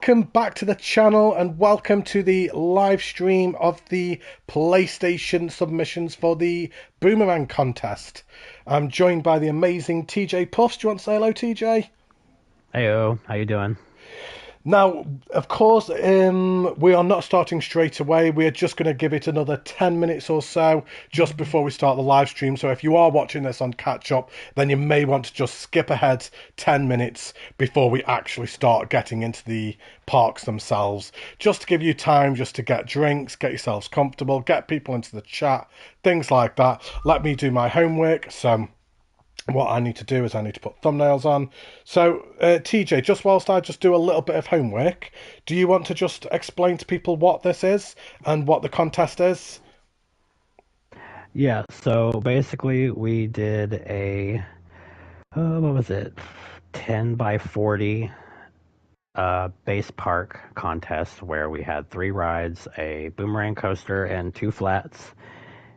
Welcome back to the channel and welcome to the live stream of the PlayStation submissions for the Boomarang contest. I'm joined by the amazing TJ Puffs. Do you want to say hello, TJ? Heyo, how you doing? Now, of course, we are not starting straight away. We are just going to give it another 10 minutes or so just before we start the live stream. So if you are watching this on catch up, then you may want to just skip ahead 10 minutes before we actually start getting into the parks themselves. Just to give you time just to get drinks, get yourselves comfortable, get people into the chat, things like that. Let me do my homework. So what I need to do is I need to put thumbnails on. So, TJ, just whilst I just do a little bit of homework, do you want to just explain to people what this is and what the contest is? Yeah, so basically we did a what was it? 10 by 40 base park contest where we had 3 rides, a boomerang coaster and 2 flats,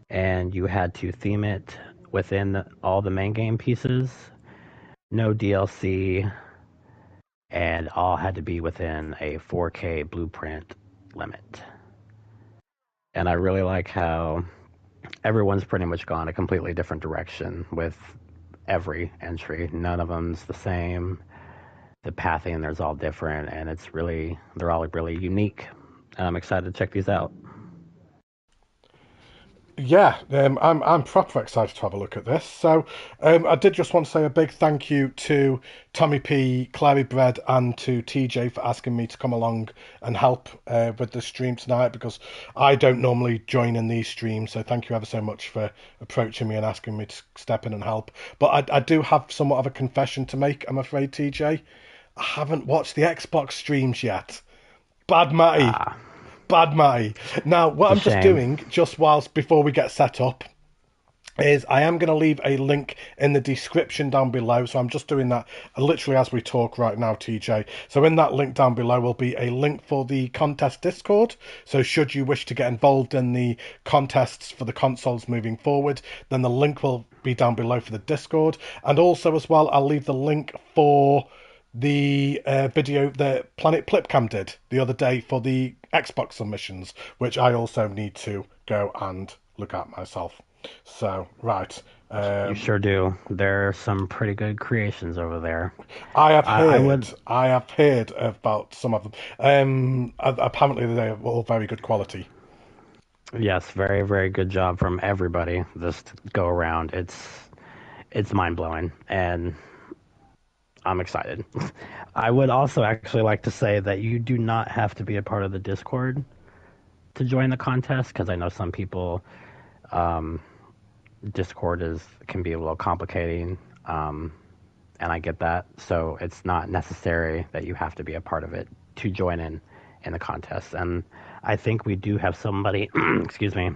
and you had to theme it within all the main game pieces, no DLC, and all had to be within a 4K blueprint limit. And I really like how everyone's pretty much gone a completely different direction with every entry. None of them's the same. The pathing there's all different, and they're all really unique. I'm excited to check these out. Yeah, I'm proper excited to have a look at this. So, I did just want to say a big thank you to Tommy P, Clary Bread, and to TJ for asking me to come along and help with the stream tonight because I don't normally join in these streams. So, thank you ever so much for approaching me and asking me to step in and help. But I do have somewhat of a confession to make, I'm afraid, TJ. I haven't watched the Xbox streams yet. Bad Matty. Ah, Bad Matty. Now, what it's a I'm just shame. doing, just whilst before we get set up, is I am going to leave a link in the description down below. So I'm just doing that literally as we talk right now, TJ. So in that link down below will be a link for the contest Discord. So should you wish to get involved in the contests for the consoles moving forward, then the link will be down below for the Discord. And also as well, I'll leave the link for the video that Planet Plipcam did the other day for the Xbox submissions, which I also need to go and look at myself. So, right. You Um, sure do. There are some pretty good creations over there. I would, I have heard about some of them. Apparently, they're all very good quality. yes, very, very good job from everybody this go around. It's mind blowing, and I'm excited. I would also actually like to say that you do not have to be a part of the Discord to join the contest because I know some people um, Discord is can be a little complicating, and I get that. So it's not necessary that you have to be a part of it to join in the contest. And I think we do have somebody, excuse me,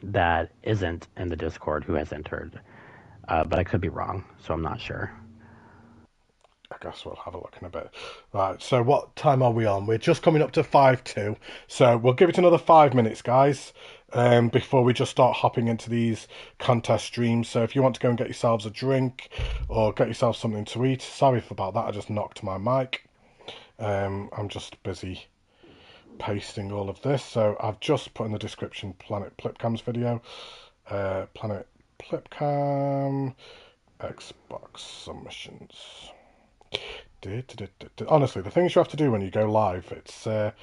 that isn't in the Discord who has entered, but I could be wrong, so I'm not sure. I guess we'll have a look in a bit. Right, so what time are we on? We're just coming up to 5-2. So we'll give it another 5 minutes, guys, before we just start hopping into these contest streams. So if you want to go and get yourselves a drink or get yourself something to eat, sorry about that, I just knocked my mic. I'm just busy pasting all of this. So I've just put in the description Planet Plipcam's video. Planet Plipcam Xbox submissions. Honestly, the things you have to do when you go live, it's a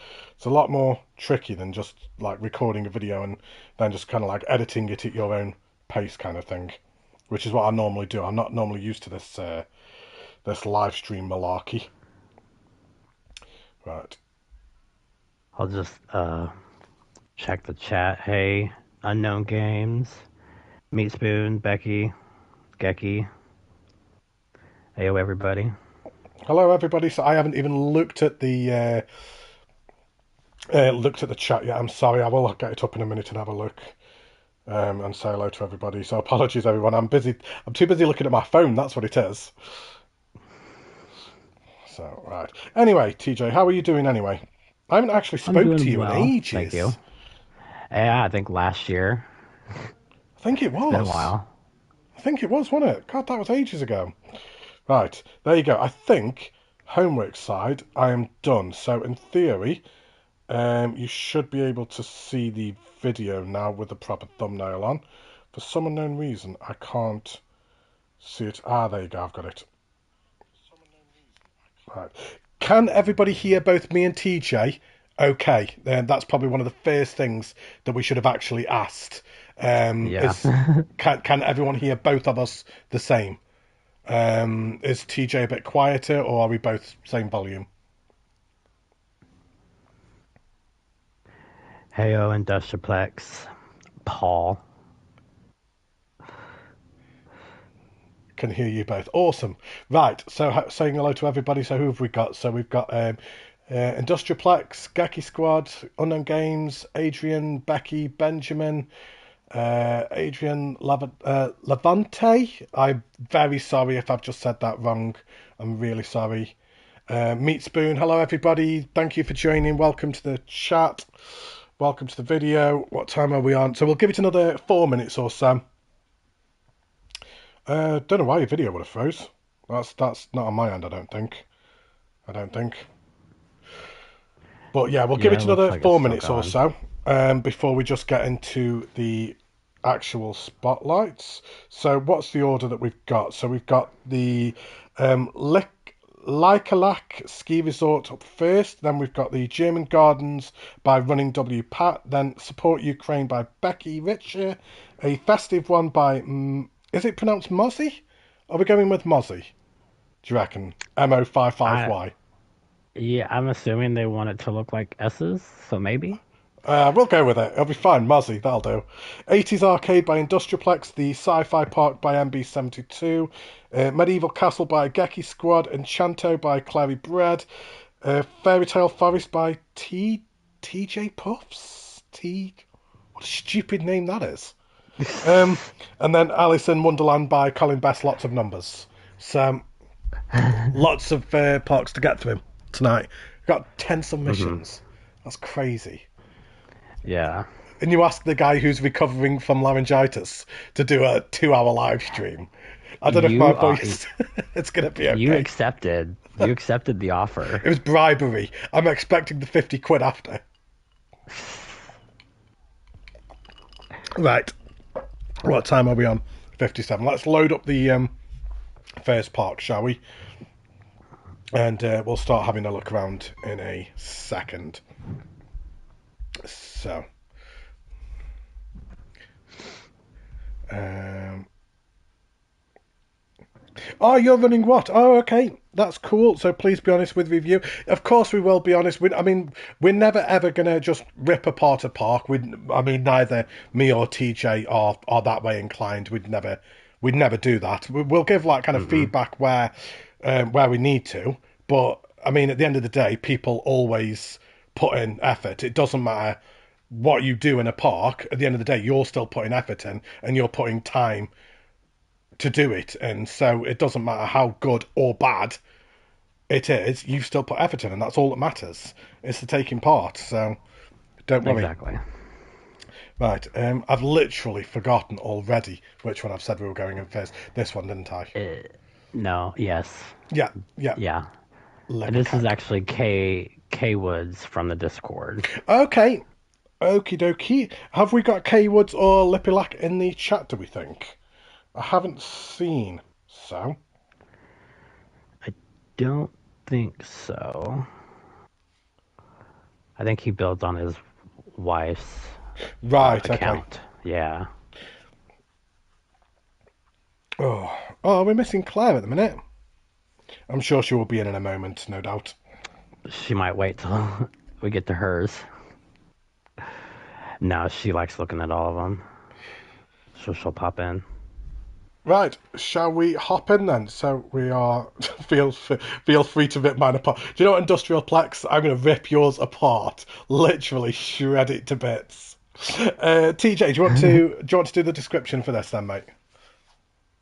lot more tricky than just like recording a video and then just kind of like editing it at your own pace kind of thing, which is what I normally do. I'm not normally used to this live stream malarkey. Right. I'll just check the chat. Hey, Unknown Games, Meat Spoon, Becky, Gecky. Heyo, everybody. Hello, everybody. So I haven't even looked at the chat yet. I'm sorry. I will get it up in a minute and have a look. And say hello to everybody. So apologies, everyone. I'm busy. I'm too busy looking at my phone. That's what it is. So right. Anyway, TJ, how are you doing? Anyway, I haven't actually I'm spoke to doing you in well, thank you. ages. Yeah, I think last year. I think it It's been a was. while. I think it was, wasn't it? God, that was ages ago. Right, there you go. I think. homework side, I am done. So in theory, you should be able to see the video now with the proper thumbnail on. For some unknown reason, I can't see it. Ah, there you go. I've got it. Right. Can everybody hear both me and TJ? Okay, then that's probably one of the first things that we should have actually asked. Yeah. Is can everyone hear both of us the same? Is TJ a bit quieter, or are we both same volume? Heyo, Industrialplex. Paul. Can hear you both. Awesome. Right. So saying hello to everybody. So who have we got? So we've got Industrialplex, Geki Squad, Unknown Games, Adrian, Becky, Benjamin, Adrian Levante. I'm very sorry if I've just said that wrong. I'm really sorry. Meat Spoon. Hello everybody. Thank you for joining. Welcome to the chat. Welcome to the video. What time are we on? So we'll give it another 4 minutes or so. Don't know why your video would have froze. That's not on my end, I don't think. But yeah, we'll give it another like 4 minutes or so before we just get into the actual spotlights. So what's the order that we've got? So we've got the Likalak Ski Resort up first. Then we've got the German Gardens by Running W Pat. Then Support Ukraine by Becky Richer. A festive one by... is it pronounced Mozzie? Are we going with Mozzie? Do you reckon? MO55Y. Yeah, I'm assuming they want it to look like S's, so maybe. We'll go with it. It'll be fine. Mozzie, that'll do. 80s Arcade by Industrialplex. The Sci-Fi Park by MB72. Medieval Castle by Geki Squad. Enchanto by Clary Bread. Fairy Tale Forest by TJ Puffs. What a stupid name that is. And then Alice in Wonderland by Colin Best. Lots of numbers. So lots of parks to get through tonight. Got 10 submissions. That's crazy. Yeah. And you ask the guy who's recovering from laryngitis to do a 2-hour live stream. I don't know if my voice it's gonna be okay. You accepted the offer. It was bribery. I'm expecting the 50 quid after. Right. What time are we on? 57. Let's load up the first park, shall we? And we'll start having a look around in a second. So, oh, you're running what? Oh, okay, that's cool. So please be honest with review. Of course, we will be honest. We're never ever gonna just rip apart a park. Neither me or TJ are that way inclined. We'd never do that. We'll give like kind of feedback where we need to. But I mean, at the end of the day, people always put in effort. It doesn't matter what you do in a park. At the end of the day, you're still putting effort in, and you're putting time to do it. And so it doesn't matter how good or bad it is, you've still put effort in, and that's all that matters. It's the taking part. So don't worry. Exactly. Right. I've literally forgotten already which one I've said we were going in first. This one, didn't I? No. Yes. Yeah. And this is actually K Woods from the Discord. Okay. Okie dokie. Have we got K Woods or Lippylack in the chat, do we think? I haven't seen. So? I don't think so. I think he builds on his wife's account. Okay. Yeah. Oh, we're missing Claire at the minute. I'm sure she will be in a moment, no doubt. She might wait till we get to hers. No, she likes looking at all of them. So she'll pop in. Right, shall we hop in then? So we are... feel free to rip mine apart. Do you know what, Industrialplex? I'm going to rip yours apart. Literally shred it to bits. TJ, do you want to do the description for this then, mate?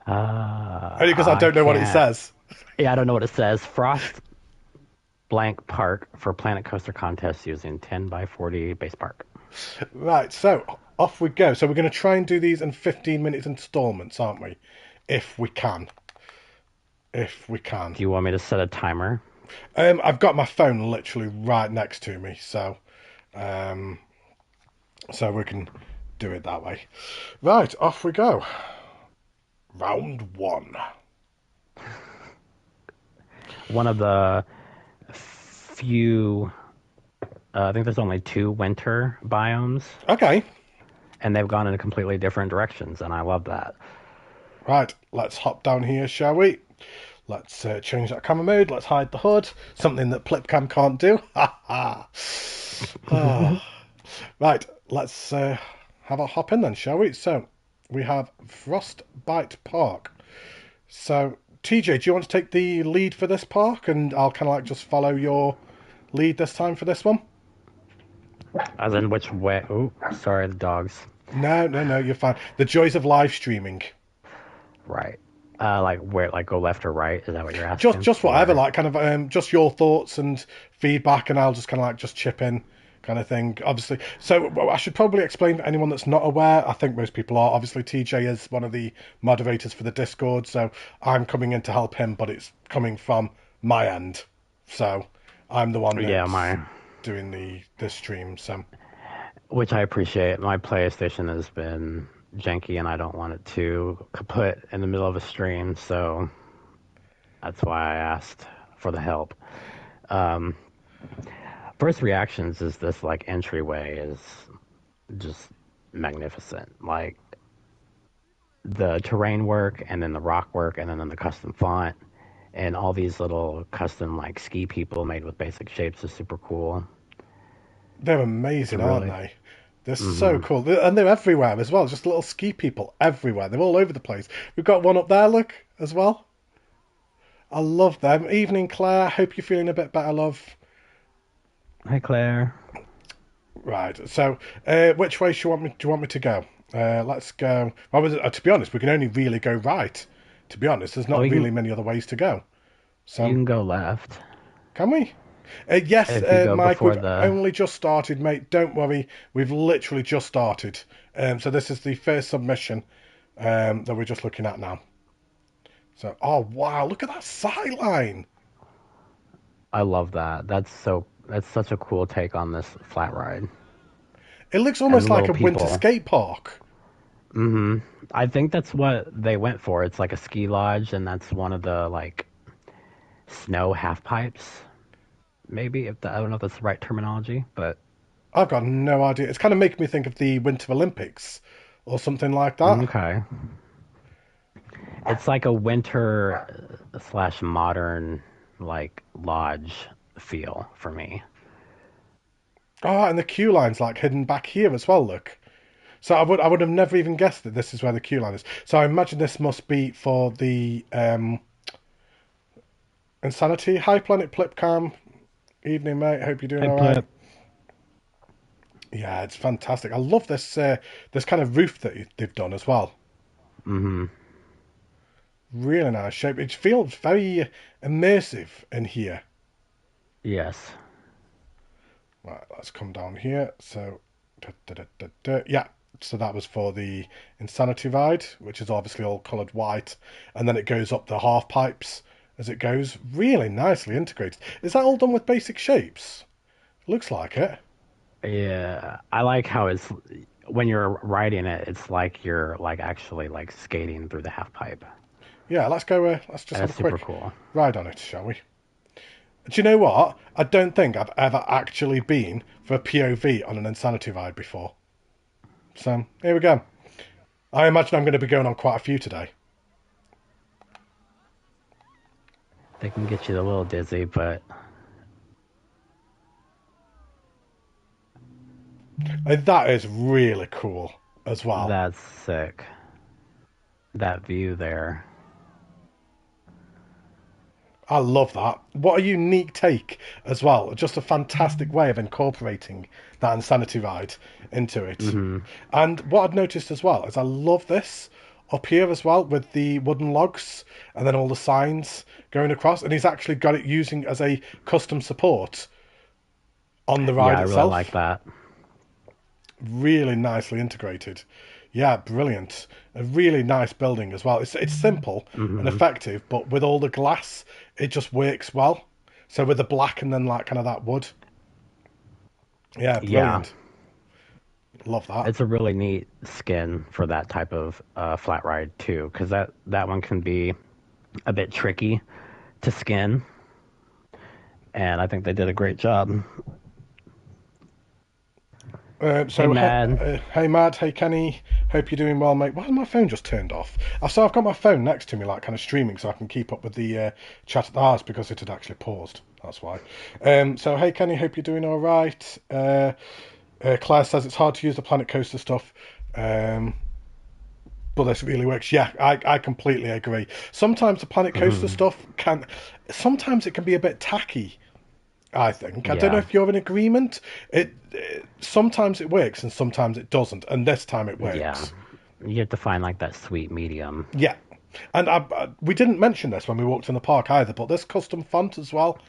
Only because I don't know what it says. Yeah, I don't know what it says. Frost blank park for Planet Coaster contest using 10 by 40 base park. Right, so off we go. So we're going to try and do these in 15-minute installments, aren't we? If we can. Do you want me to set a timer? I've got my phone literally right next to me, so um, so we can do it that way. Right, off we go. Round one. One of the few, I think there's only 2 winter biomes, Okay, and they've gone in completely different directions, and I love that. right, let's hop down here, shall we? Let's change that camera mode. Let's hide the hood. Something that Plipcam can't do. Ha ha. Ah. Right, let's have a hop in then, shall we? So, we have Frostbite Park. So, TJ, do you want to take the lead for this park? And I'll kind of like just follow your lead this time for this one? As in which way? Oh, sorry, the dogs. No, you're fine. The joys of live streaming. Right. Like where, like go left or right? Is that what you're Just, asking? just whatever, Or like kind of just your thoughts and feedback, and I'll just kind of like just chip in, kind of thing. Obviously, so well, I should probably explain for anyone that's not aware. I think most people are. Obviously, TJ is one of the moderators for the Discord, so I'm coming in to help him, but it's coming from my end. So I'm the one yeah, that's my doing the stream. So which I appreciate. My PlayStation has been janky, and I don't want it to kaput in the middle of a stream, so that's why I asked for the help. Um, First reactions is this like entryway is just magnificent. Like the terrain work and then the rock work and then the custom font and all these little custom like ski people made with basic shapes is super cool. they're It's a amazing, aren't really they? They're so hmm cool, and they're everywhere as well. Just little ski people everywhere. They're all over the place. We've got one up there, look, as well. I love them. Evening, Claire. Hope you're feeling a bit better, love. Hi Claire. Right. So, which way do you want me to go? Let's go. Well, to be honest, we can only really go right. To be honest, there's Oh, not really many other ways to go. you So, can go left can we? Yes, if you go Mike. before We've the. only just started, mate. Don't worry. We've literally just started. So this is the first submission that we're just looking at now. So, oh wow, look at that sight line. I love that. That's such a cool take on this flat ride It looks and almost the like little a winter people. skate park. I think that's what they went for. It's like a ski lodge, and that's one of the like snow half pipes. Maybe I don't know if that's the right terminology, but I've got no idea. It's kind of making me think of the Winter Olympics or something like that. okay. It's like a winter slash modern like lodge feel for me. Oh, and the queue line's like hidden back here as well. Look, so I would have never even guessed that this is where the queue line is. So I imagine this must be for the Insanity. Hi, Planet Plipcam. Evening, mate. Hope you're doing Hey, all right. Plip. Yeah, it's fantastic. I love this kind of roof that they've done as well. Mm-hmm. Really nice shape. It feels very immersive in here. Yes. Right, let's come down here. So, yeah. So that was for the Insanity ride, which is obviously all coloured white, and then it goes up the half pipes as it goes. Really nicely integrated. Is that all done with basic shapes? Looks like it. Yeah, I like how it's when you're riding it, it's like you're like actually like skating through the half pipe. Yeah, let's go. Let's just And have a it's super quick cool. ride on it, shall we? Do you know what? I don't think I've ever actually been for a POV on an Insanity ride before. So here we go. I imagine I'm going to be going on quite a few today. They can get you a little dizzy, but And that is really cool as well. that's sick. That view there. I love that. What a unique take as well. Just a fantastic way of incorporating that Insanity ride into it. Mm-hmm. And what I've noticed as well is I love this up here as well with the wooden logs and then all the signs going across. And he's actually got it using as a custom support on the Yeah, ride I really like itself. that. Really nicely integrated. Yeah, brilliant. A really nice building as well. It's simple and Mm-hmm. effective, but with all the glass, it just works well. So with the black and then like kind of that wood. Yeah, Yeah, brilliant. Love that. it's a really neat skin for that type of flat ride too, because that one can be a bit tricky to skin, and I think they did a great job. Hey, Mad. Hey Matt, hey Kenny, hope you're doing well, mate. Why has my phone just turned off? So I've got my phone next to me, like kind of streaming, so I can keep up with the chat at the house because it had actually paused. That's why. So hey Kenny, hope you're doing all right. Claire says it's hard to use the Planet Coaster stuff, but this really works. Yeah, I completely agree. Sometimes the Planet Coaster Mhm. stuff sometimes it can be a bit tacky. I think. I don't know Yeah, if you're in agreement. Sometimes it works and sometimes it doesn't, and this time it yeah. works. You have to find like that sweet medium. Yeah, and we didn't mention this when we walked in the park either, but this custom font as well.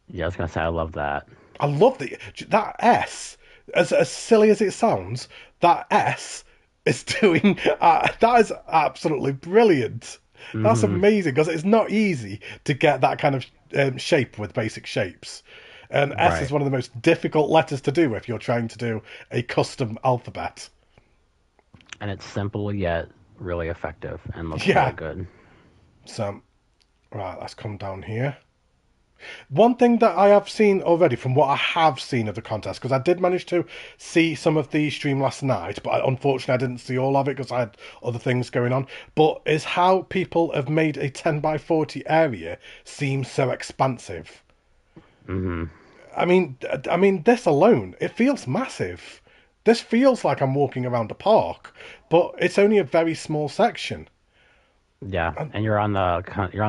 Yeah, I was gonna say I love that. I love that S. As silly as it sounds, that S is doing. That is absolutely brilliant. That's Hmm. amazing because it's not easy to get that kind of shape with basic shapes. And S is Right, one of the most difficult letters to do if you're trying to do a custom alphabet. and it's simple yet really effective and looks really Yeah. good. So, right, let's come down here. One thing that I have seen already from what I have seen of the contest, because I did manage to see some of the stream last night, but unfortunately I didn't see all of it because I had other things going on, but is how people have made a 10 by 40 area seem so expansive. Hmm. I mean, this alone, it feels massive. This feels like I'm walking around a park, but it's only a very small section. Yeah, And and you're on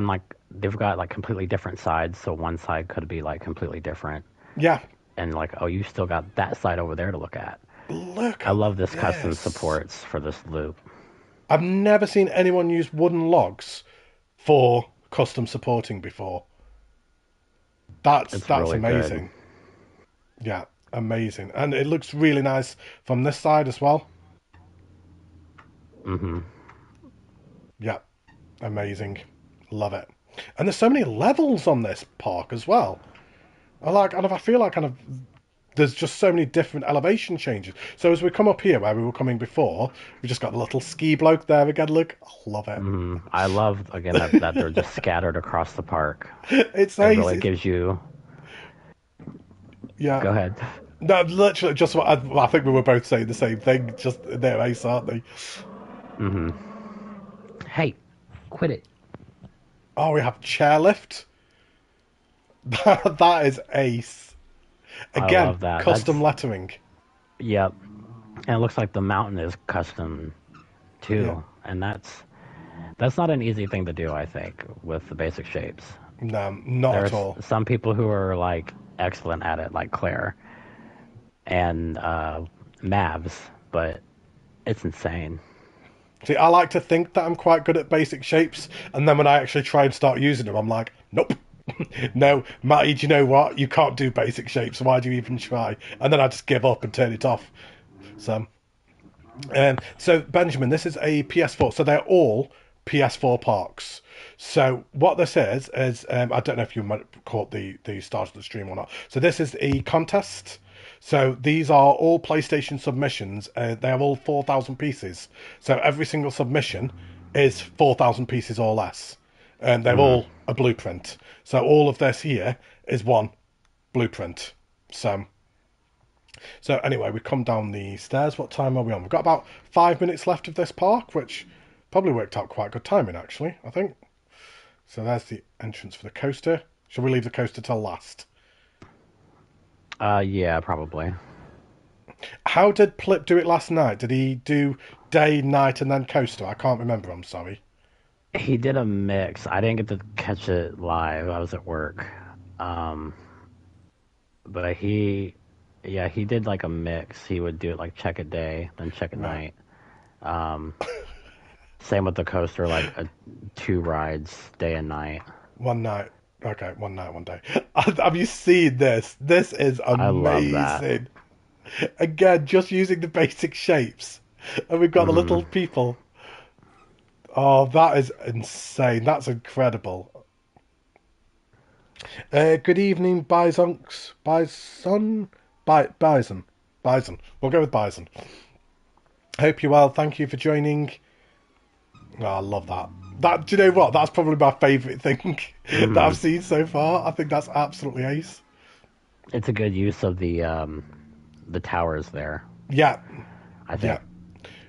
like they've got like completely different sides, so one side could be like completely different, yeah, and like oh you still got that side over there to look at. look I at love this custom this. supports for this loop. I've never seen anyone use wooden logs for custom supporting before. It's That's really good. amazing. Yeah, amazing. And it looks really nice from this side as well. Hmm. Yeah, amazing. Love it. And there's so many levels on this park as well. I feel like kind of there's just so many different elevation changes. So as we come up here where we were coming before, we just got the little ski bloke there again. Look, I love it. Hmm. I love again that they're just scattered across the park. It's It really nice. gives you. Yeah. Go ahead. No, literally, just what I think we were both saying the same thing. Just they're ace, aren't they? Hmm. Hey, quit it. Oh, we have chairlift. That is ace. I Again, love that. custom lettering. Yep. And it looks like the mountain is custom Yeah. too, and that's not an easy thing to do. I think with the basic shapes, No, not at there's all. some people who are like excellent at it, like Claire and Mavs, but it's insane. See, I like to think that I'm quite good at basic shapes, and then when I actually try and start using them, I'm like, nope. No, Matty, do you know what? You can't do basic shapes. Why do you even try? And then I just give up and turn it off. So, so Benjamin, this is a PS4. So they're all PS4 parks. So what this is I don't know if you might caught the start of the stream or not. So this is a contest. So these are all PlayStation submissions. They have all 4,000 pieces. So every single submission is 4,000 pieces or less. And they're Mm. all a blueprint. So all of this here is one blueprint. So anyway, we come down the stairs. What time are we on? We've got about 5 minutes left of this park, which probably worked out quite good timing, actually, I think. So there's the entrance for the coaster. Shall we leave the coaster till last? Yeah, probably. How did Plip do it last night? Did he do day, night, and then coaster? I can't remember, I'm sorry. He did a mix. I didn't get to catch it live. I was at work. Um, but yeah, he did like a mix. He would do it like check at day, then check at Right. night. Um, Same with the coaster, like two rides, day and night. One night. Okay, one night, one day. Have you seen this? This is I love that. amazing. Again, just using the basic shapes. And we've got the Hmm. little people. Oh, that is insane. That's incredible. Good evening, Bisonks. Bison. Bison. We'll go with Bison. Hope you're well. Thank you for joining. Oh, I love that. Do you know what? That's probably my favourite thing that I've Hmm. seen so far. I think that's absolutely ace. It's a good use of the towers there, Yeah, I yeah. think.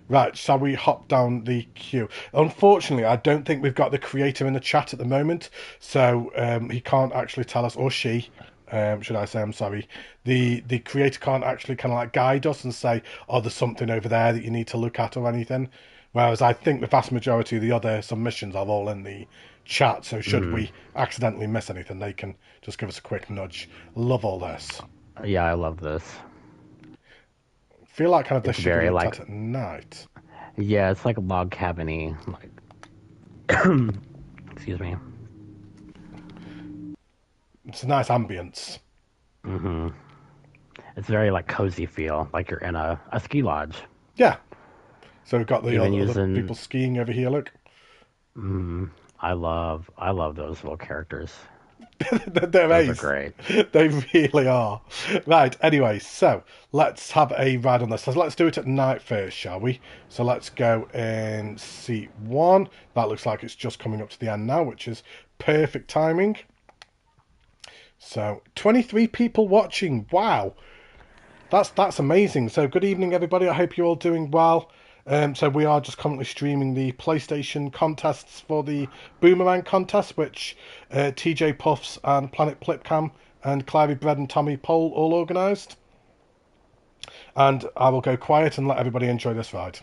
Right, shall we hop down the queue? Unfortunately, I don't think we've got the creator in the chat at the moment, so he can't actually tell us, or she, should I say? I'm sorry. The creator can't actually kind of like guide us and say, "Oh, there's something over there that you need to look at" or anything. Whereas I think the vast majority of the other submissions are all in the chat, so should Hmm. we accidentally miss anything, they can just give us a quick nudge. Love all this. Yeah, I love this. Feel like kind of this It's should be very looked like, at it's night. yeah, it's like log cabiny. Like, excuse me. It's a nice ambience. Hmm. It's very like cozy feel, like you're in a ski lodge. Yeah. So we've got the Even other using, people skiing over here. Look, I love those little characters. they're Those are ace. great. They really are. Right. Anyway, so let's have a ride on this. So let's do it at night first, shall we? So let's go in seat one. That looks like it's just coming up to the end now, which is perfect timing. So 23 people watching. Wow. That's amazing. So good evening, everybody. I hope you're all doing well. So we are just currently streaming the PlayStation contests for the Boomarang contest, which TJ Puffs and Planet Plipcam and Clary Bread and Tommy Pole all organised. And I will go quiet and let everybody enjoy this ride.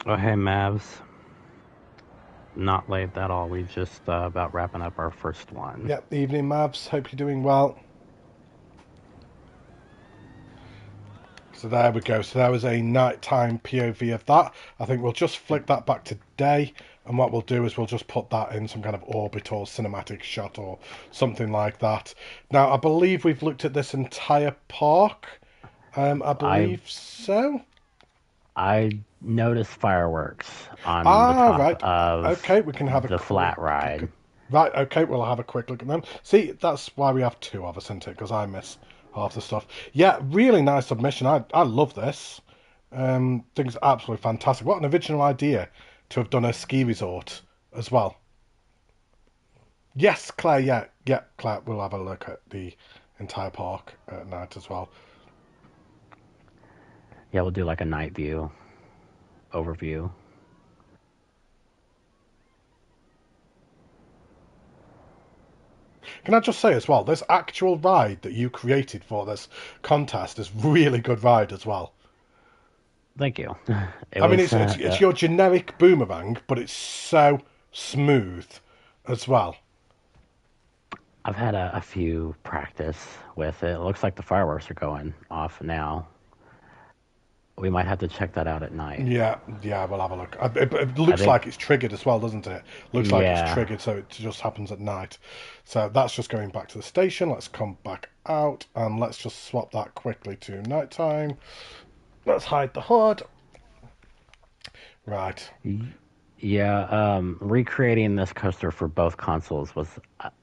Oh, hey, Mavs. Not late at all. We just about wrapping up our first one. Yep, evening, Mavs. Hope you're doing well. So there we go. So there was a nighttime POV of that. I think we'll just flick that back to day, and what we'll do is we'll just put that in some kind of orbit or cinematic shot or something like that. Now, I believe we've looked at this entire park. I I believe so. I noticed fireworks on the Ah, top right. of Okay, we can have a the quick flat look at. ride. Right, okay, we'll have a quick look at them. See, that's why we have two of us, isn't it? Because I miss half the stuff. Yeah, really nice submission. I love this. Think it's absolutely fantastic. What an original idea to have done a ski resort as well. Yes, Claire. Yeah, yeah, Claire. We'll have a look at the entire park at night as well. Yeah, we'll do like a night view overview. Can I just say as well, this actual ride that you created for this contest is really good ride as well. Thank you. It I mean, was it's your generic boomerang, but it's so smooth as well. I've had a few practice with it. It looks like the fireworks are going off now. We might have to check that out at night. Yeah, yeah, we'll have a look. It I looks think, like it's triggered as well, doesn't it? Looks like it's yeah. triggered, so it just happens at night. So that's just going back to the station. Let's come back out and let's just swap that quickly to nighttime. Let's hide the hood. Right. Yeah, recreating this coaster for both consoles was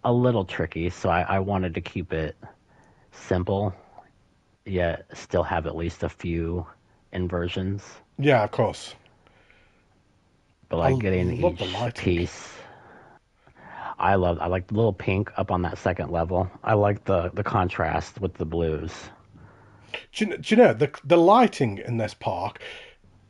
a little tricky, so I wanted to keep it simple, yet still have at least a few inversions. Yeah, of course. But I like getting love the each lighting. piece, I like the little pink up on that second level. I like the contrast with the blues. Do you know the lighting in this park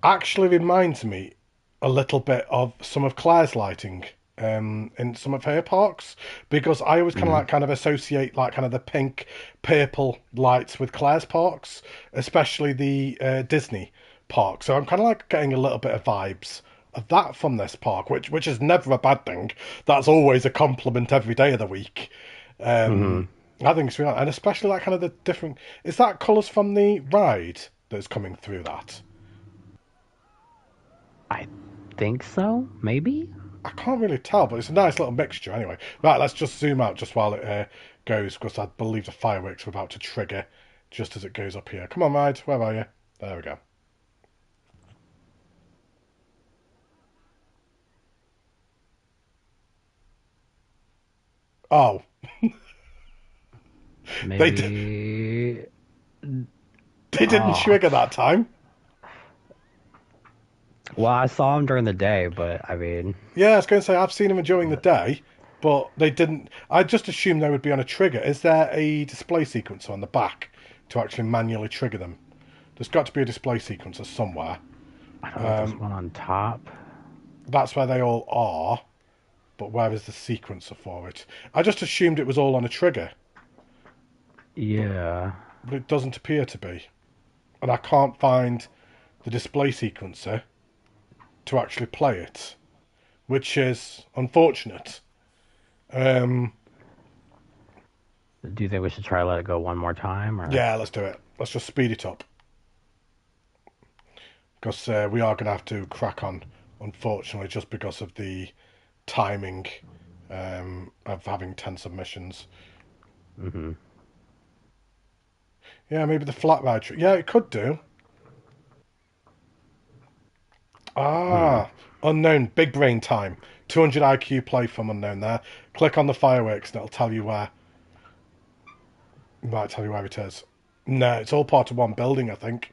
actually reminds me a little bit of some of Claire's lighting in some of her parks because I always Mm. kind of associate like kind of the pink, purple lights with Claire's parks, especially the Disney park. So I'm kind of like getting a little bit of vibes of that from this park, which is never a bad thing. That's always a compliment every day of the week. Hmm. I think it's really, and especially like kind of the different. Is that colours from the ride that's coming through that? I think so. Maybe. I can't really tell, but it's a nice little mixture anyway. Right, let's just zoom out just while it goes, because I believe the fireworks are about to trigger just as it goes up here. Come on, ride, where are you? There we go. Oh, they Maybe. they didn't Oh. trigger that time. Well, I saw him during the day, but I mean, Yeah, I was going to say I've seen them during the day, but they didn't. I just assumed they would be on a trigger. Is there a display sequencer on the back to actually manually trigger them? There's got to be a display sequencer somewhere. I know there's one on top. That's where they all are, but where is the sequencer for it? I just assumed it was all on a trigger, Yeah. but it doesn't appear to be. And I can't find the display sequencer to actually play it, which is unfortunate. Um, Do you think we should try to let it go one more time, or? yeah, let's do it. Let's just speed it up. Because we are going to have to crack on, unfortunately, just because of the timing of having 10 submissions. Mm-hmm. Yeah, maybe the flat ride. Yeah, it could do. Hmm. Ah, unknown, big brain time. 200 IQ play from unknown there. Click on the fireworks and it'll tell you where. It might tell you where it is. No, it's all part of one building, I think.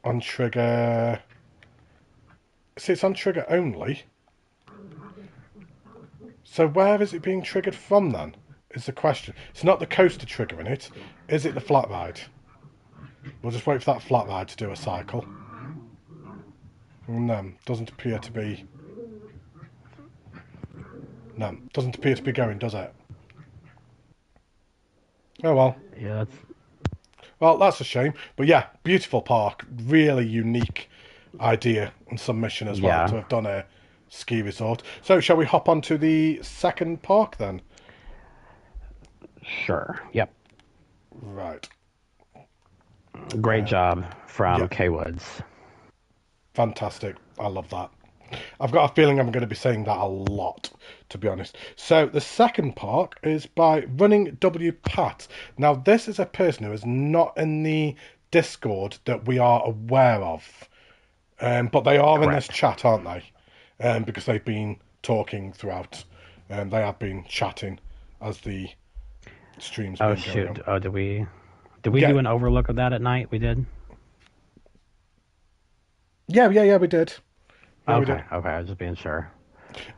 On trigger. See, it's on trigger only. So where is it being triggered from then? Is the question. It's not the coaster triggering it. Is it the flat ride? We'll just wait for that flat ride to do a cycle. No, doesn't appear to be. No, doesn't appear to be going, does it? Oh well. Yeah, that's. Well, that's a shame. But yeah, beautiful park. Really unique idea and submission as well Yeah. to have done a ski resort. So shall we hop on to the second park then? Sure. Yep. Right. Great job Yeah, from K Woods. fantastic. I love that. I've got a feeling I'm going to be saying that a lot, to be honest. So the second park is by Running W Pat. Now this is a person who is not in the Discord that we are aware of, but they are in this Correct. chat, aren't they? Because they've been talking throughout. They have been chatting as the streams Oh been going shoot. on. Oh, did we Yeah, do an overlook of that at night? We did. yeah, we did. Yeah, we did. Okay. Okay. I was just being sure.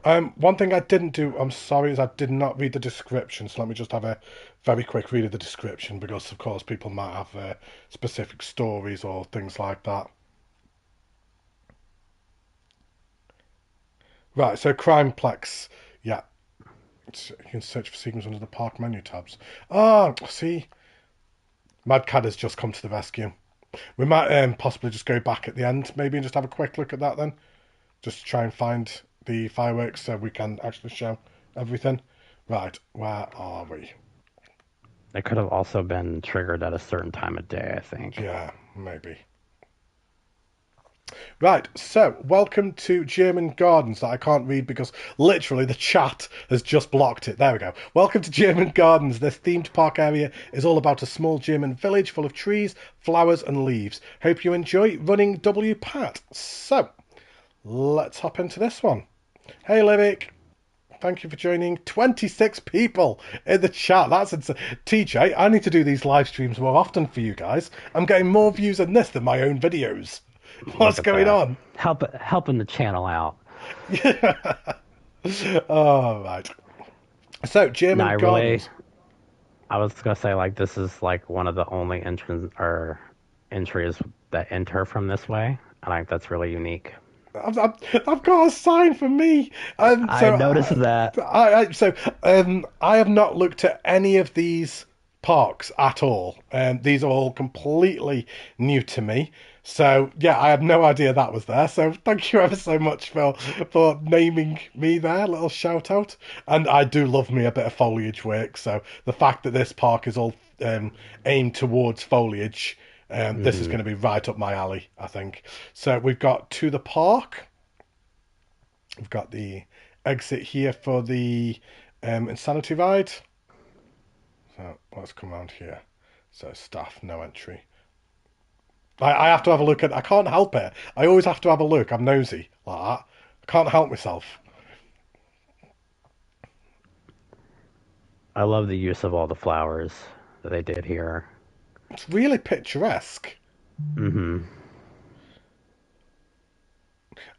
One thing I didn't do, I'm sorry, is I did not read the description. So let me just have a very quick read of the description because, of course, people might have specific stories or things like that. Right, so Crime Plex. Yeah, you can search for sequence under the park menu tabs. Ah, see, Mad Cad has just come to the rescue. We might possibly just go back at the end, maybe, and just have a quick look at that then. Just to try and find the fireworks so we can actually show everything. Right, where are we? It could have also been triggered at a certain time of day, I think. Yeah, maybe. Right, so welcome to German Gardens that I can't read because literally the chat has just blocked it. There we go. Welcome to German Gardens. This themed park area is all about a small German village full of trees, flowers, and leaves. Hope you enjoy Running W Pat. So, let's hop into this one. Hey, Livik. Thank you for joining. 26 people in the chat. That's insane. TJ, I need to do these live streams more often for you guys. I'm getting more views on this than my own videos. Look What's at going that. on? Helping the channel out. All right. So, No, German Gardens. I was gonna say like this is like one of the only entrance or entries that enter from this way. I think that's really unique. I've got a sign for me. I noticed that. I have not looked at any of these parks at all. These are all completely new to me. So yeah, I had no idea that was there. So thank you ever so much for naming me there. Little shout out. And I do love me a bit of foliage work. So the fact that this park is all aimed towards foliage, this is Hmm. going to be right up my alley, I think. So we've got to the park. We've got the exit here for the insanity ride. So let's come around here. So staff, no entry. I have to have a look at. I can't help it. I always have to have a look. I'm nosy like that. I can't help myself. I love the use of all the flowers that they did here. It's really picturesque. Hmm.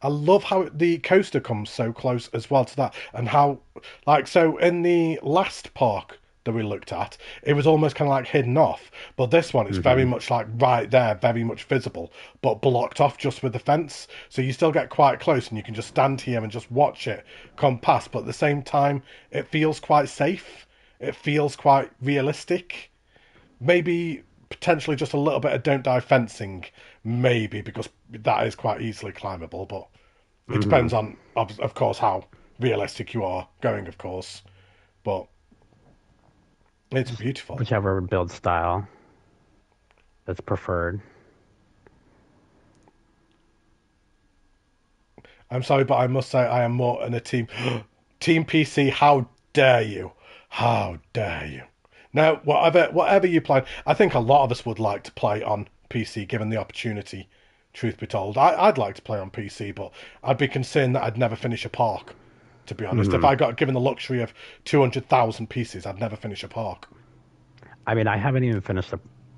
I love how the coaster comes so close as well to that, and how, like, so in the last park that we looked at, it was almost kind of like hidden off, but this one it's very Hmm. much like right there, very much visible, but blocked off just with the fence. So you still get quite close, and you can just stand here and just watch it come past. But at the same time, it feels quite safe. It feels quite realistic. Maybe potentially just a little bit of don't die fencing, maybe because that is quite easily climbable, but it Hmm. depends on, of course, how realistic you are going, of course. But it's Just beautiful. whichever build style that's preferred. I'm sorry, but I must say I am more in a team. Team PC, how dare you? How dare you? Now, whatever you play, I think a lot of us would like to play on PC given the opportunity. Truth be told, I'd like to play on PC, but I'd be concerned that I'd never finish a park. To be honest, if Hmm. I got given the luxury of 200,000 pieces, I'd never finish a park. I mean, I haven't even finished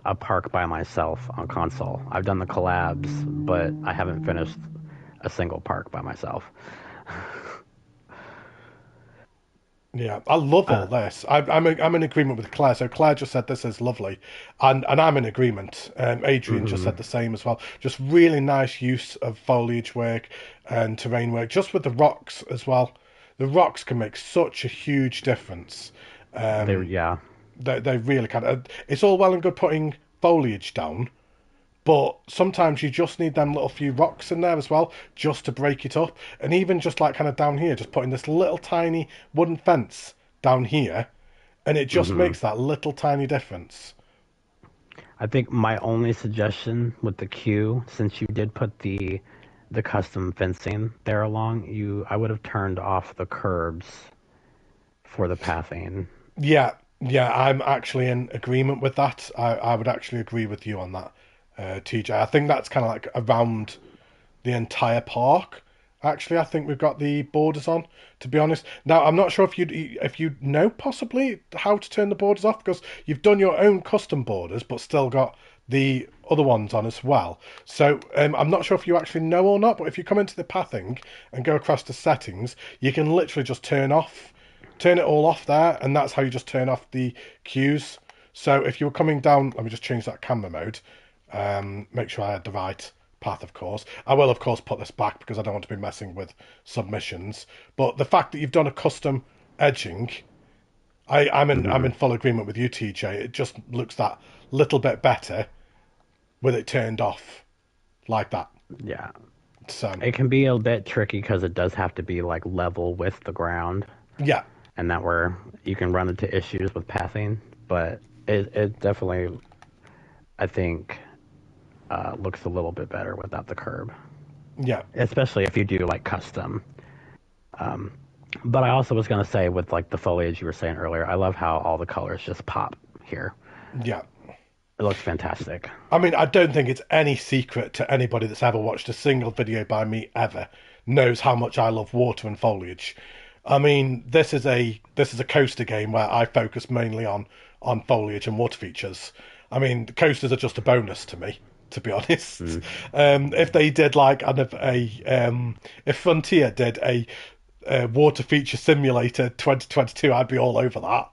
a park by myself on console. I've done the collabs, but I haven't finished a single park by myself. Yeah, I love all Uh, this. I'm in agreement with Claire. So Claire just said this is lovely, and I'm in agreement. Adrian just hmm. said the same as well. Just really nice use of foliage work and terrain work, just with the rocks as well. The rocks can make such a huge difference. Um, Yeah. they really can. It's all well and good putting foliage down, but sometimes you just need them little few rocks in there as well, just to break it up. And even just like kind of down here, just putting this little tiny wooden fence down here, and it just Hmm. makes that little tiny difference. I think my only suggestion with the queue, since you did put the custom fencing there along, I would have turned off the curbs for the pathing. Yeah, yeah, I'm actually in agreement with that. I would actually agree with you on that, TJ. I think that's kind of like around the entire park. Actually, I think we've got the borders on. To be honest, now I'm not sure if you know possibly how to turn the borders off because you've done your own custom borders, but still got the other ones on as well. So I'm not sure if you actually know or not. But if you come into the pathing and go across to settings, you can literally just turn it all off there, and that's how you just turn off the cues. So if you were coming down, let me just change that camera mode. Make sure I had the right path, of course. I will, of course, put this back because I don't want to be messing with submissions. But the fact that you've done a custom edging, I'm in Hmm. full agreement with you, TJ. It just looks that little bit better with it turned off like that. Yeah. So It can be a bit tricky because it does have to be like level with the ground, yeah, and that where you can run into issues with pathing. But it definitely, I think, looks a little bit better without the curb, yeah, especially if you do like custom. Um, but I also was gonna say with like the foliage you were saying earlier, I love how all the colors just pop here. yeah. It looks fantastic. I mean, I don't think it's any secret to anybody that's ever watched a single video by me ever knows how much I love water and foliage. I mean, this is a coaster game where I focus mainly on foliage and water features. I mean, the coasters are just a bonus to me, to be honest. Mm. If they did like if Frontier did a water feature simulator 2022, I'd be all over that.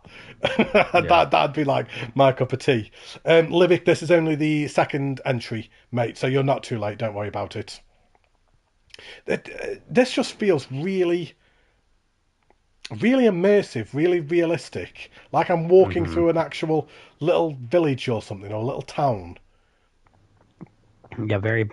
Yeah. That'd be like my cup of tea. Livic, this is only the second entry, mate, so you're not too late. Don't worry about it. This just feels really. really immersive, really realistic. Like I'm walking Hmm. through an actual little village or something, or a little town. Yeah, very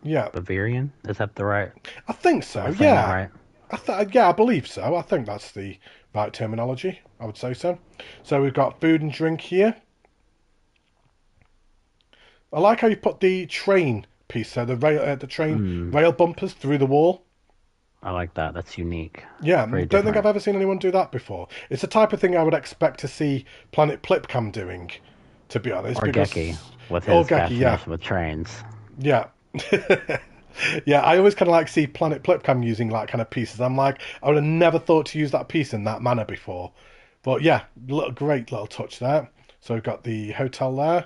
Yeah, Bavarian. Is that the right? I think Am so. I saying that Yeah, right? yeah, I believe so. I think that's the right terminology. I would say so. So we've got food and drink here. I like how you put the train piece, so the train Mm, rail bumpers through the wall. I like that. That's unique. Yeah, Very don't think I've different. ever seen anyone do that before. It's the type of thing I would expect to see Planet Plipcam doing, to be honest, Or Geki because with his Orgaki, yeah, fascination with trains. yeah. Yeah, I always kind of like see Planet Plipcam using like kind of pieces. I'm like, I would have never thought to use that piece in that manner before. But yeah, great little touch there. So we've got the hotel there.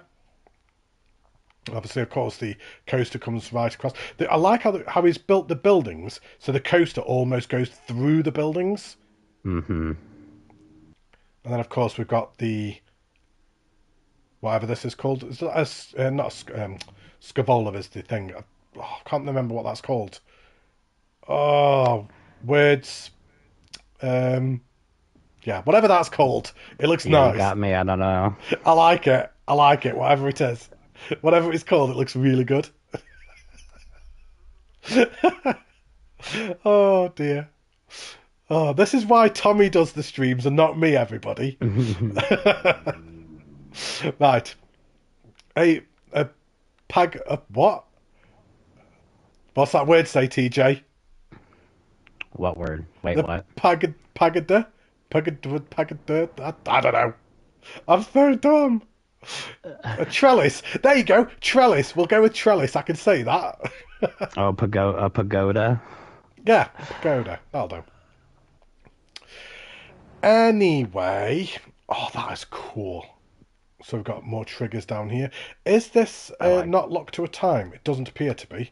Obviously, of course, the coaster comes right across. I like how he's built the buildings, so the coaster almost goes through the buildings. Hmm. And then, of course, we've got the whatever this is called. It's not Scavola is the thing. I can't remember what that's called. Oh, words. Um, yeah, whatever that's called. It looks Yeah, you nice. got me. I don't know. I like it. I like it. Whatever it is, whatever it's called, it looks really good. Oh dear. Oh, this is why Tommy does the streams and not me, everybody. Right. A a what? What's that word say, TJ? What word? Wait, The what? pagada? Pagada? I don't know. I'm so dumb. A trellis. There you go. Trellis. We'll go with trellis. I can say that. Oh, a pagoda. Yeah, a pagoda. That'll do. Anyway. Oh, that is cool. So we've got more triggers down here. Is this I like. not locked to a time? It doesn't appear to be.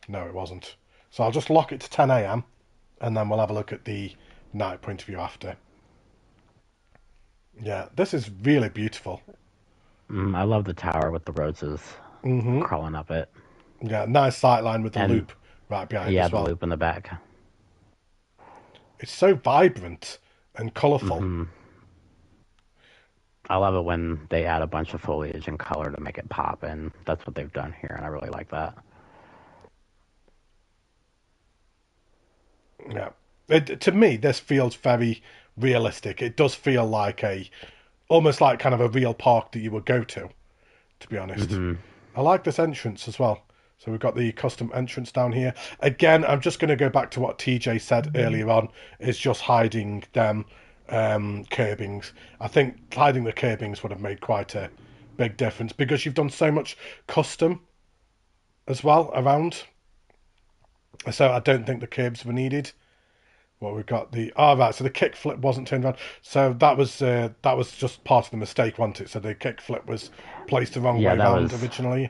No, it wasn't. So I'll just lock it to 10 a.m. and then we'll have a look at the night point of view after. Yeah, this is really beautiful. I love the tower with the roses Hmm. crawling up it, Yeah, nice sight line with the and loop right behind yeah, as the well. loop in the back. It's so vibrant and colourful. Hmm. I love it when they add a bunch of foliage and color to make it pop, and that's what they've done here, and I really like that. Yeah. To me, this feels very realistic. It does feel like almost like kind of a real park that you would go to be honest. Hmm. I like this entrance as well. So we've got the custom entrance down here. Again, I'm just going to go back to what TJ said earlier on. It's just hiding them curbings. I think hiding the curbings would have made quite a big difference because you've done so much custom as well around. So I don't think the curbs were needed. Well, we've got right. So the kick flip wasn't turned around. So that was just part of the mistake, wasn't it? So the kick flip was placed the wrong Yeah, way that round was originally.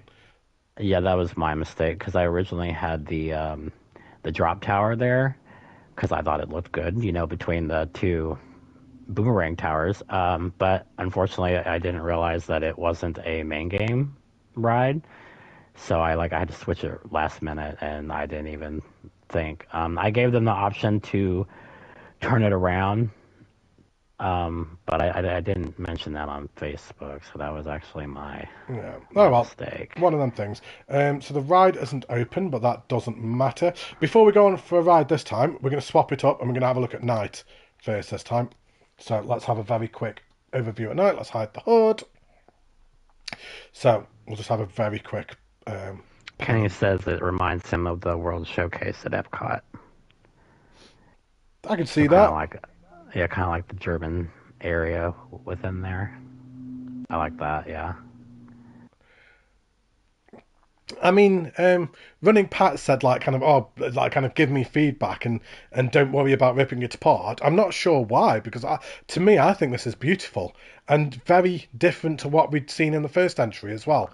yeah, that was my mistake because I originally had the drop tower there because I thought it looked good, between the two Boomarang towers. But unfortunately, I didn't realize that it wasn't a main game ride, so I had to switch it last minute, and I didn't even think. I gave them the option to turn it around, but I didn't mention that on Facebook, so that was actually my Yeah. Oh my well, mistake. one of them things. So the ride isn't open, but that doesn't matter. Before we go on for a ride this time, we're going to swap it up and we're going to have a look at night first this time. So let's have a very quick overview at night. Let's hide the hood. So we'll just have a very quick Kenny pan. says it reminds him of the World Showcase at Epcot. I can So see that. kind of like the German area within there. I like that. Yeah. I mean, running Pat said like kind of like kind of give me feedback and don't worry about ripping it apart. I'm not sure why because to me I think this is beautiful and very different to what we'd seen in the first entry as well.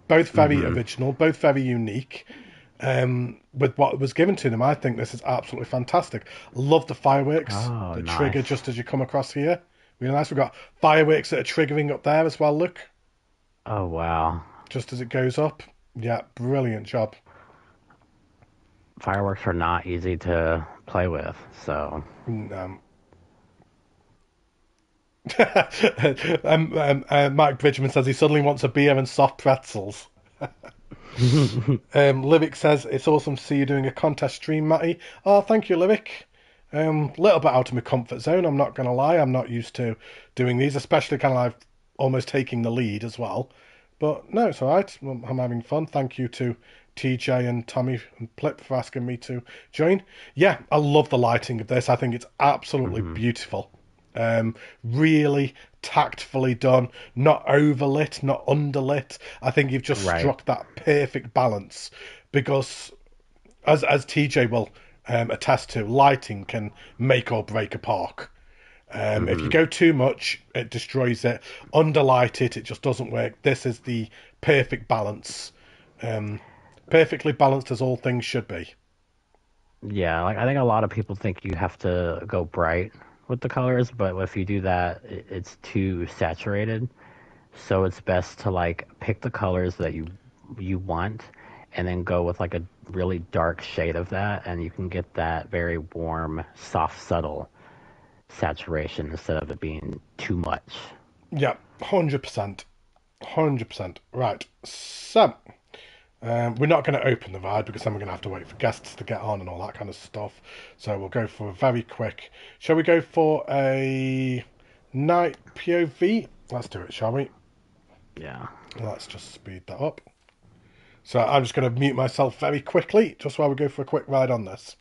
Both very Hmm. original, both very unique. With what was given to them, I think this is absolutely fantastic. Love the fireworks Oh, that trigger nice. just as you come across here. Really nice. We've got fireworks that are triggering up there as well. Look, Oh, wow. just as it goes up. Yeah, brilliant job. fireworks are not easy to play with, so Um, Mike Bridgman says he suddenly wants a beer and soft pretzels. Livic says it's awesome to see you doing a contest stream, Matty. Oh, thank you, Livic. Little bit out of my comfort zone. I'm not gonna lie. I'm not used to doing these, especially kind of like almost taking the lead as well. But no, it's all right. I'm having fun. Thank you to TJ and Tommy and Plip for asking me to join. Yeah, I love the lighting of this. I think it's absolutely mhm. beautiful. Really tactfully done, not overlit, not underlit. I think you've just Right. struck that perfect balance because, as TJ will attest to, lighting can make or break a park. If you Hmm. go too much, it destroys it. Underlight it, it just doesn't work. This is the perfect balance. Um, Perfectly balanced as all things should be. Yeah, like I think a lot of people think you have to go bright with the colors, but if you do that, it's too saturated. So it's best to like pick the colors that you want and then go with like a really dark shade of that and you can get that very warm, soft, subtle saturation instead of it being too much. Yeah, 100%. 100%. Right. So, we're not going to open the ride because then we're going to have to wait for guests to get on and all that kind of stuff. So we'll go for a very quick. Shall we go for a night POV? Let's do it, shall we? Yeah. Let's just speed that up. So I'm just going to mute myself very quickly, just while we go for a quick ride on this.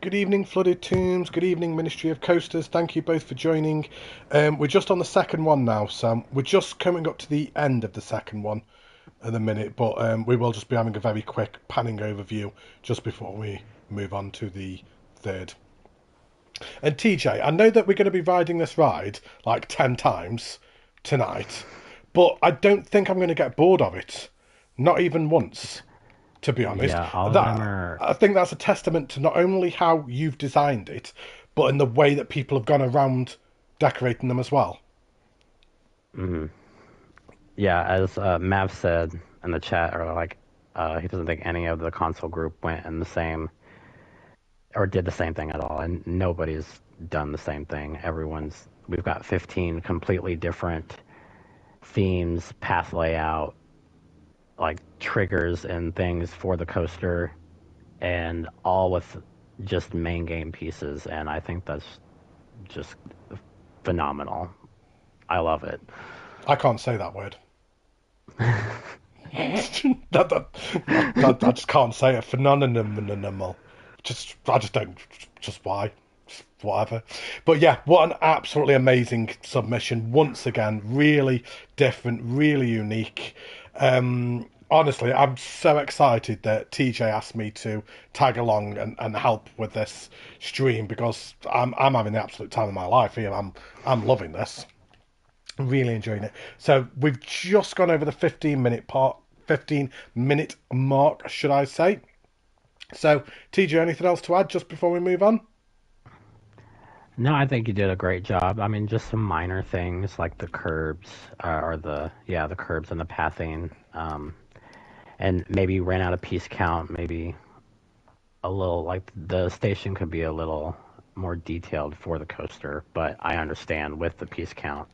Good evening, Flooded Tombs. Good evening, Ministry of Coasters. Thank you both for joining. We're just on the second one now, Sam. We're just coming up to the end of the second one at the minute, but we will just be having a very quick panning overview just before we move on to the third. And TJ, I know that we're going to be riding this ride like 10 times tonight, but I don't think I'm going to get bored of it. Not even once, to be honest. Yeah, all of them That are. I think that's a testament to not only how you've designed it, but in the way that people have gone around decorating them as well. Mhm. Yeah, as Mav said in the chat, or like, he doesn't think any of the console group went in the same or did the same thing at all, and nobody's done the same thing. We've got 15 completely different themes, path layout, like triggers and things for the coaster, and all with just main game pieces, and I think that's just phenomenal. I love it. I can't say that word. I just can't say it. Phenomenal. I just don't. Just why? Just whatever. But yeah, what an absolutely amazing submission. Once again, really different, really unique. Honestly, I'm so excited that TJ asked me to tag along and help with this stream because I'm having the absolute time of my life here. I'm loving this. Really enjoying it. So we've just gone over the 15-minute mark, should I say. So, TJ, anything else to add just before we move on? No, I think you did a great job. I mean, just some minor things like the curbs, or the curbs and the pathing, and maybe ran out of piece count. Maybe a little like the station could be a little more detailed for the coaster, but I understand with the piece count,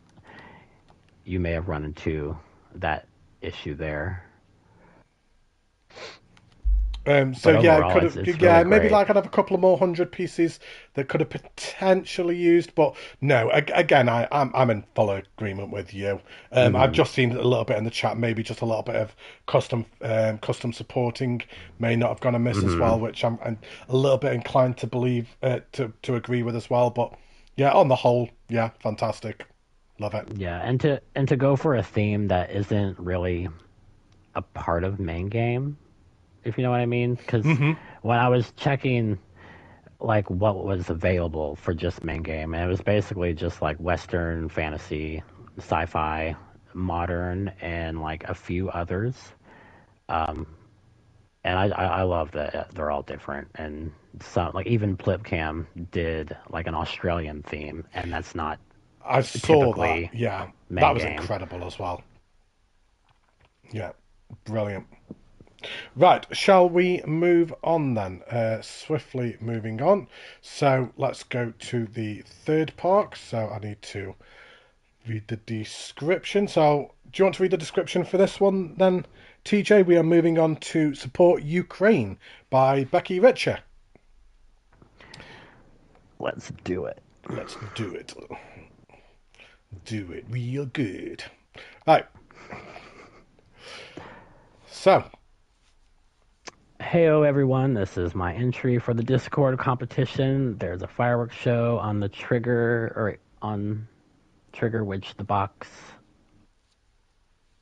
you may have run into that issue there. So But yeah, it overall, could it's have, it's really yeah, maybe great. like I'd have a couple of more hundred pieces that could have potentially used, but no. Again, I'm in full agreement with you. I've Hmm. just seen a little bit in the chat, maybe just a little bit of custom supporting may not have gone amiss as Hmm. well, which I'm a little bit inclined to believe to agree with as well. But yeah, on the whole, yeah, fantastic, love it. Yeah, and to go for a theme that isn't really a part of main game, if you know what I mean. Because Hmm. when I was checking like what was available for just main game, and it was basically just like Western fantasy, sci-fi, modern, and like a few others. Um, and I love that they're all different, and some like even Plipcam did like an Australian theme, and that's not I saw that. typically Yeah, that main was game. incredible as well. Yeah, brilliant. Right, shall we move on then? Swiftly moving on. So let's go to the third park. So I need to read the description. So do you want to read the description for this one then, TJ? We are moving on to Support Ukraine by Becky Richer. Let's do it. Let's do it. Do it real good. Right, so Heyo everyone, this is my entry for the Discord competition. There's a fireworks show on the trigger, or on trigger, which the box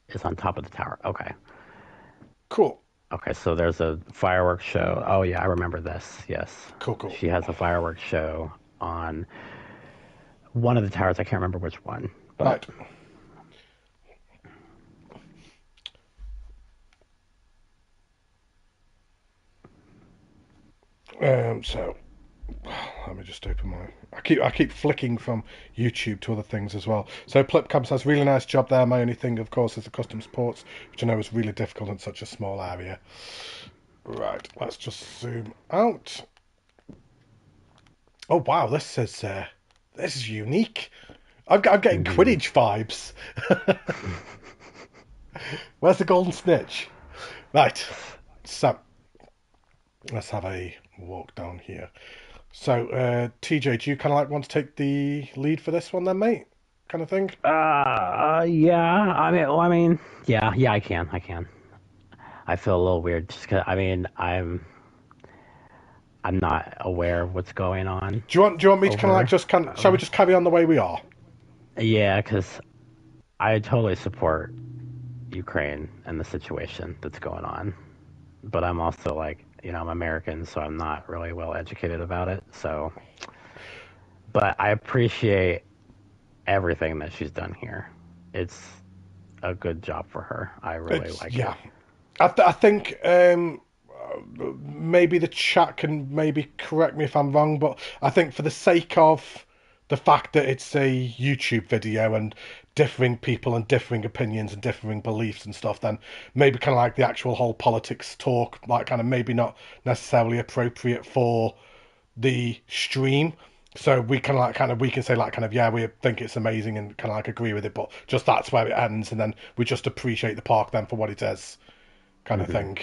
is on top of the tower. Okay. cool. Okay, so there's a fireworks show. Oh yeah, I remember this. Yes. Cool, cool. She has a fireworks show on one of the towers. I can't remember which one. But Right. So let me just open my. I keep flicking from YouTube to other things as well. So Plipcam says really nice job there. My only thing, of course, is the custom sports, which I know is really difficult in such a small area. Right, let's just zoom out. Oh wow, this is unique. I'm getting mhm. Quidditch vibes. Where's the golden snitch? Right, so let's have a walk down here. So, TJ, do you kind of like want to take the lead for this one then, mate? Kind of thing? Yeah. Yeah, I can. I feel a little weird just 'cause, I'm not aware of what's going on Do you want me to kind of like over. just shall we just carry on the way we are? Yeah, because I totally support Ukraine and the situation that's going on, but I'm also like, I'm American, so I'm not really well educated about it. So, but I appreciate everything that she's done here. It's a good job for her. I really It's like it. yeah. I think maybe the chat can maybe correct me if I'm wrong, but I think for the sake of the fact that it's a YouTube video and differing people and differing opinions and differing beliefs and stuff, then maybe kind of like the actual whole politics talk, like kind of maybe not necessarily appropriate for the stream. So we can like kind of we can say like kind of yeah we think it's amazing and kind of like agree with it, but just that's where it ends, and then we just appreciate the park then for what it is, kind of Hmm. thing.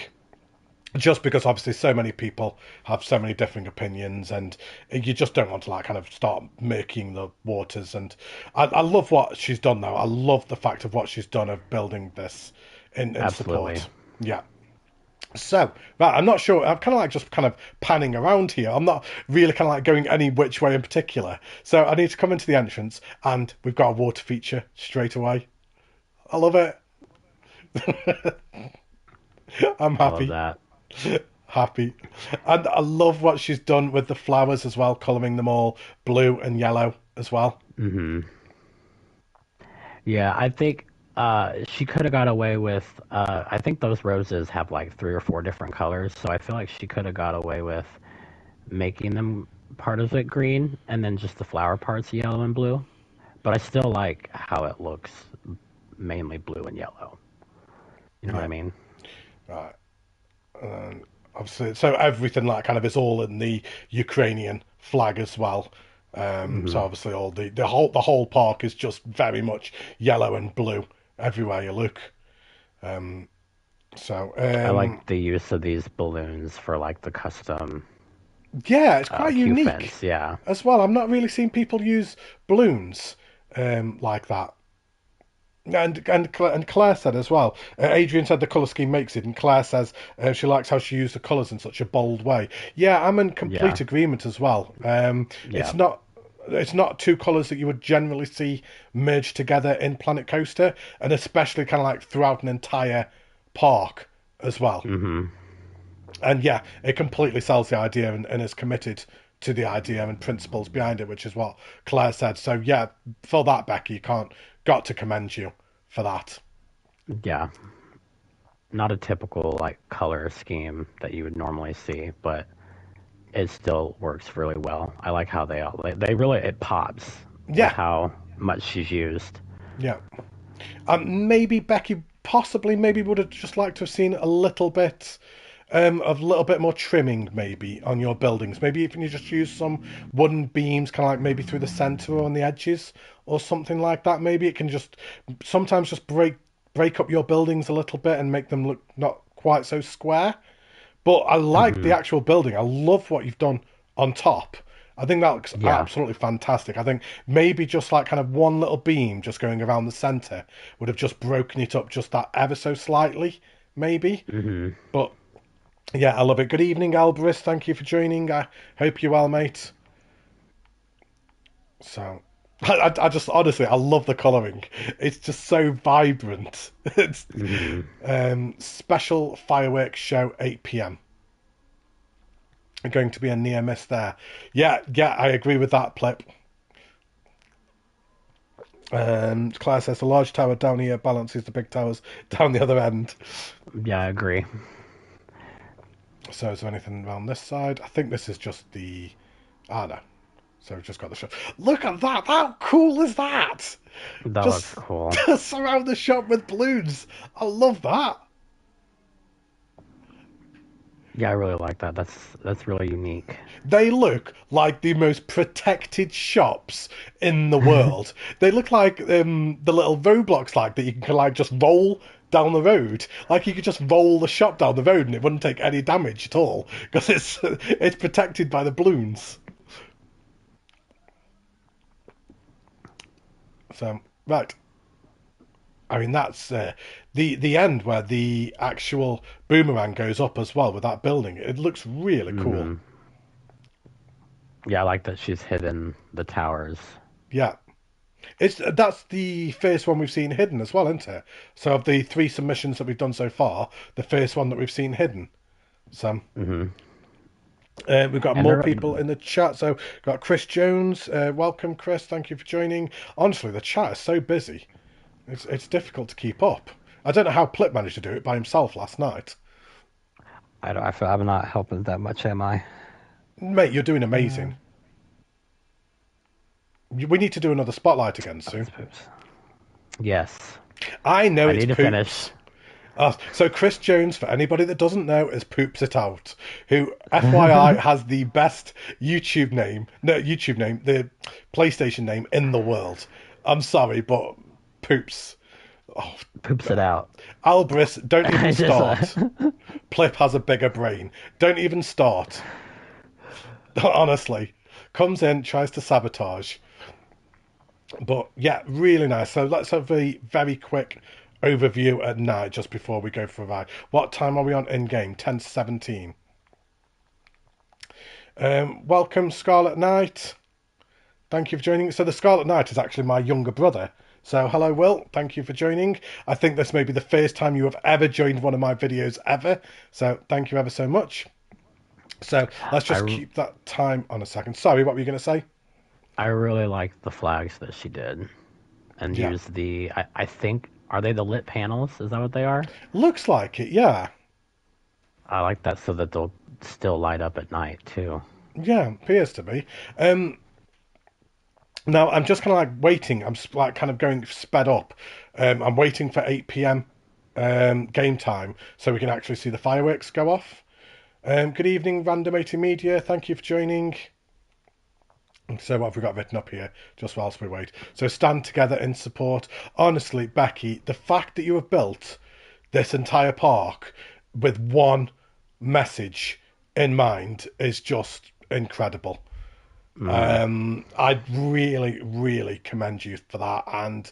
Just because obviously so many people have so many differing opinions, and you just don't want to like kind of start murking the waters. And I love what she's done though. I love the fact of what she's done of building this in Absolutely. support. Yeah. So, right, I'm not sure. I'm kind of like just kind of panning around here. I'm not really kind of like going any which way in particular. So I need to come into the entrance, and we've got a water feature straight away. I love it. I'm I love happy. that. Happy. And I love what she's done with the flowers as well, colouring them all blue and yellow as well. Hmm. Yeah, I think she could have got away with. I think those roses have like three or four different colors, so I feel like she could have got away with making them part of it green and then just the flower parts yellow and blue. But I still like how it looks mainly blue and yellow. You know what I Yeah, mean? right. And obviously, so everything like kind of is all in the Ukrainian flag as well. So Hmm. obviously, all the whole park is just very much yellow and blue everywhere you look. Um, So, I like the use of these balloons for like the custom yeah, it's quite queue unique fence. Yeah, as well. I'm not really seeing people use balloons like that. And Claire said as well. Adrian said the color scheme makes it, and Claire says she likes how she used the colors in such a bold way. Yeah, I'm in complete yeah, agreement as well. yeah. It's not two colors that you would generally see merged together in Planet Coaster, and especially kind of like throughout an entire park as well. Hmm. And yeah, it completely sells the idea and is committed to the idea and principles behind it, which is what Claire said. So yeah, for that, Becky, you can't got to commend you for that. Yeah, not a typical like color scheme that you would normally see, but it still works really well. I like how they really it pops with Yeah, how much she's used. yeah. Maybe Becky possibly maybe would have just liked to have seen a little bit of a little bit more trimming maybe on your buildings. Maybe even you just use some wooden beams, kind of like maybe through the centre or on the edges or something like that. Maybe it can just sometimes just break up your buildings a little bit and make them look not quite so square. But I like the Hmm. actual building. I love what you've done on top. I think that looks Yeah. absolutely fantastic. I think maybe just like kind of one little beam just going around the centre would have just broken it up just that ever so slightly, maybe. Hmm. But yeah, I love it. Good evening, Alberus. Thank you for joining. I hope you're well, mate. So, I just honestly, I love the colouring. It's just so vibrant. It's Hmm. special fireworks show 8 p.m. Going to be a near miss there. Yeah, yeah, I agree with that, Plip. Claire says the large tower down here balances the big towers down the other end. Yeah, I agree. So is there anything around this side? I think this is just the... Ah, no. So we've just got the shop. Look at that! How cool is that? That looks Just, cool. just surround the shop with balloons. I love that. Yeah, I really like that. That's really unique. They look like the most protected shops in the world. They look like the little Roblox like that you can like just roll down the road. Like you could just roll the shop down the road and it wouldn't take any damage at all because it's protected by the balloons. So right, I mean that's the end where the actual boomerang goes up as well with that building. It looks really cool. Hmm. Yeah, I like that she's hidden the towers. Yeah. It's that's the first one we've seen hidden as well, isn't it? So of the three submissions that we've done so far, the first one that we've seen hidden. So Hmm. we've got And more they're people in the chat. So got Chris Jones. Welcome, Chris. Thank you for joining. Honestly, the chat is so busy. It's difficult to keep up. I don't know how Plip managed to do it by himself last night. I don't. I feel I'm not helping that much, am I? Mate, you're doing Uh, amazing. We need to do another spotlight again oh, soon. it's Poops. Yes, I know I it's need to finish. Poops. So Chris Jones, for anybody that doesn't know, is Poops It Out, who FYI has the best YouTube name, the PlayStation name in the world. I'm sorry, but Poops. Oh, Poops it out. Albris, don't even I just. start. Plip has a bigger brain. Don't even start. Honestly, comes in, tries to sabotage. But yeah, really nice. So let's have a very quick overview at night just before we go for a ride. What time are we on in game? 10 to 17. Welcome, Scarlet Knight. Thank you for joining. So the Scarlet Knight is actually my younger brother. So hello, Will. Thank you for joining. I think this may be the first time you have ever joined one of my videos ever. So thank you ever so much. So let's just I keep that time on a second. Sorry, what were you going to say? I really like the flags that she did, and Yeah. use the. I think are they the lit panels? Is that what they are? Looks like it, yeah. I like that so that they'll still light up at night too. Yeah, appears to be. Um, Now I'm just kind of like waiting. I'm like kind of going sped up. I'm waiting for 8 p.m. Game time so we can actually see the fireworks go off. Good evening, Random 80 Media. Thank you for joining. So what have we got written up here just whilst we wait? So stand together in support. Honestly, Becky, the fact that you have built this entire park with one message in mind is just incredible. I'd really, really commend you for that, and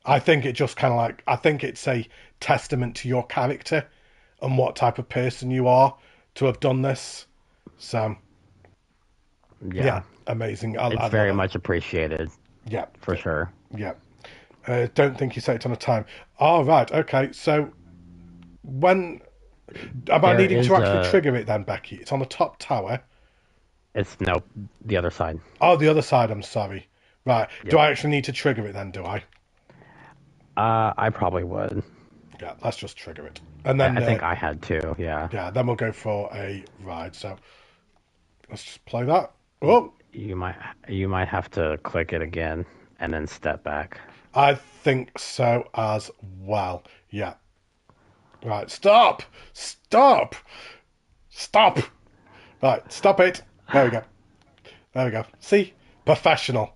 I think it just kind of like I think it's a testament to your character and what type of person you are to have done this. So yeah, amazing. I It's love very it. much appreciated, Yeah, for sure. yeah. Don't think you set it on a time. Oh, right. Okay. So when am I There needing to is actually a. trigger it then, Becky? It's on the top tower. It's no, the other side. Oh, the other side. I'm sorry. Right. Do Yep. I actually need to trigger it then? Do I? I probably would. Yeah. Let's just trigger it, and I then think I had to. Yeah. yeah, then we'll go for a ride. So let's just play that. Oh, You might you might have to click it again and then step back. I think so as well. Yeah. Right. Stop. Stop. Stop. Right. Stop it. There we go. There we go. See? Professional.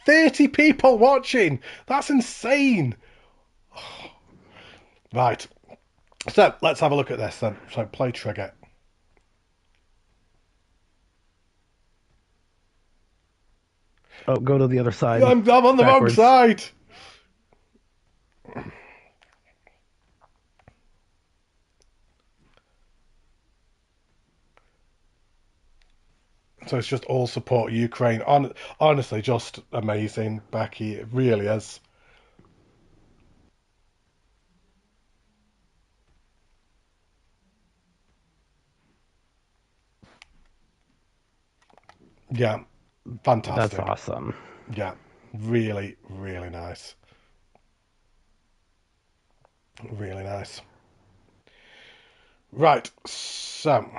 30 people watching. That's insane. Right. So let's have a look at this then. So play trigger. Oh, go to the other side. I'm on the wrong Backwards. side. So it's just all support Ukraine. Honestly, just amazing, Becky. It really is. Yeah, That's fantastic. awesome. Yeah, really, really nice. Really nice. Right, so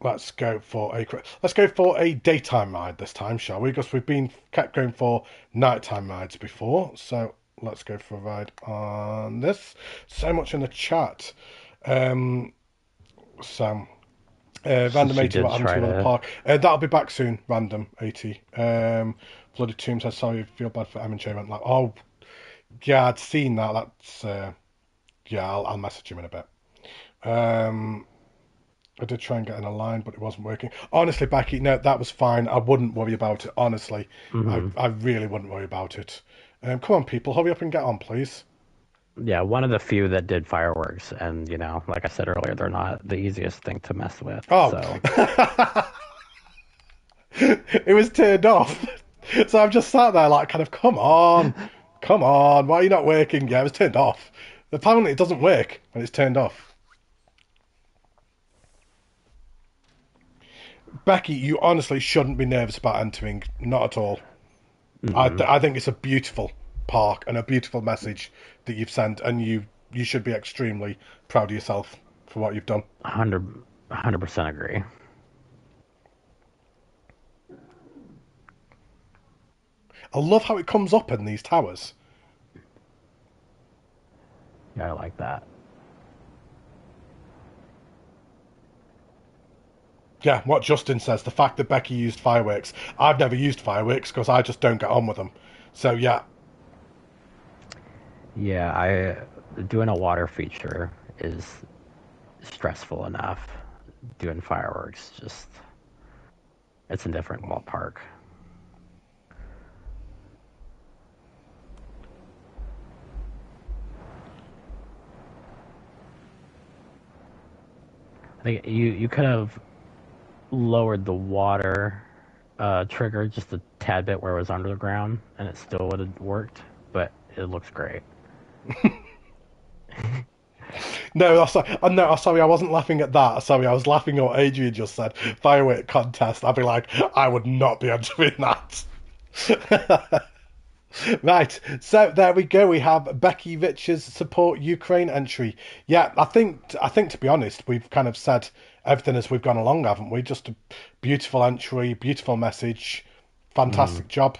let's go for a daytime ride this time, shall we? Because we've been kept going for nighttime rides before. So let's go for a ride on this. So much in the chat. Um, so Random She 80, did what happened to try you at the to. park? That'll be back soon, Random 80. Bloody Tomb says, sorry, feel bad for M and J. Went like, oh, yeah, I'd seen that. That's, yeah, I'll message him in a bit. I did try and get in a line, but it wasn't working. Honestly, Becky, no, that was fine. I wouldn't worry about it. Honestly, Hmm. I really wouldn't worry about it. Come on, people, hurry up and get on, please. Yeah, one of the few that did fireworks, and like I said earlier, they're not the easiest thing to mess with. Oh, So it was turned off. So I'm just sat there like, kind of, come on, why are you not working? Yeah, it was turned off. Apparently, it doesn't work when it's turned off. Becky, you honestly shouldn't be nervous about entering. Not at all. mm-mm. I think it's a beautiful park and a beautiful message that you've sent, and you should be extremely proud of yourself for what you've done. 100% agree. I love how it comes up in these towers. Yeah, I like that. Yeah, what Justin says, the fact that Becky used fireworks. I've never used fireworks because I just don't get on with them. So yeah, Yeah, I doing a water feature is stressful enough. Doing fireworks, just it's a different ballpark. I think you could have lowered the water trigger just a tad bit where it was under the ground, and it still would have worked. But it looks great. no, no, sorry, I wasn't laughing at that. Sorry, I was laughing at what Adrian just said. Firework contest. I'd be like, I would not be entering that. Right, so there we go. We have Becky Rich's support Ukraine entry. Yeah, I think to be honest, we've kind of said everything as we've gone along, haven't we? Just a beautiful entry, beautiful message, Mm, fantastic job.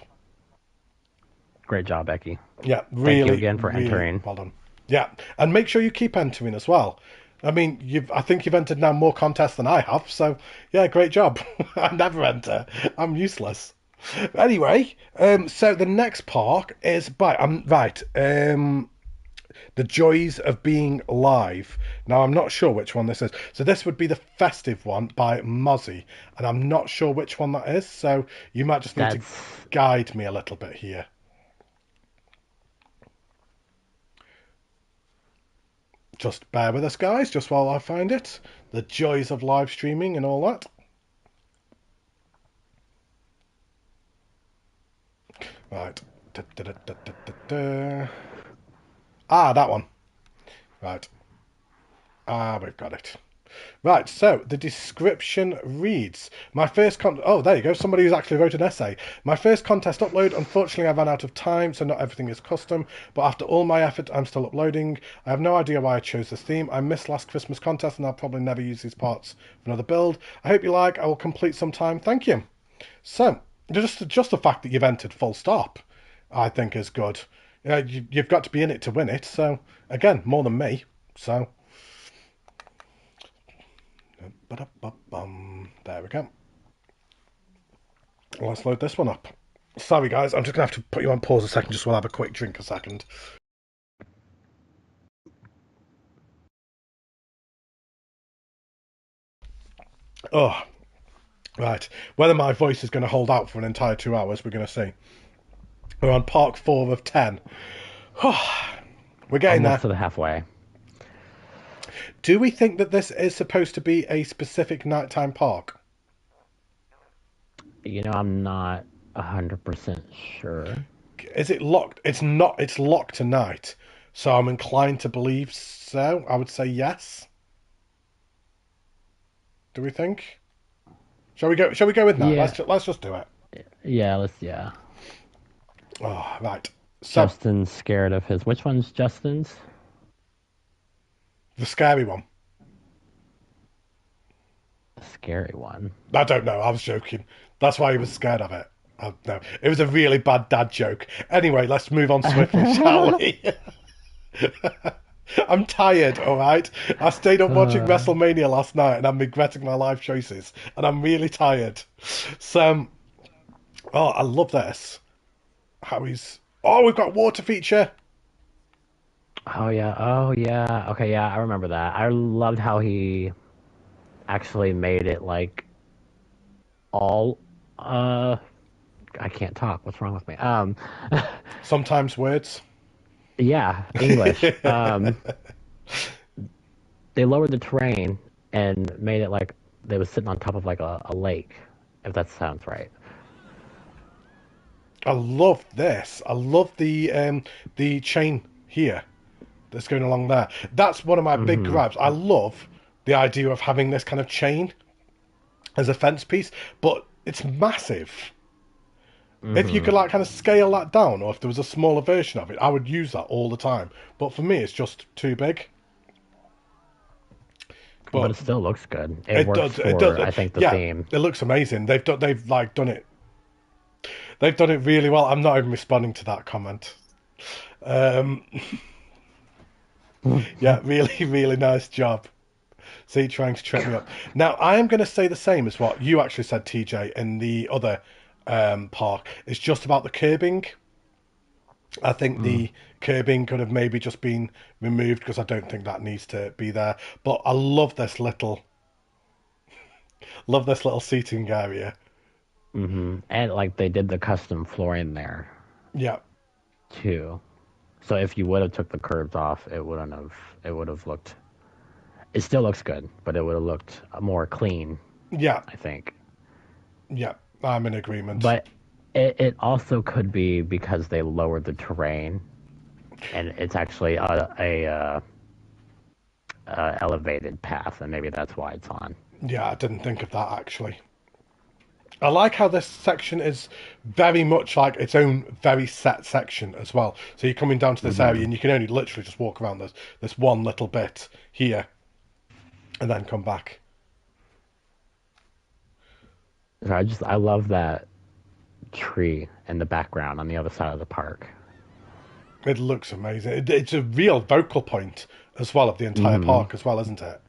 great job, Becky. Yeah, Thank you really, again for really entering. well done. Yeah, and make sure you keep entering as well. I mean, I think you've entered now more contests than I have, so yeah, great job. I never enter. I'm useless. Anyway, so the next park is right. The joys of being live. Now, I'm not sure which one this is. So this would be the festive one by Mozzie, and I'm not sure which one that is. So you might just need to That's guide me a little bit here. Just bear with us, guys, just while I find it. The joys of live streaming and all that. Right. Da, da, da, da, da, da. Ah, that one. Right. Ah, we've got it. Right, so the description reads, oh, there you go, somebody who's actually wrote an essay. My first contest upload, unfortunately I ran out of time, so not everything is custom, but after all my effort, I'm still uploading. I have no idea why I chose this theme. I missed last Christmas contest, and I'll probably never use these parts for another build. I hope you like, I will complete sometime. Thank you. So, just the fact that you've entered full stop, I think is good. You've got to be in it to win it, so, again, more than me, so... There we go. Let's load this one up. Sorry, guys, I'm just going to have to put you on pause a second just while I have a quick drink a second. Oh, right. Whether my voice is going to hold out for an entire 2 hours, we're going to see. We're on Park 4 of 10. We're getting almost there. to the halfway. Do we think that this is supposed to be a specific nighttime park? You know, I'm not 100% sure. Is it locked? It's not. It's locked tonight. So I'm inclined to believe so. I would say yes. Do we think? Shall we go? Shall we go with that? Yeah, Let's just do it. yeah. Oh, right. So Justin's scared of his. Which one's Justin's? the scary one. The scary one. I don't know. I was joking. That's why he was scared of it. No, it was a really bad dad joke. Anyway, let's move on swiftly, shall we? I'm tired, all right? I stayed up watching WrestleMania last night and I'm regretting my life choices. And I'm really tired. So, oh, I love this. How he's... Oh, we've got water feature. Oh yeah. Okay, yeah, I remember that. I loved how he actually made it like all I can't talk. What's wrong with me? Sometimes words. Yeah, English. They lowered the terrain and made it like they was sitting on top of like a lake, if that sounds right. I love this. I love the chain here that's going along there. That's one of my big Mm-hmm. grabs. I love the idea of having this kind of chain as a fence piece, but it's massive. If you Mm-hmm. could like kind of scale that down, or if there was a smaller version of it, I would use that all the time. But for me, it's just too big. But But it still looks good. It it works does. It does. for I think the Yeah, theme. it looks amazing. They've like done it. They've done it really well. I'm not even responding to that comment. Um, yeah, really, really nice job. See, trying to trip me up. Now, I am going to say the same as what you actually said, TJ, in the other park. It's just about the curbing. I think Mm. the curbing could have maybe just been removed because I don't think that needs to be there. But I love this little seating area. Mm-hmm. And like they did the custom flooring there Yeah, too. So if you would have took the curbs off, it wouldn't have. It would have looked. It still looks good, but it would have looked more clean, yeah, I think. yeah. I'm in agreement. But it also could be because they lowered the terrain, and it's actually a elevated path, and maybe that's why it's on. Yeah, I didn't think of that actually. I like how this section is very much like its own very set section as well. So you're coming down to this area Mm-hmm. and you can only literally just walk around this one little bit here and then come back. So I love that tree in the background on the other side of the park. It looks amazing. It's a real vocal point as well of the entire Mm-hmm. park as well, isn't it?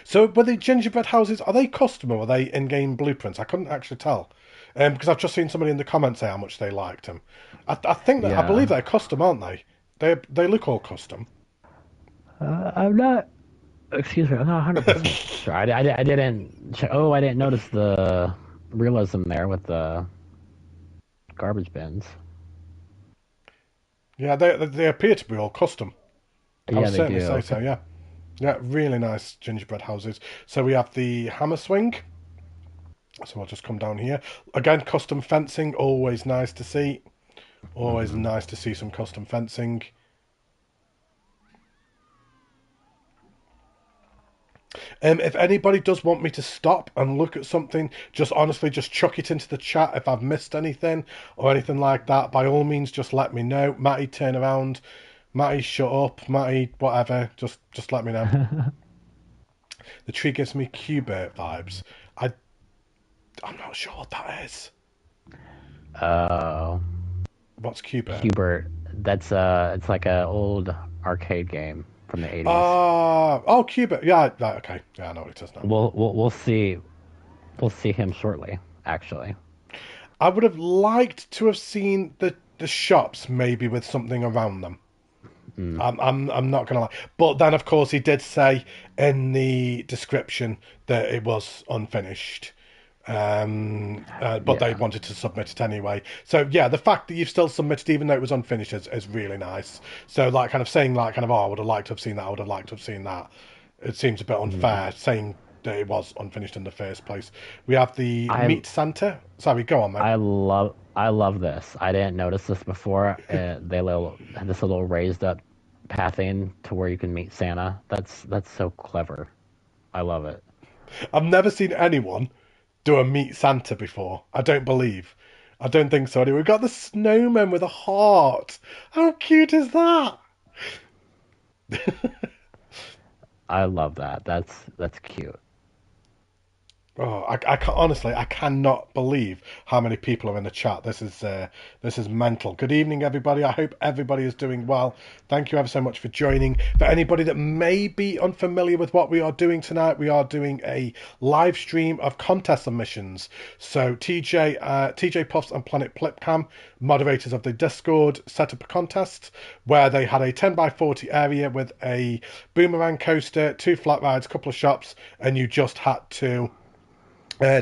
So were the gingerbread houses, are they custom or are they in-game blueprints? I couldn't actually tell. Because I've just seen somebody in the comments say how much they liked them. I think that I believe Yeah. they're custom, aren't they? They look all custom. I'm not. Excuse me. I'm not 100% sure. I didn't. Oh, I didn't notice the realism there with the garbage bins. Yeah, they appear to be all custom. I would Yeah, they certainly say do. so. Yeah, yeah, really nice gingerbread houses. So we have the hammer swing. So I'll just come down here again. Custom fencing, always nice to see. Always Hmm. nice to see some custom fencing. If anybody does want me to stop and look at something, just honestly, just chuck it into the chat if I've missed anything or anything like that. By all means, just let me know. Matty, turn around. Matty, shut up. Matty, whatever. Just let me know. The tree gives me Qbert vibes. I I'm not sure what that is. Oh, What's Qbert? Hubert. That's it's like an old arcade game from the 80s. Oh, Qbert. Yeah, right, okay. Yeah, I know what it is now. We'll see him shortly. Actually. I would have liked to have seen the shops maybe with something around them. Mm. I'm not gonna lie, but then of course he did say in the description that it was unfinished. But they Yeah. wanted to submit it anyway. So yeah, the fact that you've still submitted even though it was unfinished is really nice. So like kind of saying like kind of, oh, I would have liked to have seen that. I would have liked to have seen that. It seems a bit Mm. unfair saying that it was unfinished in the first place. We have the I meat Santa. Sorry, go on, mate. I love this. I didn't notice this before. This little raised up pathing to where you can meet Santa. That's so clever. I love it. I've never seen anyone do a meet Santa before. I don't believe. I don't think so. Anyway, we've got the snowman with a heart. How cute is that? I love that. That's cute. Oh, honestly, I cannot believe how many people are in the chat. This is mental. Good evening, everybody. I hope everybody is doing well. Thank you ever so much for joining. For anybody that may be unfamiliar with what we are doing tonight, we are doing a live stream of contest submissions. So TJ Puffs and Planet Plipcam, moderators of the Discord, set up a contest where they had a 10 by 40 area with a boomerang coaster, two flat rides, couple of shops, and you just had to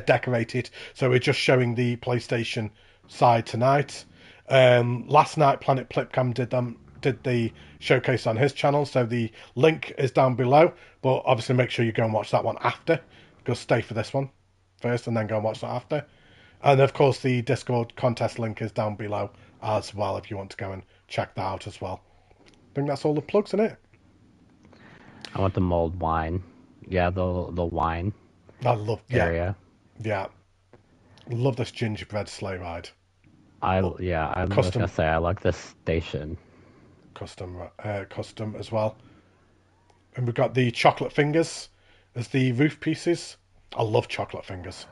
decorated. So we're just showing the PlayStation side tonight. Last night, Planet Plipcam did the showcase on his channel, so the link is down below. But obviously, make sure you go and watch that one after. Go stay for this one first, and then go and watch that after. And of course, the Discord contest link is down below as well if you want to go and check that out as well. I think that's all the plugs in it. I want the mulled wine. Yeah, the wine I love, yeah, area. yeah, love this gingerbread sleigh ride. Oh, I was gonna custom say I like this station. custom as well. And we've got the chocolate fingers as the roof pieces. I love chocolate fingers.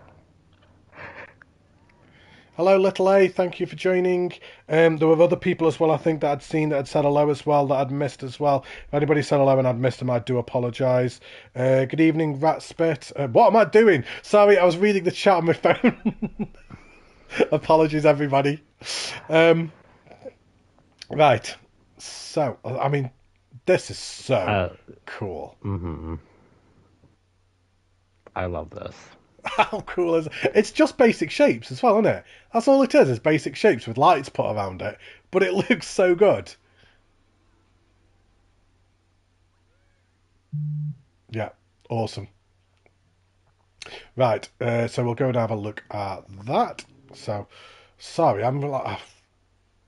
Hello, Little A. Thank you for joining. There were other people as well, I think, that I'd seen that had said hello as well, that I'd missed as well. If anybody said hello and I'd missed them, I do apologise. Good evening, Rat Spit. What am I doing? Sorry, I was reading the chat on my phone. Apologies, everybody. Right. So, I mean, this is so Uh, cool. hmm I love this. How cool is it? It's just basic shapes as well, isn't it? That's all it is basic shapes with lights put around it. But it looks so good. Yeah, awesome. Right, so we'll go and have a look at that. So, sorry, I'm like,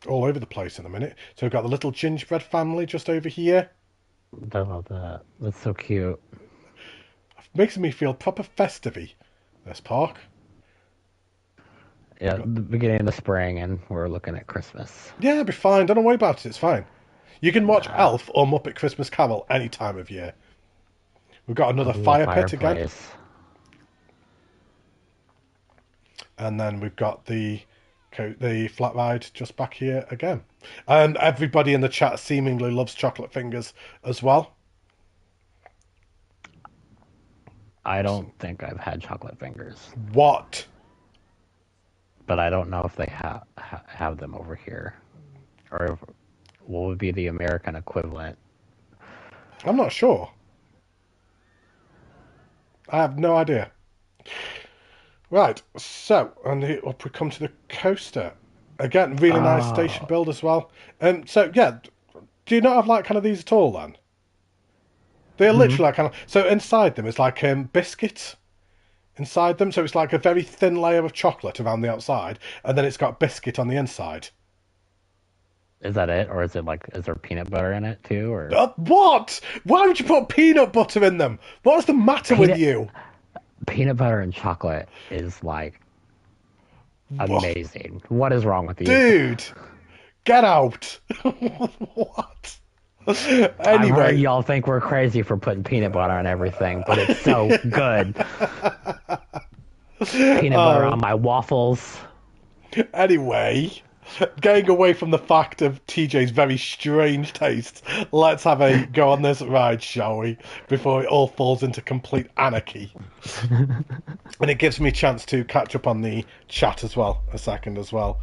all over the place in a minute. So we've got the little gingerbread family just over here. I love that. That's so cute. Makes me feel proper festive-y, this park. Yeah, Got, the beginning of the spring, and we're looking at Christmas. yeah, it'll be fine. Don't worry about it. It's fine. You can watch Nah, Elf or Muppet Christmas Carol any time of year. We've got another ooh, a fire pit again. fireplace. And then we've got the flat ride just back here again. And everybody in the chat seemingly loves chocolate fingers as well. I don't think I've had chocolate fingers, What? but I don't know if they have them over here, or what would be the American equivalent? I'm not sure. I have no idea. Right, so, and up we come to the coaster. Again, really nice station Oh. build as well. So, yeah, do you not have like kind of these at all then? They're Hmm. literally like kind of, so inside them is like biscuits inside them, so it's like a very thin layer of chocolate around the outside, and then it's got biscuit on the inside. Is that it, or is it like is there peanut butter in it too, or What? Why would you put peanut butter in them? What's the matter with peanut you? peanut butter and chocolate is like What? amazing. What is wrong with you? Dude, get out. What? I've heard Anyway. y'all think we're crazy for putting peanut butter on everything, but it's so good. Peanut butter Oh, on my waffles. anyway, getting away from the fact of TJ's very strange tastes, let's have a go on this ride, shall we? Before it all falls into complete anarchy. And it gives me a chance to catch up on the chat as well, a second as well.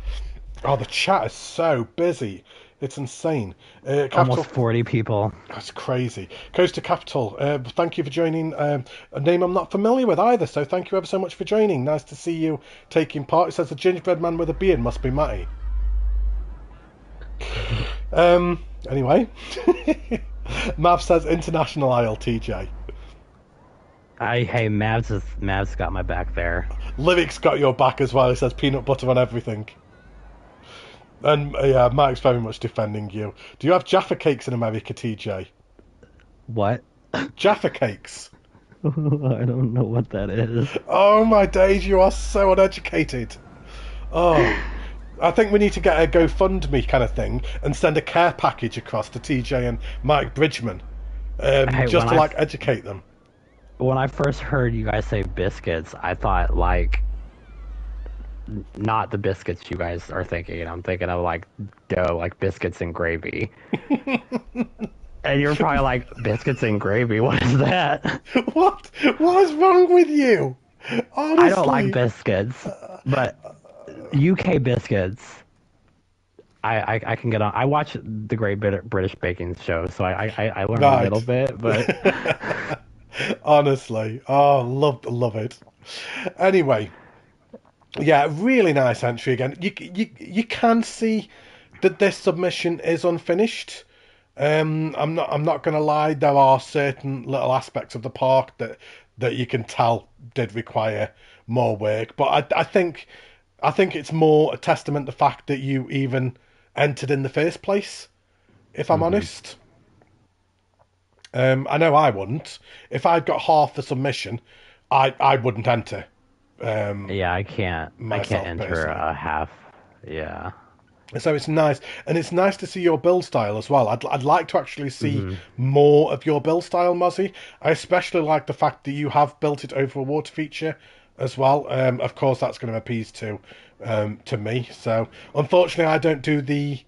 Oh, the chat is so busy. It's insane. Capital. Almost 40 people. That's crazy. Coaster Capital, thank you for joining. A name I'm not familiar with either, so thank you ever so much for joining. Nice to see you taking part. It says the gingerbread man with a beard must be Matty. Anyway. Mav says international aisle, TJ. Hey, Mav's got my back there. Lyric's got your back as well. It says peanut butter on everything. And yeah, Mike's very much defending you. Do you have Jaffa cakes in America, TJ? What? Jaffa cakes. I don't know what that is. Oh my days, you are so uneducated. Oh, I think we need to get a GoFundMe kind of thing and send a care package across to TJ and Mike Bridgman, Hey, just to like educate them. when I first heard you guys say biscuits, I thought like not the biscuits you guys are thinking. I'm thinking of like dough, like biscuits and gravy. And you're probably like, biscuits and gravy? What is that? What? What is wrong with you? Honestly, I don't like biscuits, but UK biscuits, I can get on. I watch the Great British Baking Show, so I learn a little right. bit, but Honestly, oh, love it. Anyway, yeah, really nice entry again. You can see that this submission is unfinished. I'm not gonna lie. There are certain little aspects of the park that you can tell did require more work. But I think it's more a testament to the fact that you even entered in the first place. If I'm hmm. honest, I know I wouldn't. If I'd got half the submission, I wouldn't enter. Yeah, I can't Myself enter personally. a half. Yeah. So it's nice, and it's nice to see your build style as well. I'd like to actually see Hmm. more of your build style, Mozzie. I especially like the fact that you have built it over a water feature as well. Of course, that's going to appease to me. So unfortunately, I don't do the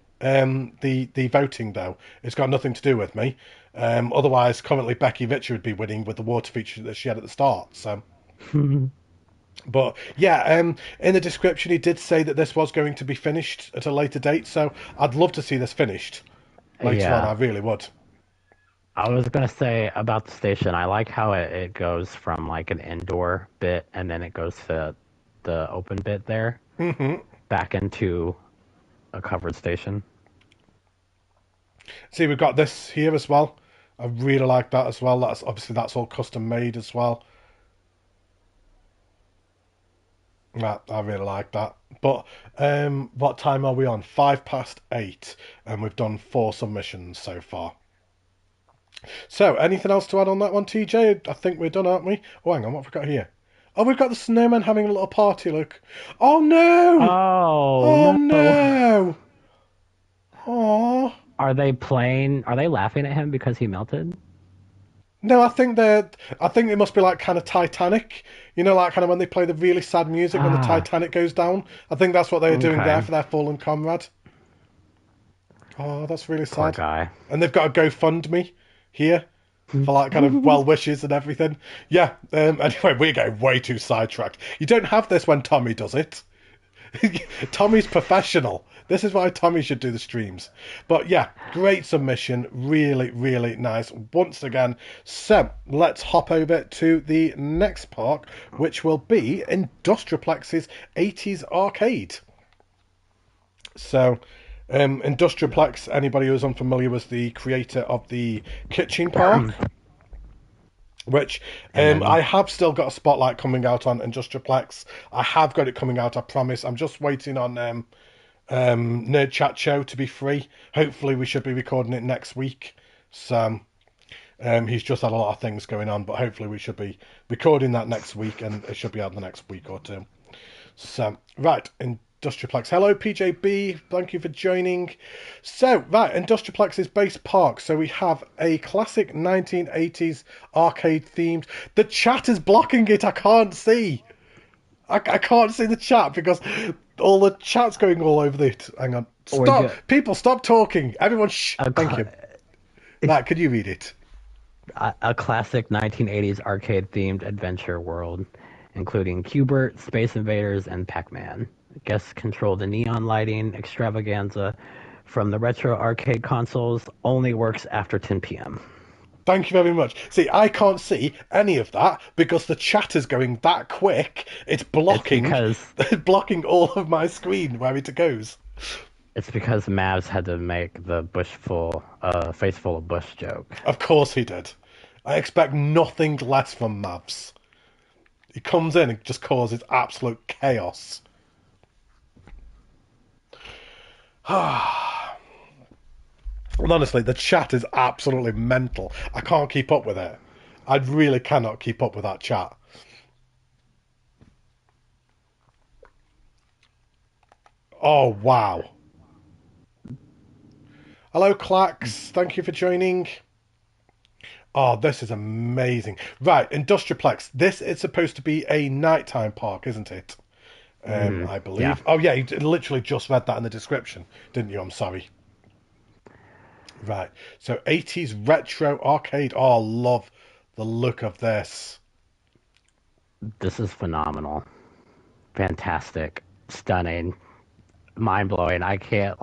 voting though. It's got nothing to do with me. Otherwise, currently Becky Vitcher would be winning with the water feature that she had at the start. So. But yeah, in the description, he did say that this was going to be finished at a later date. So I'd love to see this finished later on. Yeah. I really would. I was gonna say about the station, I like how it goes from like an indoor bit and then it goes to the open bit there back into a covered station. See, we've got this here as well. I really like that as well. That's all custom made as well. Yeah, I really like that. But what time are we on? 8:05, and we've done 4 submissions so far. So, anything else to add on that one, TJ? I think we're done, aren't we? Oh, hang on, what have we got here? Oh, we've got the snowman having a little party, look. Oh, no! Oh Oh, no! no! Oh. Are they laughing at him because he melted? No, I think it must be like kind of Titanic. You know, like kind of when they play the really sad music when the Ah, Titanic goes down. I think that's what they're doing there okay. for their fallen comrade. Oh, that's really Poor sad. guy. And they've got a GoFundMe here for like kind of well wishes and everything. Yeah. Anyway, we're getting way too sidetracked. You don't have this when Tommy does it. Tommy's professional. This is why Tommy should do the streams. But yeah, great submission. Really, really nice. Once again. So let's hop over to the next park, which will be Industriaplex's 80s arcade. So, Industriaplex, anybody who's unfamiliar, was the creator of the Kitchen Park, which I have still got a spotlight coming out on Industriaplex. I have got it coming out, I promise. I'm just waiting on Nerd Chat Show to be free. Hopefully we should be recording it next week. So he's just had a lot of things going on, but hopefully we should be recording that next week, and it should be out the next week or two. So, right, Industriaplex. Hello, PJB. Thank you for joining. So, right, Industriaplex's base park. So we have a classic 1980s arcade themed. The chat is blocking it. I can't see. I can't see the chat because all the chat's going all over it. Hang on. Stop. People, stop talking. Everyone, shh. Thank you. Right, could you read it? A classic 1980s arcade-themed adventure world, including Q*bert, Space Invaders, and Pac-Man. Guests control the neon lighting extravaganza from the retro arcade consoles. Only works after 10 p.m. Thank you very much. See, I can't see any of that because the chat is going that quick. It's blocking, blocking all of my screen where it goes. It's because Mavs had to make the face full of bush joke. Of course he did. I expect nothing less from Mavs. He comes in and just causes absolute chaos. And honestly, the chat is absolutely mental. I can't keep up with it. I really cannot keep up with that chat. Oh, wow. Hello, Clax. Thank you for joining. Oh, this is amazing. Right, Industriaplex. This is supposed to be a nighttime park, isn't it? I believe. Yeah. Oh, yeah, you literally just read that in the description, didn't you? I'm sorry. Right, so 80s retro arcade. Oh, I love the look of this. This is phenomenal. Fantastic. Stunning. Mind-blowing. I can't,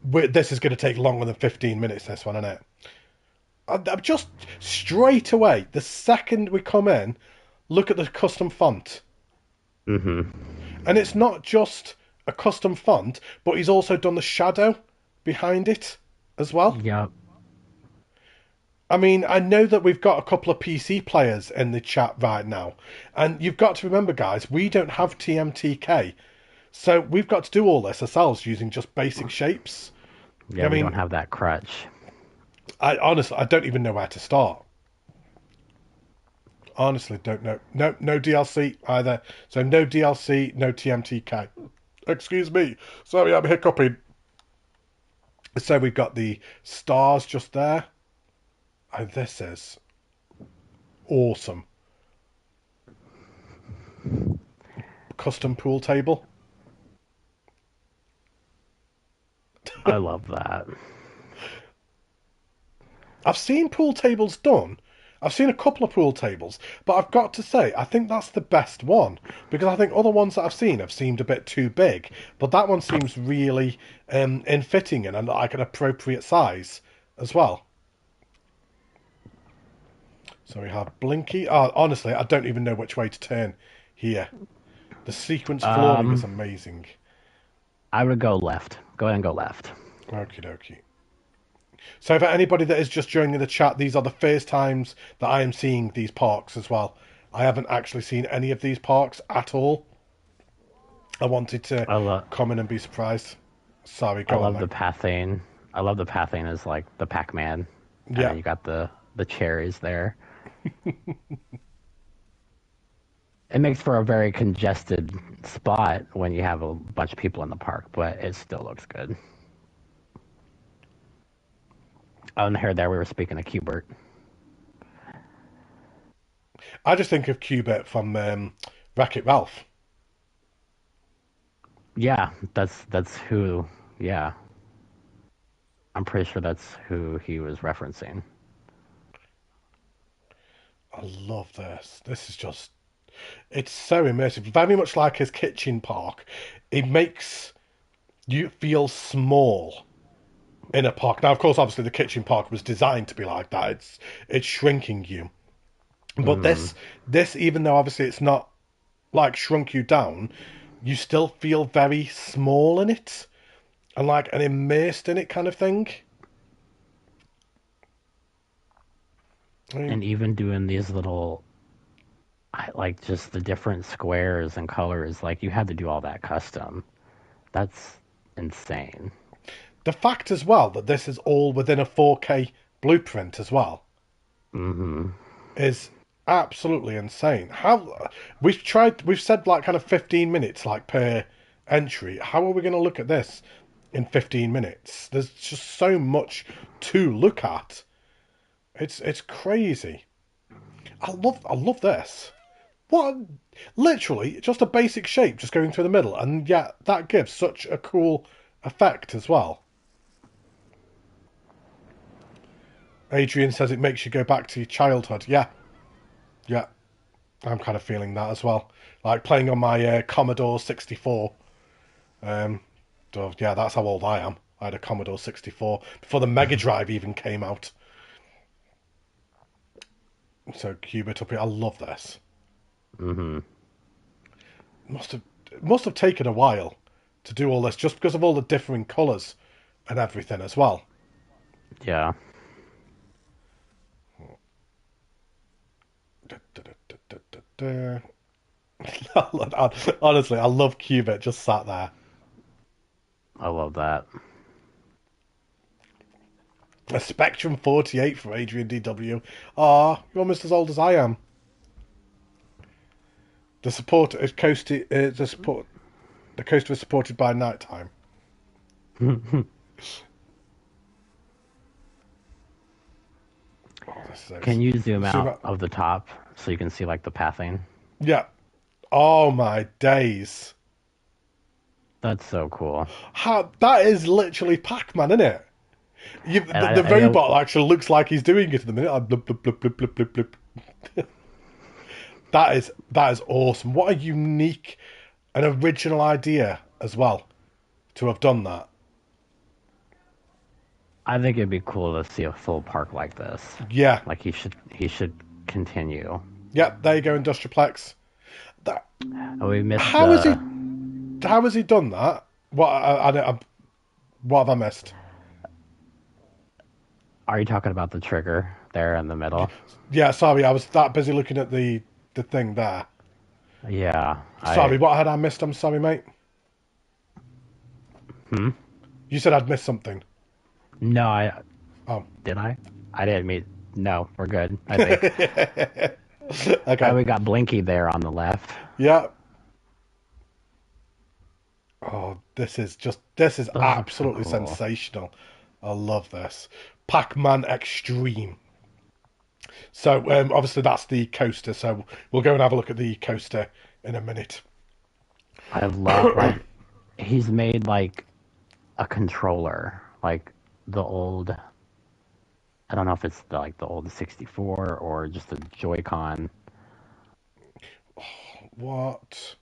This is going to take longer than 15 minutes, this one, isn't it? I'm just straight away, the second we come in, look at the custom font. Mm-hmm. And it's not just a custom font, but he's also done the shadow behind it as well. Yep. I mean, I know that we've got a couple of PC players in the chat right now. And you've got to remember, guys, we don't have TMTK. So we've got to do all this ourselves using just basic shapes. Yeah, we don't have that crutch. Honestly, I don't even know where to start. Honestly, don't know. No DLC either. So no DLC, no TMTK. Excuse me. Sorry, I'm hiccuping. So we've got the stars just there. Oh, this is awesome. Custom pool table. I love that. I've seen pool tables done. I've seen a couple of pool tables, but I've got to say, I think that's the best one, because I think other ones that I've seen have seemed a bit too big, but that one seems really in-fitting and like an appropriate size as well. So we have Blinky. Oh, honestly, I don't even know which way to turn here. The sequence flooring is amazing. I would go left. Go ahead and go left. Okie dokie. So for anybody that is just joining the chat, these are the first times that I am seeing these parks as well. I haven't actually seen any of these parks at all. I wanted to come in and be surprised. Sorry, go on. I love the pathing. I love the pathing as like the Pac-Man. Yeah. You got the cherries there. It makes for a very congested spot when you have a bunch of people in the park, but it still looks good. Oh, and here, there we were speaking of Q*bert. I just think of Q*bert from Wreck-It Ralph. Yeah, that's who. Yeah, I'm pretty sure that's who he was referencing. I love this. This is just It's so immersive, very much like his kitchen park. It makes you feel small in a park. Now, of course, obviously the kitchen park was designed to be like that. It's shrinking you. But Mm. this, even though obviously it's not like shrunk you down, you still feel very small in it and like and immersed in it kind of thing. I mean, And even doing these little, like just the different squares and colors, like you had to do all that custom. That's insane. the fact as well that this is all within a 4K blueprint as well Hmm. is absolutely insane. How we've said like kind of 15 minutes like per entry. How are we going to look at this in 15 minutes? There's just so much to look at. It's crazy. I love this. What literally just a basic shape just going through the middle, and yet that gives such a cool effect as well. Adrian says it makes you go back to your childhood. Yeah, yeah, I'm kind of feeling that as well. Like playing on my Commodore 64. Um, so yeah, that's how old I am. I had a Commodore 64 before the Mega Drive even came out. So Qubit up here, I love this. Hmm. Must have must have taken a while to do all this, just because of all the differing colours and everything as well. Yeah. Honestly, I love Qubit just sat there. I love that. A Spectrum 48 for Adrian DW. Ah, you're almost as old as I am. The support is the coaster is supported by night time. Oh, this Can is you zoom zoom out out. of the top so you can see like the pathing? Yeah. Oh my days. That's so cool. How that is literally Pac-Man, isn't it? And The robot actually looks like he's doing it at the minute. Blip, blip, blip, blip, blip, blip, blip. That is awesome. What a unique and original idea as well to have done that. I think it'd be cool to see a full park like this. Yeah, Like he should continue. yeah. There you go, Industrialplex. That Oh, we missed how has he the. how has he done that? What have I missed? Are you talking about the trigger there in the middle? Yeah, sorry, I was that busy looking at the thing there. Yeah. Sorry, what had I missed? I'm sorry, mate. Hmm? You said I'd missed something. No, I Oh. did I? I didn't mean. No, we're good. I think. Okay. We got Blinky there on the left. Yeah. Oh, this is Those look so absolutely cool. sensational. I love this. Pac-Man Extreme. So obviously that's the coaster. So we'll go and have a look at the coaster in a minute. I love like he's made like a controller, like the old. I don't know if it's like the old 64 or just a Joy-Con. What?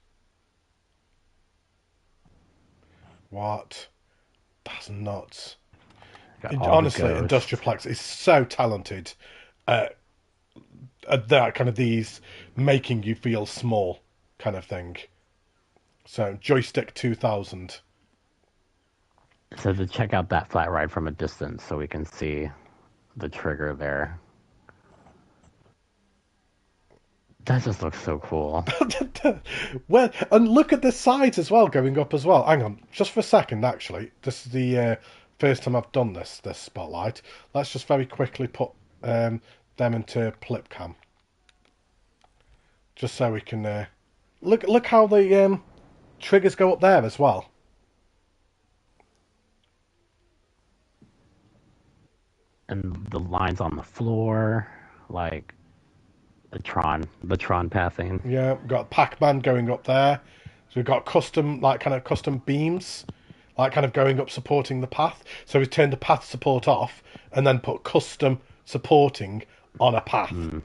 What? That's nuts. Got all the Honestly, ghosts. Industrialplex is so talented at that kind of these making you feel small kind of thing. So Joystick 2000. So to check out that flat ride from a distance so we can see the trigger there. That just looks so cool. Well, and look at the sides as well going up as well. Hang on, just for a second. Actually, this is the first time I've done this spotlight. Let's just very quickly put them into Plipcam, just so we can look how the triggers go up there as well. And the lines on the floor, like the Tron pathing. Yeah, we've got Pac-Man going up there. So we've got custom, like kind of custom beams, like kind of going up supporting the path. So we've turned the path support off and then put custom supporting on a path. Mm.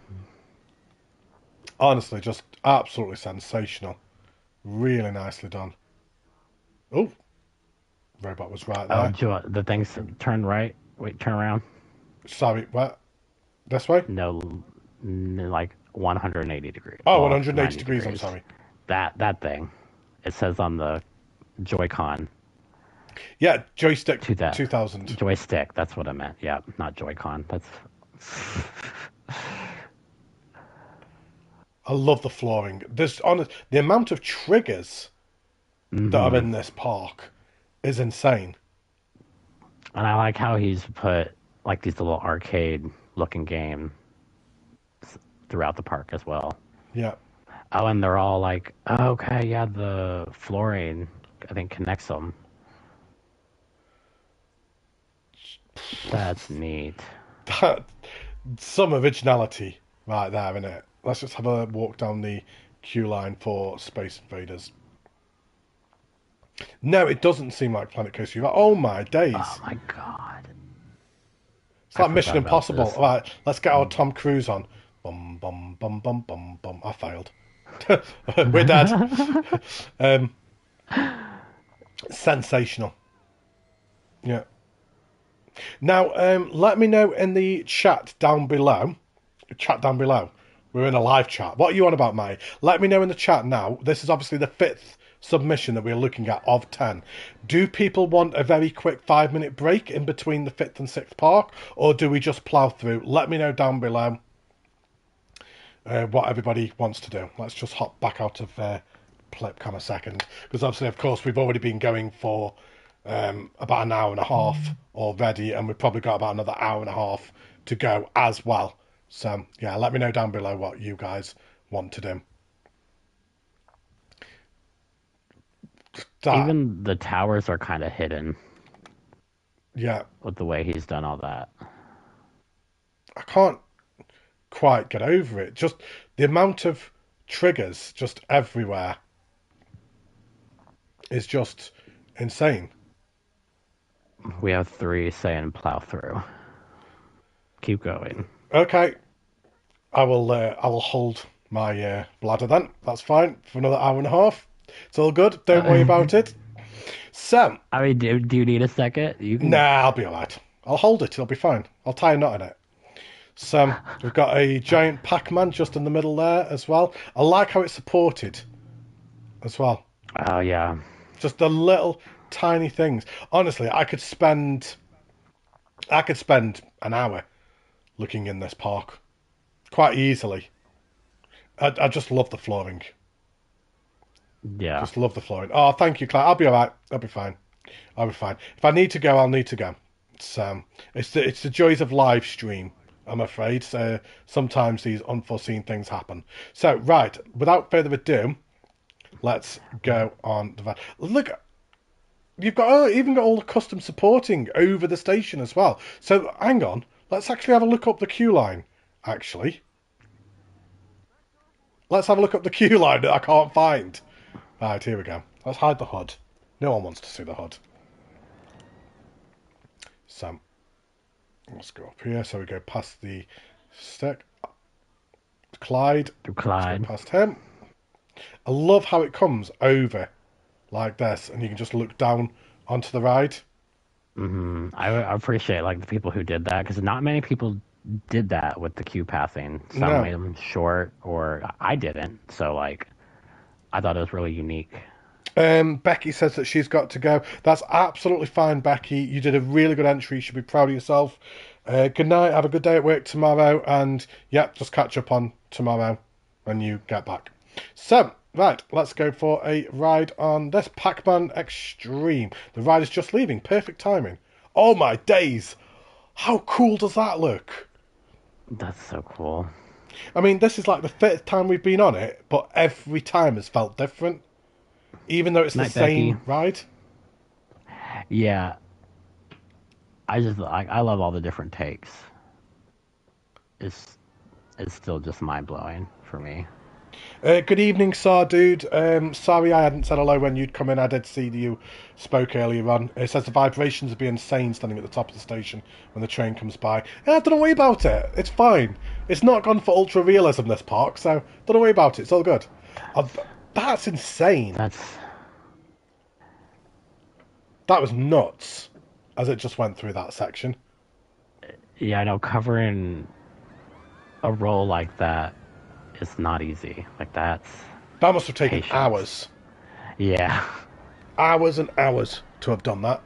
Honestly, just absolutely sensational. Really nicely done. Oh, robot was right Oh, there. the things turn right. Wait, turn around. Sorry, where? This way? No, like 180 degrees. Oh, Well, 180 90 degrees, I'm degrees. sorry. That thing. It says on the Joy-Con Yeah, joystick to that 2000. joystick. That's what I meant. Yeah, not Joy-Con. That's I love the flooring. The amount of triggers that are hmm. in this park is insane. And I like how he's put like these little arcade looking games throughout the park as well. Yeah. Oh, and they're all like, oh, okay, yeah, the flooring, I think, connects them. That's neat. That, some originality right there, isn't it? Let's just have a walk down the queue line for Space Invaders. No, it doesn't seem like Planet Coaster. You're like, oh my Oh days. my god. It's I like Mission forgot about Impossible. this. All right, let's get our Tom Cruise on. Bum, bum, bum, bum, bum, bum. I failed. We're dead. Um, sensational. Yeah. Now, let me know in the chat down below. Chat down below. We're in a live chat. What are you on about, Matty? Let me know in the chat now. This is obviously the 5th submission that we're looking at of 10. Do people want a very quick 5-minute break in between the 5th and 6th park, or do we just plough through? Let me know down below what everybody wants to do. Let's just hop back out of Plipcam a second, because obviously, of course, we've already been going for about an hour and a half already, and we've probably got about another hour and a half to go as well. So, yeah, let me know down below what you guys want to do. That, Even the towers are kind of hidden yeah, with the way he's done all that. I can't quite get over it. Just the amount of triggers just everywhere is just insane. We have 3 saying plow through. Keep going. Okay, I will hold my bladder then. That's fine for another hour and a half. It's all good. Don't worry about it. So, I mean, do you need a second? You nah, can. I'll be alright. I'll hold it. It'll be fine. I'll tie a knot in it. So, we've got a giant Pac-Man just in the middle there as well. I like how it's supported as well. Oh yeah. Just the little tiny things. Honestly, I could spend an hour looking in this park quite easily. I just love the flooring. Yeah. Just love the flooring. Oh, thank you, Claire. I'll be alright. I'll be fine. I'll be fine. If I need to go, I'll need to go. It's the joys of live stream. I'm afraid. So sometimes these unforeseen things happen. So right, without further ado, let's go on the van. Look, you've got even got all the custom supporting over the station as well. So hang on, let's actually have a look up the queue line. Actually, let's have a look up the queue line that I can't find. Right, here we go. Let's hide the HUD. No one wants to see the HUD. So let's go up here. So we go past the stick. Clyde. To Let's go Clyde. past him. I love how it comes over like this, and you can just look down onto the ride. I appreciate like the people who did that because not many people did that with the queue passing. Some No. made them short, or I didn't. So like, I thought it was really unique. Becky says that she's got to go. That's absolutely fine, Becky. You did a really good entry. You should be proud of yourself. Good night. Have a good day at work tomorrow. And, yep, just catch up on tomorrow when you get back. So, right, let's go for a ride on this Pac-Man Extreme. The ride is just leaving. Perfect timing. Oh, my days. How cool does that look? That's so cool. I mean, this is like the 5th time we've been on it, but every time has felt different. Even though it's the Night, Becky. same ride. Yeah, I love all the different takes. It's it's still just mind blowing for me. Good evening, Sar Dude. Sorry I hadn't said hello when you'd come in. I did see that you spoke earlier on. It says the vibrations would be insane standing at the top of the station when the train comes by. Yeah, don't worry about it. It's fine. It's not gone for ultra realism, this park, so don't worry about it. It's all good. That's insane. That's That was nuts as it just went through that section. yeah, I know covering a role like that is not easy. Like that's That must have taken patience. hours. Yeah. Hours and hours to have done that.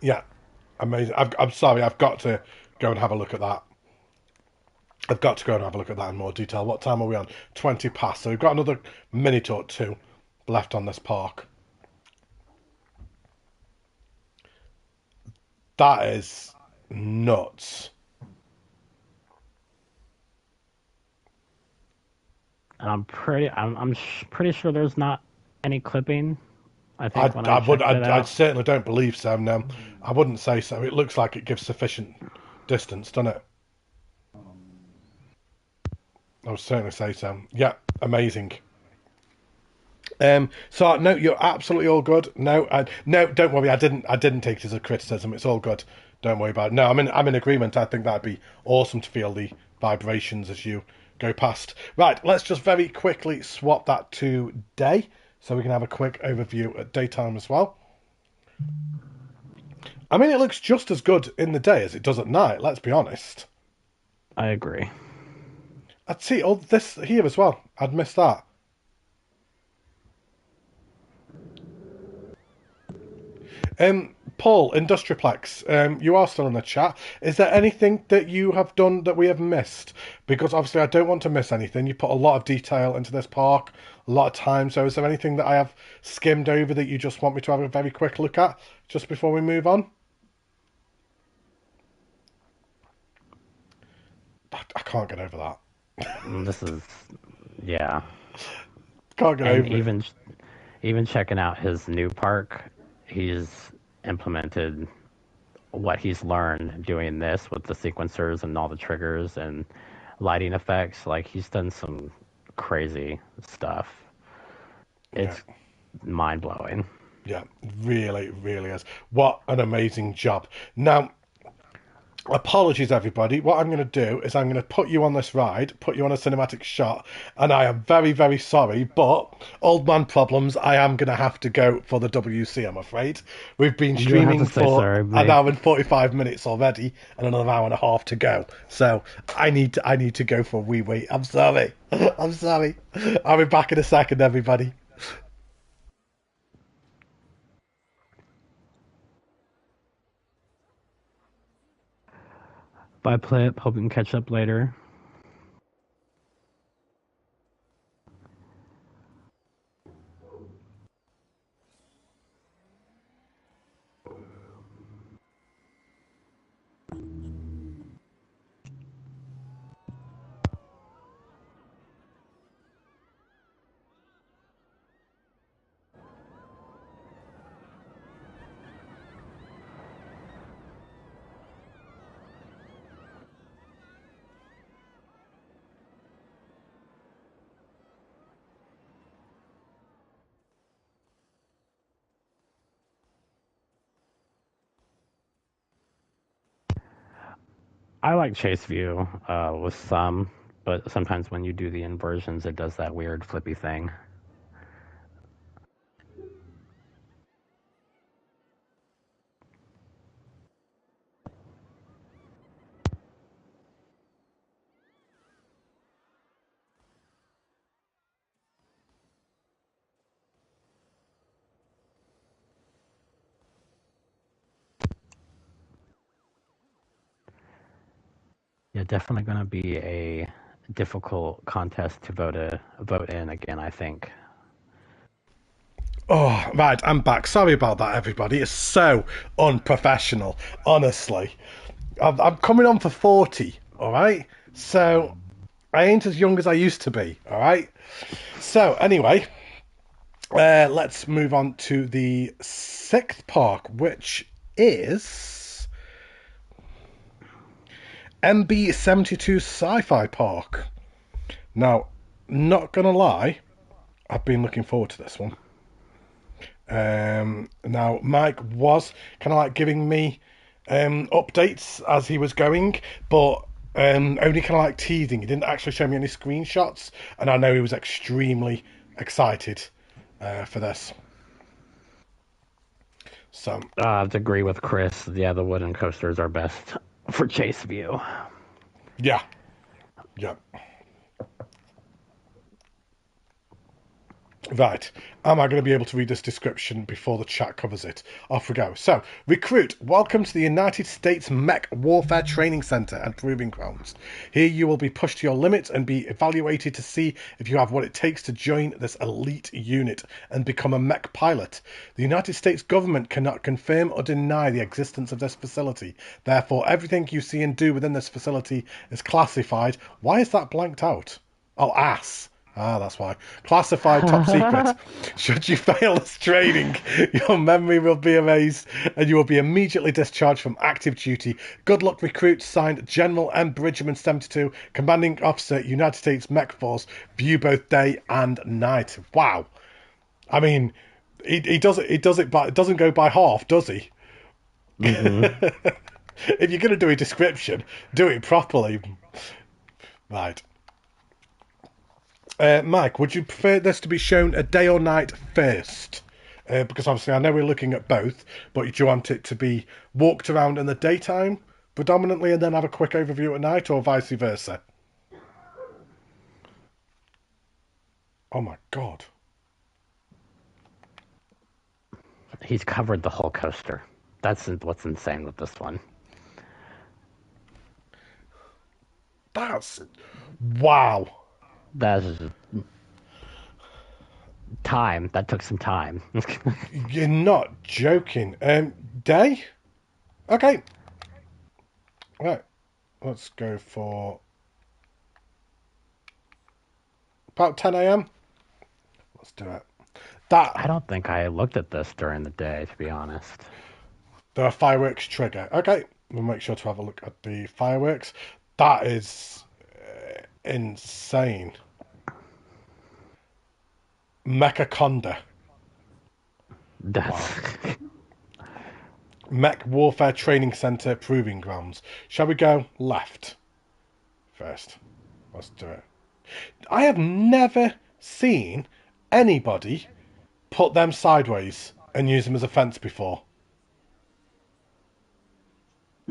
Yeah, amazing. I'm sorry, I've got to go and have a look at that. I've got to go and have a look at that in more detail. What time are we on? 20 past. So we've got another minute or two left on this park. That is nuts. And I'm pretty sure there's not any clipping. I think when I checked it I out. certainly don't believe so. No, I wouldn't say so. It looks like it gives sufficient distance, doesn't it? I would certainly say so. Yeah, amazing. So no, you're absolutely all good. No, don't worry. I didn't take it as a criticism. It's all good. Don't worry about it. No, I'm in agreement. I think that'd be awesome to feel the vibrations as you go past. Right, let's just very quickly swap that to day, so we can have a quick overview at daytime as well. I mean, it looks just as good in the day as it does at night. Let's be honest. I agree. I'd see all this here as well. I'd miss that. Paul, Industriplex, you are still in the chat. Is there anything that you have done that we have missed? Because obviously I don't want to miss anything. You put a lot of detail into this park, a lot of time. So is there anything that I have skimmed over that you just want me to have a very quick look at just before we move on? I can't get over that. This is yeah. Can't get And over it. even checking out his new park, he's implemented what he's learned doing this with the sequencers and all the triggers and lighting effects. Like he's done some crazy stuff. Yeah. It's mind blowing. Yeah, really, really is. What an amazing job. Now, apologies, everybody. What I'm going to do is I'm going to put you on this ride, put you on a cinematic shot, and I am very, very sorry, but old man problems, I am going to have to go for the WC, I'm afraid. We've been You don't have streaming to say for sorry, an mate. hour and 45 minutes already, and another hour and a half to go. So I need to go for a wee wee. I'm sorry. I'm sorry. I'll be back in a second, everybody. Bye, Plip. Hope we can catch up later. I like Chase View with some, but sometimes when you do the inversions, it does that weird flippy thing. Yeah, definitely going to be a difficult contest to vote in again, I think. Oh, right, I'm back. Sorry about that, everybody. It's so unprofessional, honestly. I'm coming on for 40, all right? So I ain't as young as I used to be, all right? So, anyway, Let's move on to the sixth park, which is MB72 Sci-Fi Park. Now, not gonna lie, I've been looking forward to this one. Now, Mike was kind of like giving me updates as he was going, but only kind of like teasing. He didn't actually show me any screenshots, and I know he was extremely excited for this. So, I have to agree with Chris. Yeah, the wooden coasters are best for chase view. yeah, yeah. Right. Am I going to be able to read this description before the chat covers it? Off we go. So, recruit. Welcome to the United States Mech Warfare Training Center and Proving Grounds. Here you will be pushed to your limits and be evaluated to see if you have what it takes to join this elite unit and become a mech pilot. The United States government cannot confirm or deny the existence of this facility. Therefore, everything you see and do within this facility is classified. Why is that blanked out? Oh, ass. Ah, that's why. Classified top secret. Should you fail this training, your memory will be erased and you will be immediately discharged from active duty. Good luck, recruits. Signed, General M. Bridgman, 72, Commanding Officer, United States Mech Force. View both day and night. Wow. I mean, he does it. He does it, but it doesn't go by half, does he? If you're going to do a description, do it properly. Right. Mike, would you prefer this to be shown a day or night first? Because obviously I know we're looking at both, but do you want it to be walked around in the daytime predominantly and then have a quick overview at night, or vice versa? Oh my god. He's covered the whole coaster. That's what's insane with this one. That's... Wow. That's time. That took some time. You're not joking. Day? Okay. Right. Let's go for about 10 a.m. Let's do it. I don't think I looked at this during the day, to be honest. The fireworks trigger. Okay. We'll make sure to have a look at the fireworks. That is insane. Mechaconda. That's Mech Warfare Training Center Proving Grounds. Shall we go left first? Let's do it. I have never seen anybody put them sideways and use them as a fence before.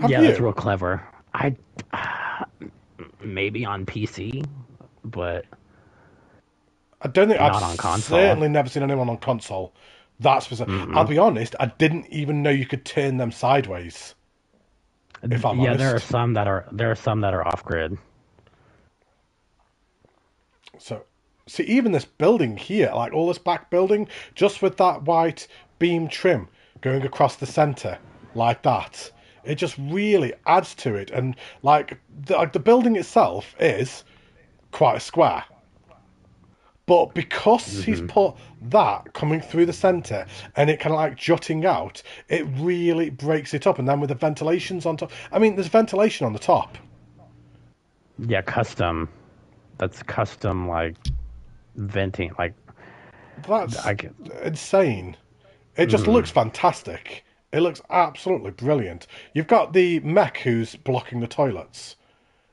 Have yeah, you? that's real clever. I maybe on PC, but I don't think not I've on console. certainly never seen anyone on console. That's for I'll be honest, I didn't even know you could turn them sideways. If I'm yeah, honest. there are some that are off grid. So, see, even this building here, like all this back building, just with that white beam trim going across the centre, like that, it just really adds to it. And like the building itself is quite a square. But because he's put that coming through the centre and it kind of like jutting out, it really breaks it up. And then with the ventilations on top, I mean, there's ventilation on the top. Yeah, custom. That's custom, like venting. Like That's insane. It just looks fantastic. It looks absolutely brilliant. You've got the mech who's blocking the toilets.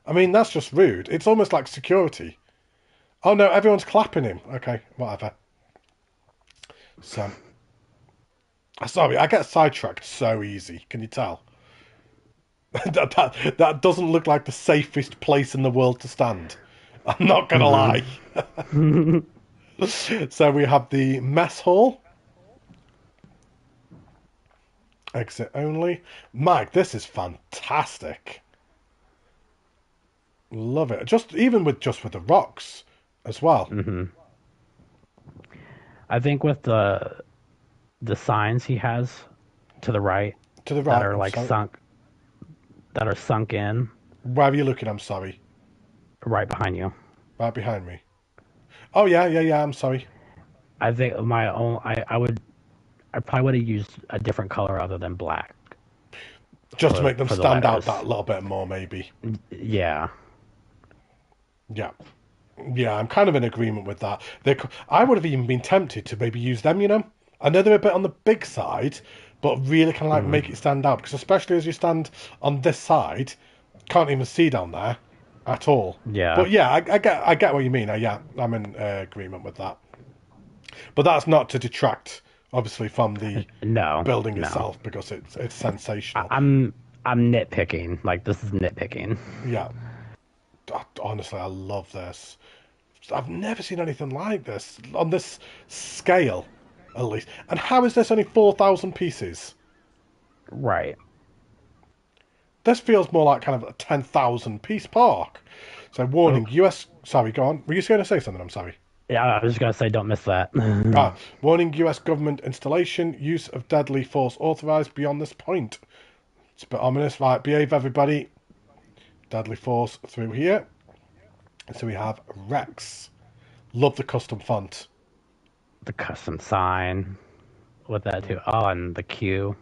I mean, that's just rude. It's almost like security. Oh no, everyone's clapping him. Okay, whatever. So, sorry, I get sidetracked so easy. Can you tell? that doesn't look like the safest place in the world to stand. I'm not gonna lie. So we have the mess hall. Exit only. Mike, this is fantastic. Love it. Just with the rocks as well. I think with the signs he has to the right To the right. that are like sunk in. Where are you looking? I'm sorry. Right behind you. Right behind me. Oh yeah. I'm sorry. I think my own. I probably would have used a different color other than black Just to make them for the stand out letters. that little bit more, maybe. Yeah. Yeah. Yeah, I'm kind of in agreement with that. I would have even been tempted to maybe use them, you know? I know they're a bit on the big side, but really kind of like Mm. make it stand out. Because especially as you stand on this side, can't even see down there at all. Yeah. But yeah, I get what you mean. Yeah, I'm in agreement with that. But that's not to detract, obviously, from the No. building No. itself because it's I, sensational. I'm I'm nitpicking. Like this is nitpicking. Yeah, honestly, I love this. I've never seen anything like this on this scale, at least. And how is this only 4,000 pieces? Right. This feels more like kind of a 10,000 piece park. So, Oh, warning, US. Sorry, go on. Were you going to say something? I'm sorry. yeah. I was just gonna say, don't miss that. Warning, US government installation, use of deadly force authorized beyond this point. It's a bit ominous. Right, behave, everybody. Deadly force through here. So, we have Rex. Love the custom font. The custom sign with that too. Oh, and the queue.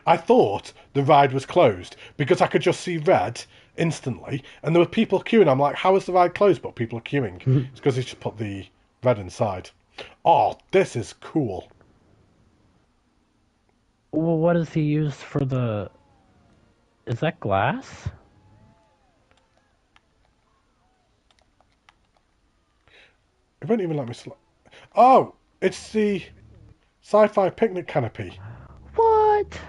I thought the ride was closed because I could just see red instantly, and there were people queuing. I'm like, how is the ride closed? But people are queuing. It's because they just put the red inside. Oh, this is cool. Well, what does he use for the? Is that glass? It won't even let me. Oh, it's the Sci-Fi picnic canopy. What?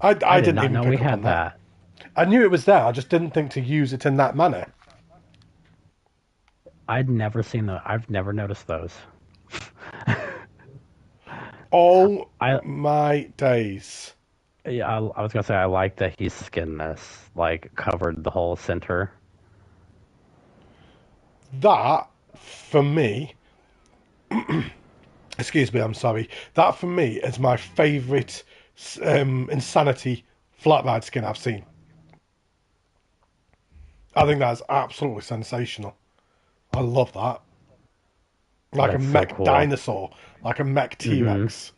I I did didn't not even know we pick up on had that. that. I knew it was there. I just didn't think to use it in that manner. I'd never seen the. I've never noticed those. Oh I my days. Yeah, I was gonna say I like that he skinned this, like covered the whole center. That, for me, excuse me, I'm sorry. That for me is my favourite insanity flat ride skin I've seen. I think that's absolutely sensational. I love that. Like a That's so mech cool. dinosaur, like a mech T Mm-hmm. Rex.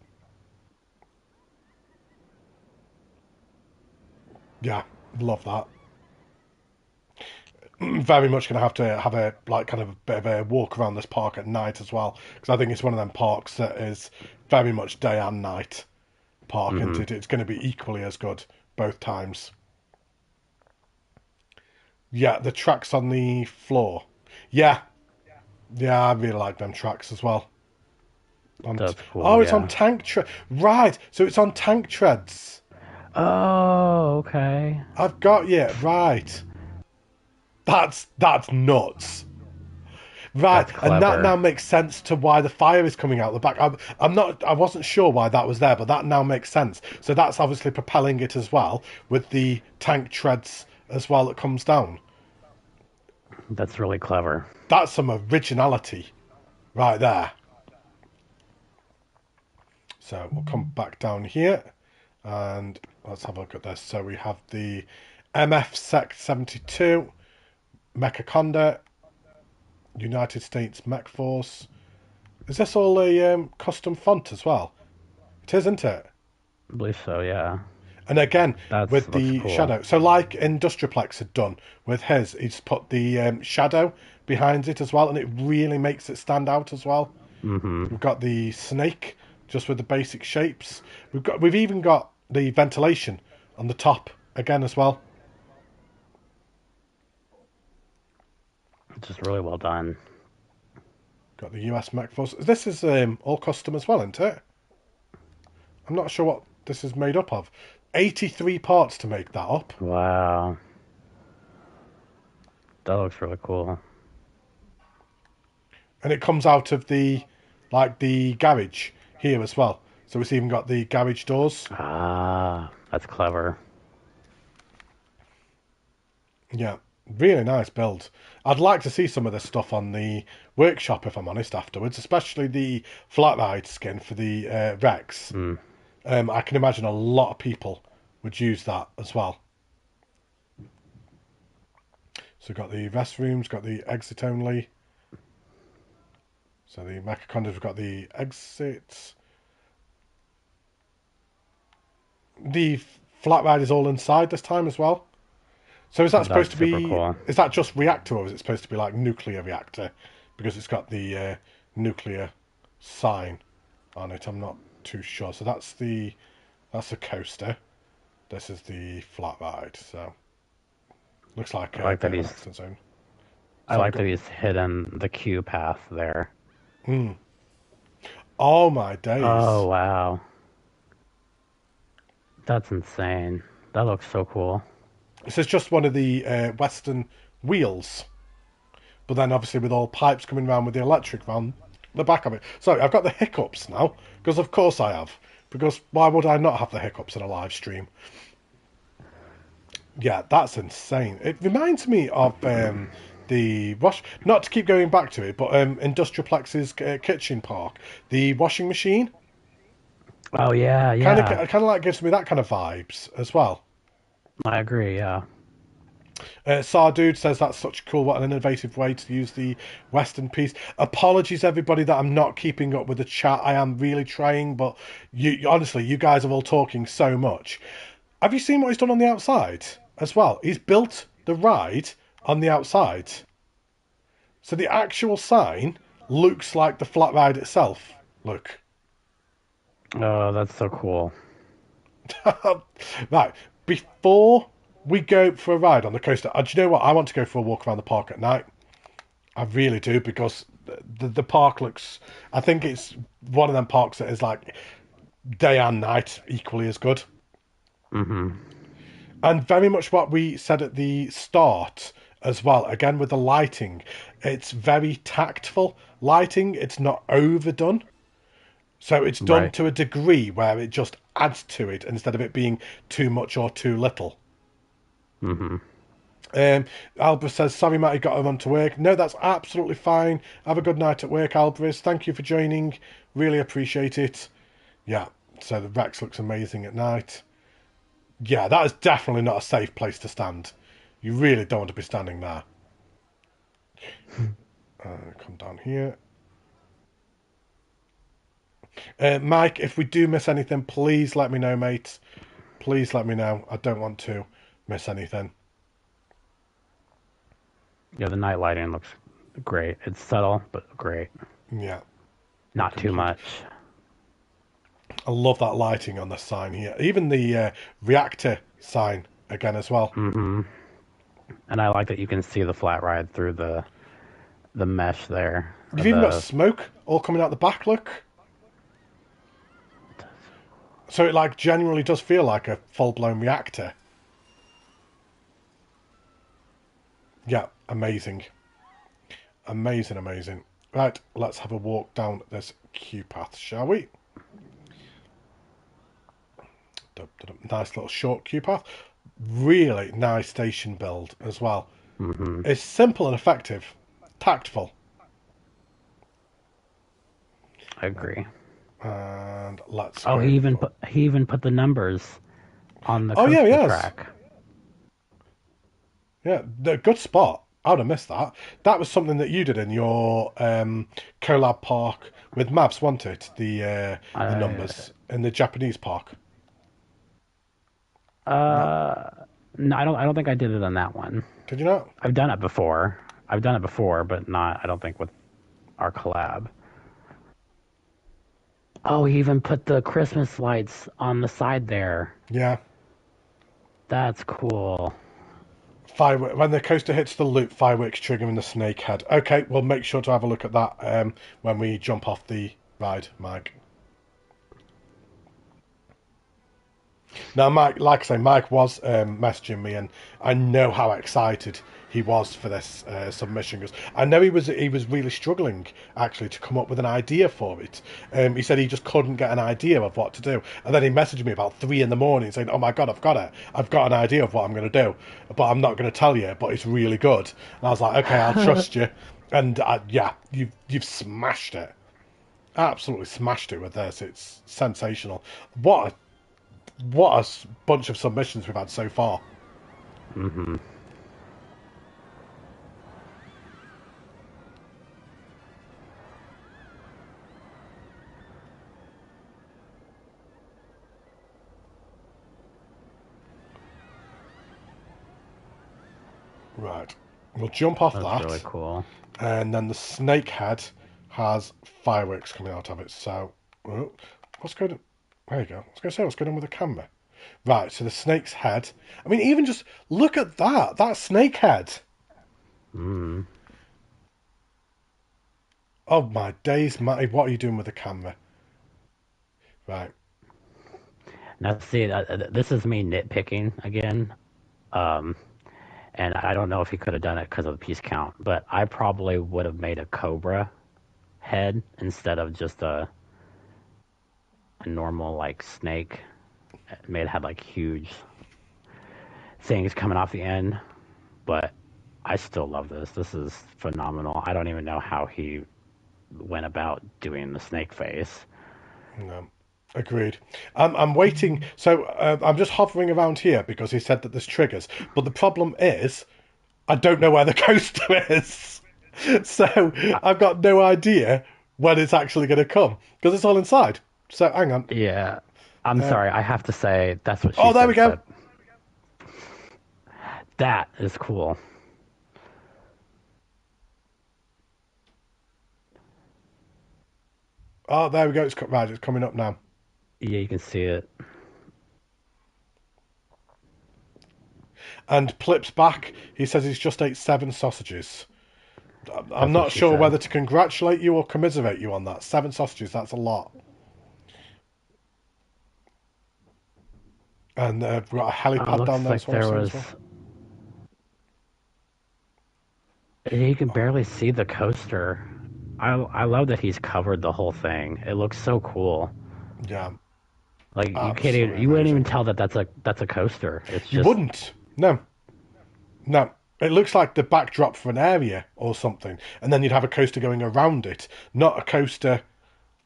Yeah, love that. Very much gonna have to have a like kind of a bit of a walk around this park at night as well, because I think it's one of them parks that is very much day and night park, and Mm-hmm. it's going to be equally as good both times. Yeah, the tracks on the floor. Yeah, yeah, I really like them tracks as well. That's cool. Oh, it's on Yeah. tank right. So it's on tank treads. Oh, okay. I've got you right. That's nuts. Right, That's and that now clever. makes sense to why the fire is coming out the back. I'm not. I wasn't sure why that was there, but that now makes sense. So that's obviously propelling it as well with the tank treads as well that comes down. That's really clever. That's some originality right there. So we'll come back down here and let's have a look at this. So we have the MF Sec 72, Mechaconda, United States Mech Force. Is this all a custom font as well? It is, isn't it? I believe so. Yeah. And again, That's with looks the cool. shadow. So, like Industriaplex had done with his, he's put the shadow behind it as well, and it really makes it stand out as well. Mm-hmm. We've got the snake just with the basic shapes. We've even got the ventilation on the top again as well. Just really well done. Got the US Mech Force. This is all custom as well, isn't it? I'm not sure what this is made up of. 83 parts to make that up. Wow. That looks really cool. And it comes out of the garage here as well. So it's even got the garage doors. Ah, that's clever. Yeah, really nice build. I'd like to see some of this stuff on the workshop if I'm honest afterwards, especially the flat ride skin for the Rex. Mm. I can imagine a lot of people would use that as well. So got the restrooms, got the exit only. So the Mechacondas, we've got the exits. The flat ride is all inside this time as well. So is that supposed That's to super be? cool. Is that just reactor, or is it supposed to be like nuclear reactor? Because it's got the nuclear sign on it. I'm not too sure. So that's the coaster. This is the flat ride. So looks like I a like bit that of an he's accident zone. I Sorry, like go. that he's hidden the queue path there. Mm. Oh my Oh days! wow. That's insane. That looks so cool. This is just one of the Western wheels, but then obviously with all pipes coming around with the electric van, the back of it. Sorry, I've got the hiccups now because of course I have. Because why would I not have the hiccups in a live stream? Yeah, that's insane. It reminds me of the wash. Not to keep going back to it, but Industrial Plex's kitchen park, the washing machine. Oh yeah, Kind yeah. of like gives me that kind of vibes as well. I agree, yeah. Sardude says that's such cool, what an innovative way to use the Western piece. Apologies, everybody, that I'm not keeping up with the chat. I am really trying, but honestly, you guys are all talking so much. Have you seen what he's done on the outside as well? He's built the ride on the outside. So the actual sign looks like the flat ride itself. Look. Oh, that's so cool. Right, before we go for a ride on the coaster, do you know what? I want to go for a walk around the park at night. I really do because the park looks. I think it's one of them parks that is like day and night equally as good. Mm-hmm. And very much what we said at the start as well. Again with the lighting, it's very tactful lighting. It's not overdone, so it's done Right. to a degree where it just adds to it instead of it being too much or too little. Mm-hmm. Albert says, sorry, Matty, got to run to work. No, that's absolutely fine. Have a good night at work, Alvarez. Thank you for joining. Really appreciate it. Yeah, so the Rex looks amazing at night. Yeah, that is definitely not a safe place to stand. You really don't want to be standing there. Come down here. Mike, if we do miss anything, please let me know, mate. Please let me know. I don't want to miss anything. Yeah, the night lighting looks great. It's subtle, but great. Yeah, Not too complete. much. I love that lighting on the sign here. Even the reactor sign again as well. Mm-hmm. And I like that you can see the flat ride through the mesh there. Or You've even got the smoke all coming out the back, look. So it like genuinely does feel like a full-blown reactor. Yeah, amazing. Amazing, amazing. Right, let's have a walk down this queue path, shall we? Nice little short queue path. Really nice station build as well. Mm-hmm. It's simple and effective. Tactful. I agree. And let's Oh, go for... he even put the numbers on the Oh yeah, coaster yes. track. Yeah, good spot. I would have missed that. That was something that you did in your collab park with Mavs, wasn't it? The Uh, numbers in the Japanese park. No, no, I don't think I did it on that one. did you not? I've done it before. I've done it before, but not. I don't think with our collab. Oh, he even put the Christmas lights on the side there. Yeah. That's cool. Firework when the coaster hits the loop, fireworks triggering the snake head. Okay, we'll make sure to have a look at that when we jump off the ride, Mike. Now, Mike, like I say, Mike was messaging me, and I know how excited he was for this submission because I know he was really struggling actually to come up with an idea for it. He said he just couldn't get an idea of what to do, and then he messaged me about 3 in the morning saying, "Oh my God, I've got it! I've got an idea of what I'm going to do, but I'm not going to tell you. But it's really good." And I was like, "Okay, I'll trust you." And yeah, you've smashed it, absolutely smashed it with this. It's sensational. What a bunch of submissions we've had so far. Mm-hmm. Right. We'll jump off That's really that. cool. And then the snake head has fireworks coming out of it. So, oh, what's going on? There you go. I was going to say, what's going on with the camera? Right, so the snake's head. I mean, even just look at that. That snake head. Mm. Oh, my days, Matty. What are you doing with the camera? Right. Now, see, this is me nitpicking again. Um, and I don't know if he could have done it because of the piece count, but I probably would have made a cobra head instead of just a normal like snake. It may have had like huge things coming off the end, but I still love this. This is phenomenal. I don't even know how he went about doing the snake face. No. Agreed. I'm waiting. So I'm just hovering around here because he said that there's triggers. But the problem is, I don't know where the coaster is. So I've got no idea when it's actually going to come because it's all inside. So hang on. Yeah, I'm sorry. I have to say that's what she Oh, there we said. go. But that is cool. Oh, there we go. Right, it's coming up now. Yeah, you can see it. And Plip's back. He says he's just ate 7 sausages. I'm That's what not she sure said. whether to congratulate you or commiserate you on that. 7 sausages, that's a lot. And we've got a helipad down Looks there as like well. there was. Well. You can barely see the coaster. I love that he's covered the whole thing. It looks so cool. Yeah, Like you can't even, absolutely you wouldn't even amazing. tell that that's a coaster. It's You just wouldn't. No, no. It looks like the backdrop for an area or something. And then you'd have a coaster going around it, not a coaster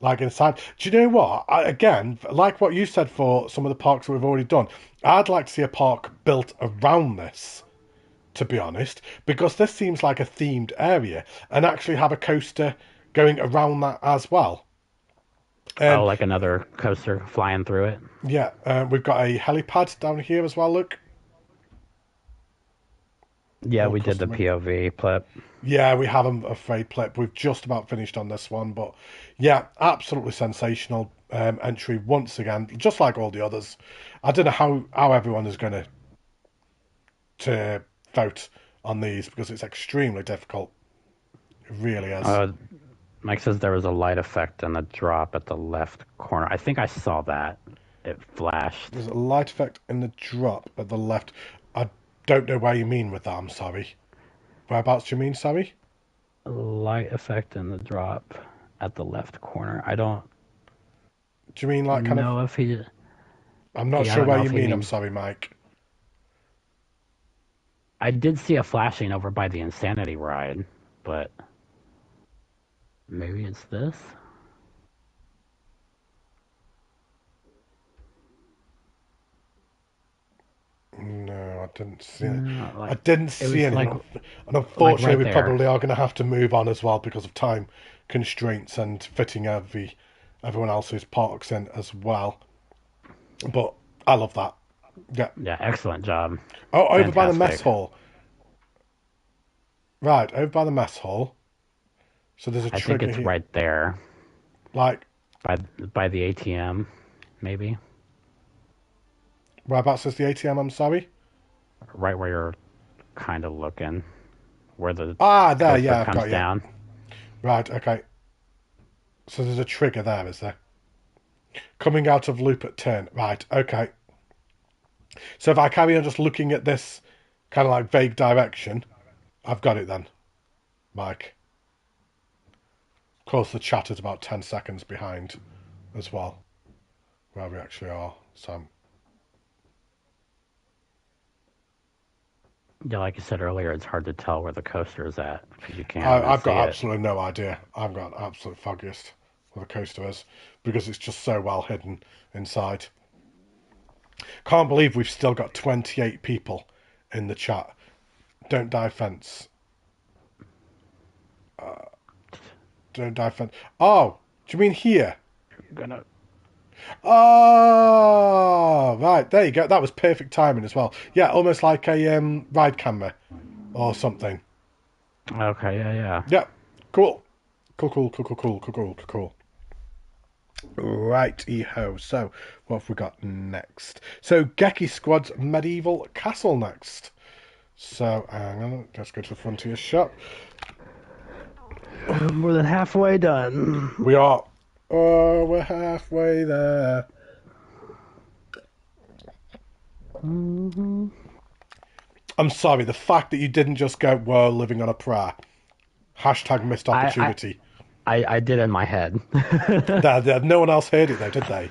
like inside. Do you know what? Again, like what you said for some of the parks that we've already done, I'd like to see a park built around this, to be honest, because this seems like a themed area and actually have a coaster going around that as well. oh, Um, like another coaster flying through it. yeah, we've got a helipad down here as well, look. Yeah, All we did the custom. POV clip. Yeah, we have a afraid clip. We've just about finished on this one, but yeah, absolutely sensational entry once again, just like all the others. I don't know how everyone is going to vote on these because it's extremely difficult. It really is. Mike says there was a light effect and a drop at the left corner. I think I saw that. It flashed. There's a light effect in the drop at the left. I don't know where you mean with that. I'm sorry. Whereabouts do you mean? Sorry. Light effect in the drop at the left corner. I don't Do you mean like kind of? know if he. I'm not Yeah, I sure don't where know you if he mean. I'm means. sorry, Mike. I did see a flashing over by the Insanity ride, but maybe it's this. No, I didn't see it. No, I like didn't it see was anything. And like unfortunately, right we there. probably are going to have to move on as well because of time constraints and fitting everyone else's parks in as well. But I love that. Yeah. Yeah, excellent job. Oh, over by the mess Fantastic. hall. Right, over by the mess hall. So there's a I think trigger it's here. right there Like, by by the ATM, maybe whereabouts is the ATM? I'm sorry. right where you're kind of looking, where the Ah, there. coaster Yeah, I've comes got you. down. Right. Okay. So there's a trigger there, is there? Coming out of loop at turn. Right. Okay. So if I carry on just looking at this kind of like vague direction, I've got it then, Mike. Of course, the chat is about 10 seconds behind as well, where we actually are. So, Yeah, like you said earlier, it's hard to tell where the coaster is at because you can't even I've see got it. absolutely no idea. I've got absolute foggiest where the coaster is because it's just so well hidden inside. Can't believe we've still got 28 people in the chat. Don't die fence. Don't die fence. Oh, do you mean here? You're gonna. Oh, right. There you go. That was perfect timing as well. Yeah, almost like a ride camera. or something. Okay, yeah. Yeah, cool. Cool. Righty-ho. So, what have we got next? So, Geki Squad's Medieval Castle next. So, hang on, let's go to the Frontier shop. More than halfway done. We are. Oh, we're halfway there. Mm-hmm. I'm sorry, the fact that you didn't just go, we're living on a prayer. Hashtag missed I, opportunity. I did in my head. No one else heard it, though, did they?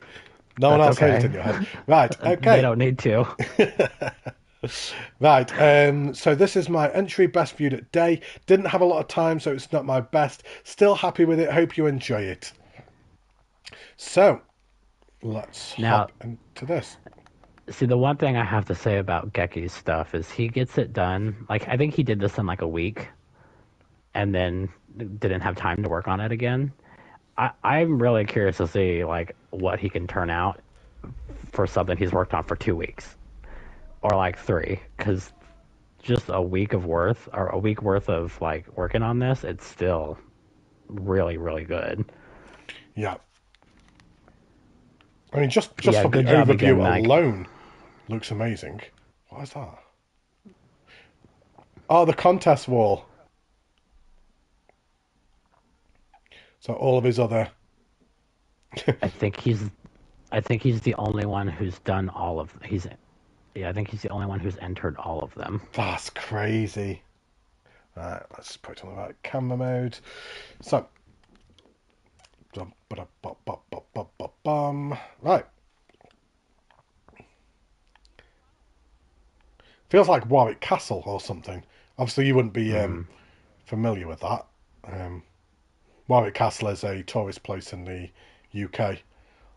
No one That's else heard it okay. in your head. Right, They okay. don't need to. Right, so this is my entry, best viewed at day. Didn't have a lot of time, so it's not my best. Still happy with it. Hope you enjoy it. So, let's Now, hop into this. see, the one thing I have to say about Geki's stuff is he gets it done. Like, I think he did this in like a week and then didn't have time to work on it again. I'm really curious to see like what he can turn out for something he's worked on for 2 weeks or like 3, because just a week of worth or a week worth of like working on this, it's still really, really good. Yeah. I mean, just Yeah, for the good job overview again, Mike. alone, looks amazing. What is that? Oh, the contest wall. So all of his other... I think he's I think he's the only one who's done all of he's yeah, I think he's the only one who's entered all of them. That's crazy. Right, let's put it on the right camera mode. So, right. Feels like Warwick Castle or something. Obviously, you wouldn't be Hmm. familiar with that. Um, Warwick Castle is a tourist place in the UK.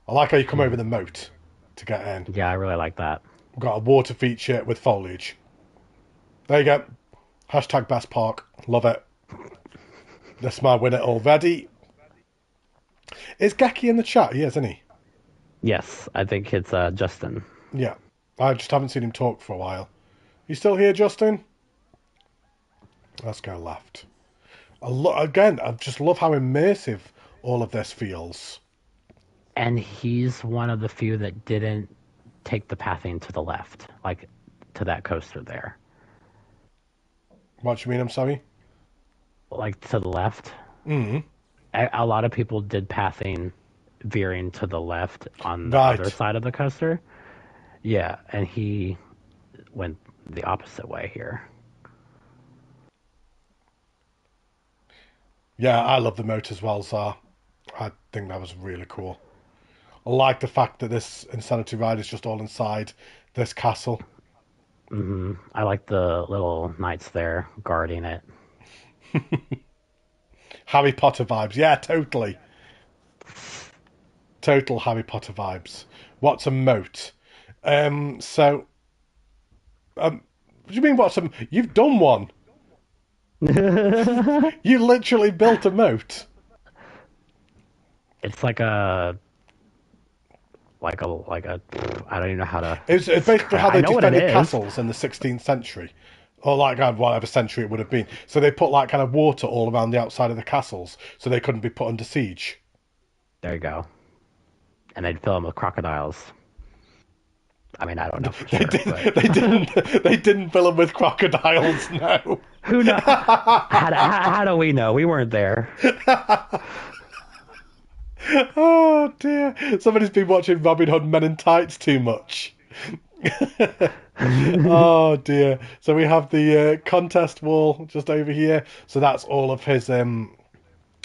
I like how you come over the moat to get in. Yeah, I really like that. We've got a water feature with foliage. There you go. Hashtag best park. Love it. That's my winner already. Is Geki in the chat? He is, isn't he? Yes, I think it's Justin. Yeah. I just haven't seen him talk for a while. You still here, Justin? Let's go left. Again, I just love how immersive all of this feels. And he's one of the few that didn't take the pathing to the left, like to that coaster there. What do you mean, I'm sorry? Like to the left. Mm. A lot of people did pathing veering to the left on the other Right. side of the coaster. Yeah, and he went the opposite way here. Yeah, I love the moat as well, so I think that was really cool. I like the fact that this Insanity ride is just all inside this castle. I like the little knights there guarding it. Harry Potter vibes. Yeah, totally. Total Harry Potter vibes. What's a moat? So, what do you mean what's a... You've done one. You literally built a moat. It's like a I don't even know how to It's basically how I they know what it defended is. castles in the 16th century. Or like whatever century it would have been. So they put like kind of water all around the outside of the castles so they couldn't be put under siege. There you go. And they'd fill them with crocodiles. I mean, I don't know for They sure, did. but They didn't fill them with crocodiles. No. who knows? How do we know? We weren't there. Oh dear. Somebody's been watching Robin Hood Men in Tights too much. Oh dear. So we have the contest wall just over here. So that's all of his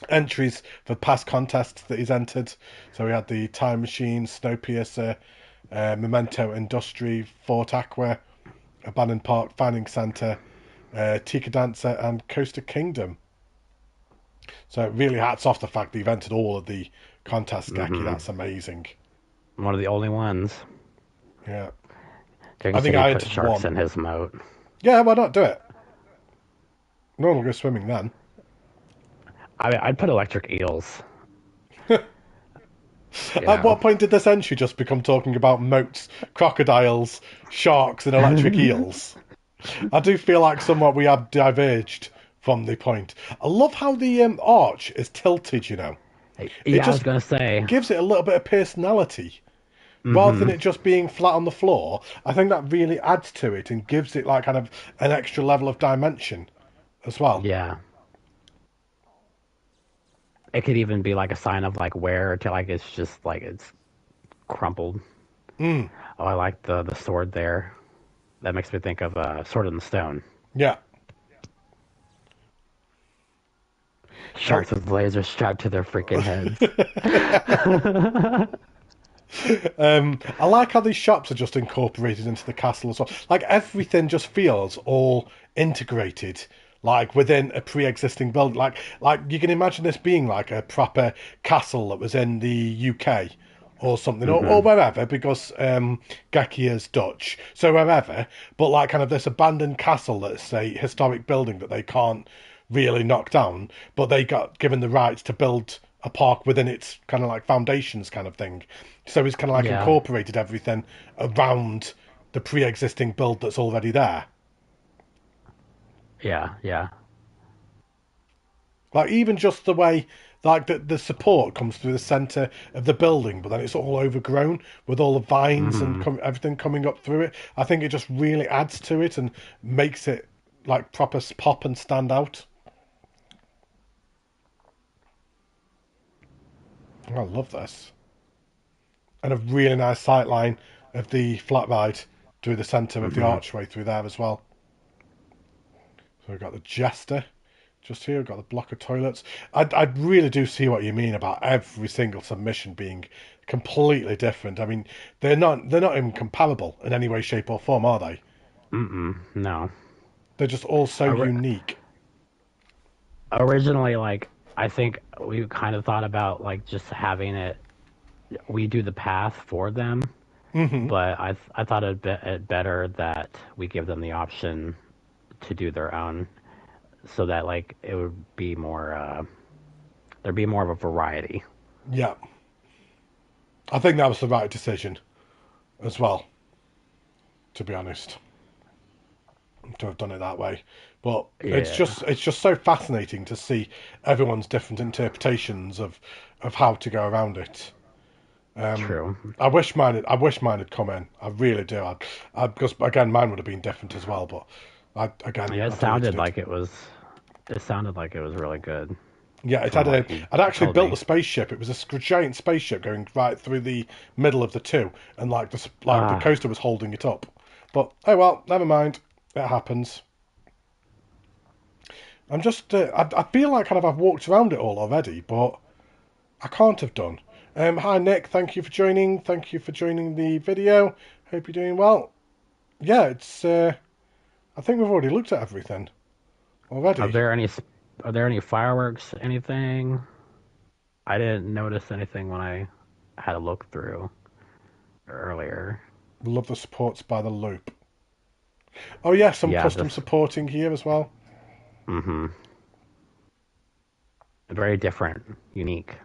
entries for past contests that he's entered. So we had the Time Machine, Snowpiercer, Memento Industry, Fort Aqua, Abandoned Park, Finding Centre, Tika Dancer, and Coaster Kingdom. So it really hats off the fact that you've entered all of the contests, Geki. That's amazing. One of the only ones. Yeah. Jason I think said I he put entered sharks one. in his moat. Yeah, why not do it? No one will go swimming then. I'd put electric eels. At what point did this entry just become talking about moats, crocodiles, sharks, and electric eels? I do feel like somewhat we have diverged from the point. I love how the arch is tilted, you know. It Yeah, I was just gonna say. gives it a little bit of personality. Rather than Mm-hmm. it just being flat on the floor, I think that really adds to it and gives it like kind of an extra level of dimension as well. Yeah. It could even be like a sign of like wear to like it's just like it's crumpled. Mm, Oh, I like the sword there. That makes me think of Sword in the Stone. yeah. Now, Sharks with lasers strapped to their freaking heads. I like how these shops are just incorporated into the castle as well. Like everything just feels all integrated, like within a pre-existing building. Like you can imagine this being like a proper castle that was in the UK or something, or Mm-hmm. wherever, because Geki is Dutch, so wherever. But like kind of this abandoned castle that's a historic building that they can't really knock down, but they got given the rights to build a park within its kind of like foundations kind of thing. So it's kind of like Yeah. incorporated everything around the pre-existing build that's already there. Yeah. Yeah. Like even just the way like the support comes through the center of the building, but then it's all overgrown with all the vines and Mm-hmm. everything coming up through it. I think it just really adds to it and makes it like proper pop and stand out. I love this. And a really nice sight line of the flat ride through the centre of the Mm-hmm. archway through there as well. So we've got the Jester just here, we've got the block of toilets. I really do see what you mean about every single submission being completely different. I mean, they're not even comparable in any way, shape, or form, are they? Mm-mm. No. They're just all so Ori- unique. Originally, like I think we kind of thought about like just having it. We do the path for them, Hmm. but I thought it better that we give them the option to do their own, so that like it would be more there'd be more of a variety. Yeah, I think that was the right decision as well. To be honest, to have done it that way. But Yeah, it's just so fascinating to see everyone's different interpretations of how to go around it. Um, true. I wish mine had come in. I really do. Because again, mine would have been different as well. But Yeah, I deleted it. it sounded like it was really good Yeah, it from had a. what you I'd actually told built me. a spaceship. It was a giant spaceship going right through the middle of the two, and like the Ah, coaster was holding it up. But oh well, never mind. It happens. I'm just. I feel like kind of I've walked around it all already, but I can't have done. Hi Nick, thank you for joining. Thank you for joining the video. Hope you're doing well. Yeah, it's. I think we've already looked at everything are already. there any are there any fireworks? Anything? I didn't notice anything when I had a look through earlier. Love the supports by the loop. Oh yeah, some Yeah, custom this. supporting here as well. Mm-hmm. Very different, unique,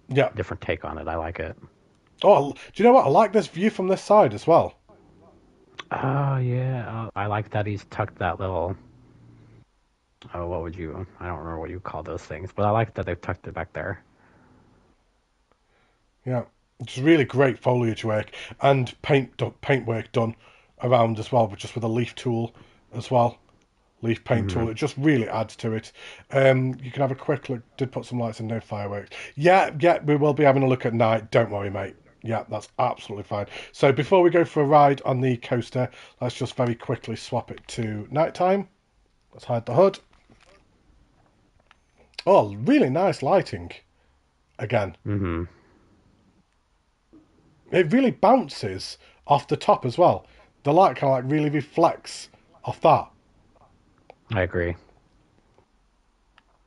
Yeah. different take on it. I like it. Oh, do you know what? I like this view from this side as well. Oh yeah, I like that he's tucked that little. Oh, what would you? I don't remember what you call those things, but I like that they've tucked it back there. Yeah, it's really great foliage work and paint work done around as well, but just with a leaf tool as well. Leaf paint Mm-hmm. tool. It just really adds to it. You can have a quick look. Did put some lights and no fireworks. Yeah, yeah, we will be having a look at night. Don't worry, mate. Yeah, that's absolutely fine. So before we go for a ride on the coaster, let's just very quickly swap it to nighttime. Let's hide the hood. Oh, really nice lighting again. Mm-hmm. It really bounces off the top as well. The light kind of like really reflects off that. I agree.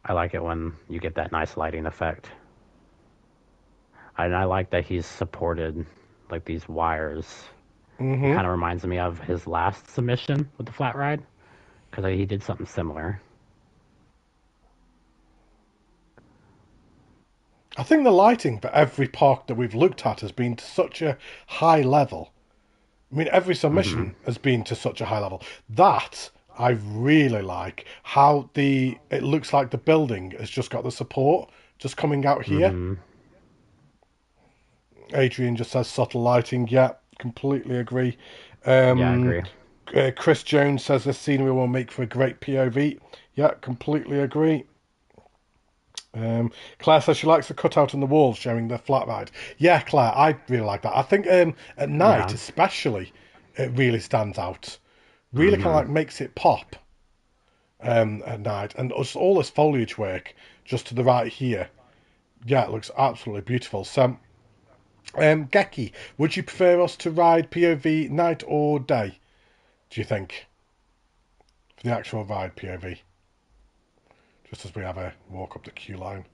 I like it when you get that nice lighting effect. And I like that he's supported like these wires. It Hmm. kind of reminds me of his last submission with the flat ride because he did something similar. I think the lighting for every park that we've looked at has been to such a high level. I mean, every Hmm. submission has been to such a high level. That I really like how it looks like the building has just got the support just coming out here. Hmm. Adrian just says subtle lighting. Yeah, completely agree. Yeah, I Um, agree. Chris Jones says this scenery will make for a great POV. Yeah, completely agree. Claire says she likes the cutout on the walls showing the flat ride. Yeah, Claire, I really like that. I think at night, Yeah. especially, it really stands out. Really kind of Hmm. like makes it pop at night. And all this foliage work just to the right here. Yeah, it looks absolutely beautiful. So, Geki, would you prefer us to ride POV night or day? Do you think for the actual ride POV? Just as we have a walk up the queue line.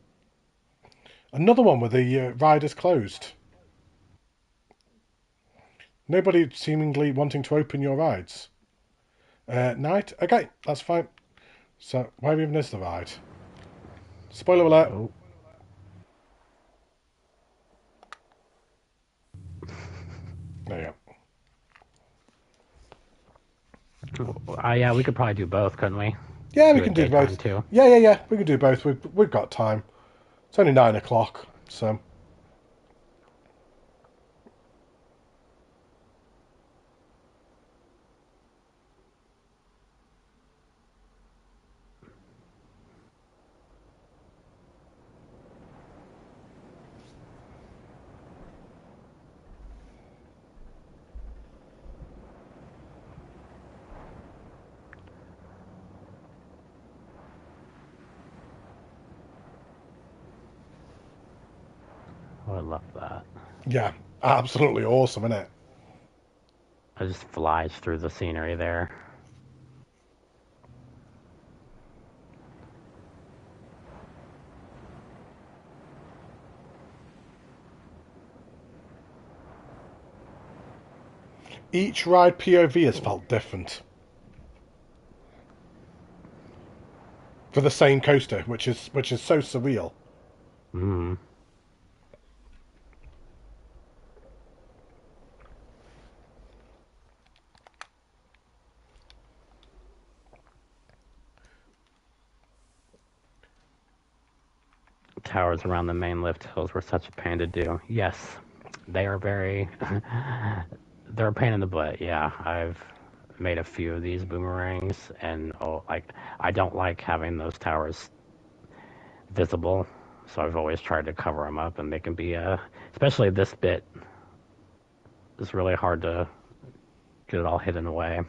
Another one where the ride is closed. Nobody seemingly wanting to open your rides. Night? Okay, that's fine. So, where even is the ride? Spoiler alert. Oh. There you go. Yeah, we could probably do both, couldn't we? Yeah, we Do can it do daytime both. too. Yeah. We can do both. We've got time. It's only 9 o'clock, so. Oh, I love that. Yeah, absolutely awesome, isn't it? It just flies through the scenery there. Each ride POV has felt different for the same coaster, which is so surreal. Hmm. Towers around the main lift hills were such a pain to do. Yes, they are very. They're a pain in the butt. Yeah, I've made a few of these boomerangs, and like I don't like having those towers visible, so I've always tried to cover them up, and they can be especially this bit is really hard to get it all hidden away.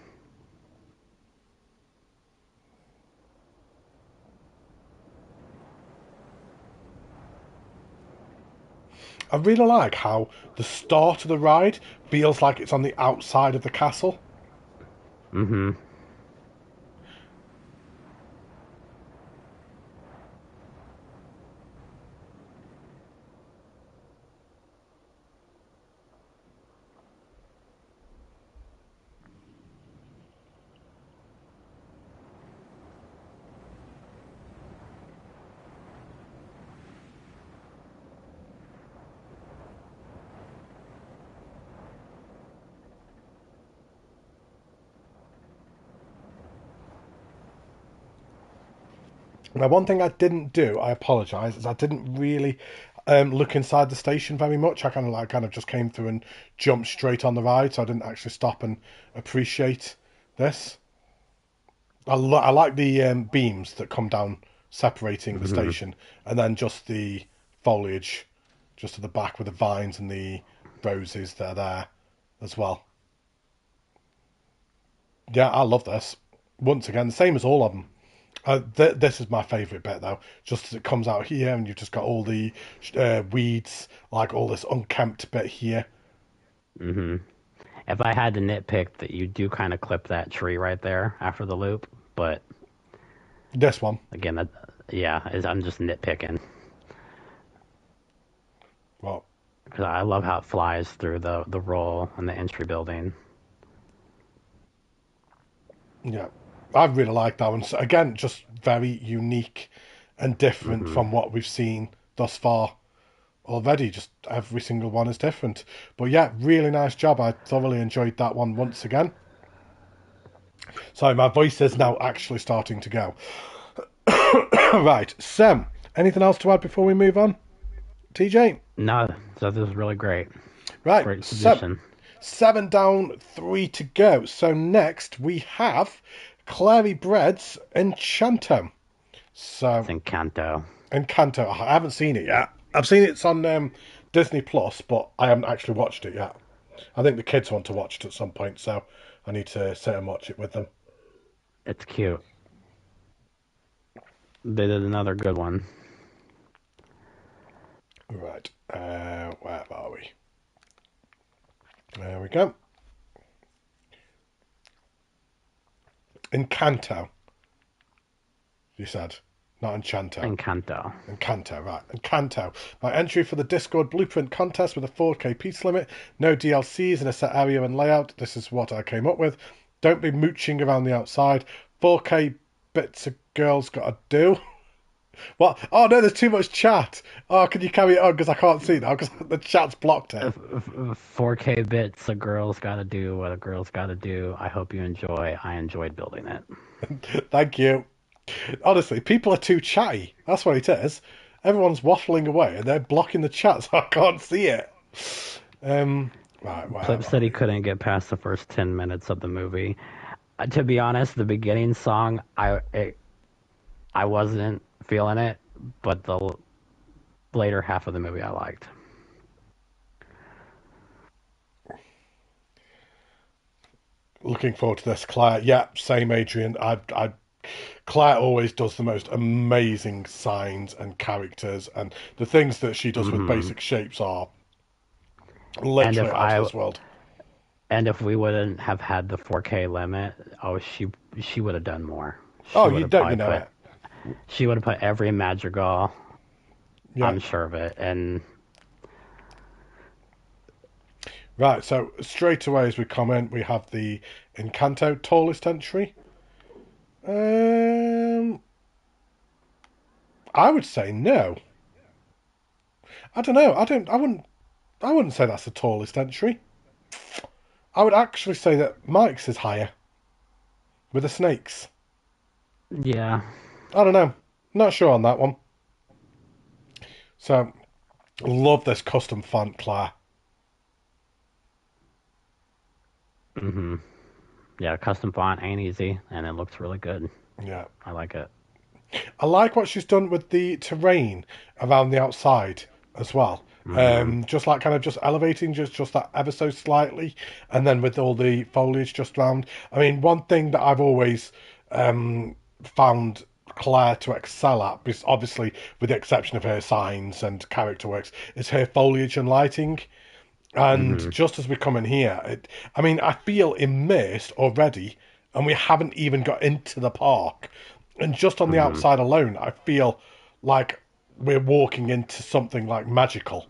I really like how the start of the ride feels like it's on the outside of the castle. Hmm. Now, one thing I didn't do, I apologise, is I didn't really look inside the station very much. I kind of just came through and jumped straight on the ride, so I didn't actually stop and appreciate this. I like the beams that come down separating the Hmm. station, and then just the foliage just to the back with the vines and the roses that are there as well. Yeah, I love this. Once again, the same as all of them. This is my favourite bit though, just as it comes out here and you've just got all the weeds, like all this unkempt bit here. Hmm. If I had to nitpick, that you do kind of clip that tree right there after the loop, but This one, again, that yeah, I'm just nitpicking well, because I love how it flies through the roll and the entry building. yeah, I really like that one. So again, just very unique and different Hmm. from what we've seen thus far already. Just every single one is different. But yeah, really nice job. I thoroughly enjoyed that one once again. Sorry, my voice is now actually starting to go. Right, so anything else to add before we move on, TJ? No, so this is really great. Right, Great so suggestion. 7 down, 3 to go. So next we have Clary Bread's Enchanto. It's So Encanto. Encanto. I haven't seen it yet. I've seen it's on Disney Plus, but I haven't actually watched it yet. I think the kids want to watch it at some point, so I need to sit and watch it with them. It's cute. They did another good one. Right, where are we? There we go. Encanto, you said. Not Enchanto. Encanto. Encanto, right. Encanto. My entry for the Discord Blueprint contest with a 4K piece limit, no DLCs in a set area and layout. This is what I came up with. Don't be mooching around the outside. 4K bits a girl's got to do. What? Oh no, there's too much chat. Oh, can you carry it on? Because I can't see now because the chat's blocked it. 4K bits, a girl's gotta do what a girl's gotta do. I hope you enjoy. I enjoyed building it. Thank you. Honestly, people are too chatty. That's what it is. Everyone's waffling away and they're blocking the chat, so I can't see it. Right, Plip said he couldn't get past the first 10 minutes of the movie. To be honest, the beginning song, I wasn't feeling it, but the later half of the movie I liked. Looking forward to this, Claire. Yeah, same, Adrian. Claire always does the most amazing signs and characters, and the things that she does with basic shapes are literally out of this world. And if we wouldn't have had the 4K limit, she would have done more. Oh, you don't, you know it. She would have put every madrigal. Yeah. I'm sure of it. And right, so straight away as we comment, we have the Encanto tallest entry. I would say no. I don't know. I wouldn't say that's the tallest entry. I would actually say that Mike's is higher with the snakes. yeah, I don't know. Not sure on that one. So, love this custom font, Claire. yeah, custom font ain't easy, and it looks really good. Yeah. I like it. I like what she's done with the terrain around the outside as well. Just like kind of just elevating just that ever so slightly, and then with all the foliage just round. I mean, one thing that I've always found Claire to excel at, because obviously with the exception of her signs and character works, is her foliage and lighting. And just as we come in here, I mean, I feel immersed already, and we haven't even got into the park. And just on the outside alone, I feel like we're walking into something like magical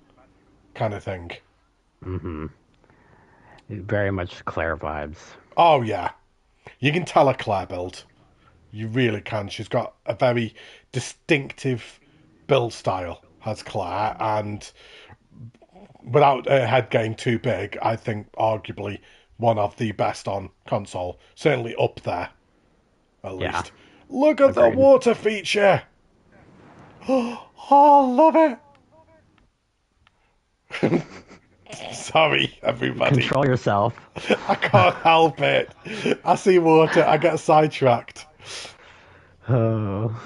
kind of thing. Very much Claire vibes. Oh, yeah. You can tell a Claire build. You really can. She's got a very distinctive build style, has Claire, and without her head getting too big, I think arguably one of the best on console. Certainly up there, at least. Look at the water feature! Oh, I love it! Sorry, everybody. Control yourself. I can't help it. I see water, I get sidetracked. Oh.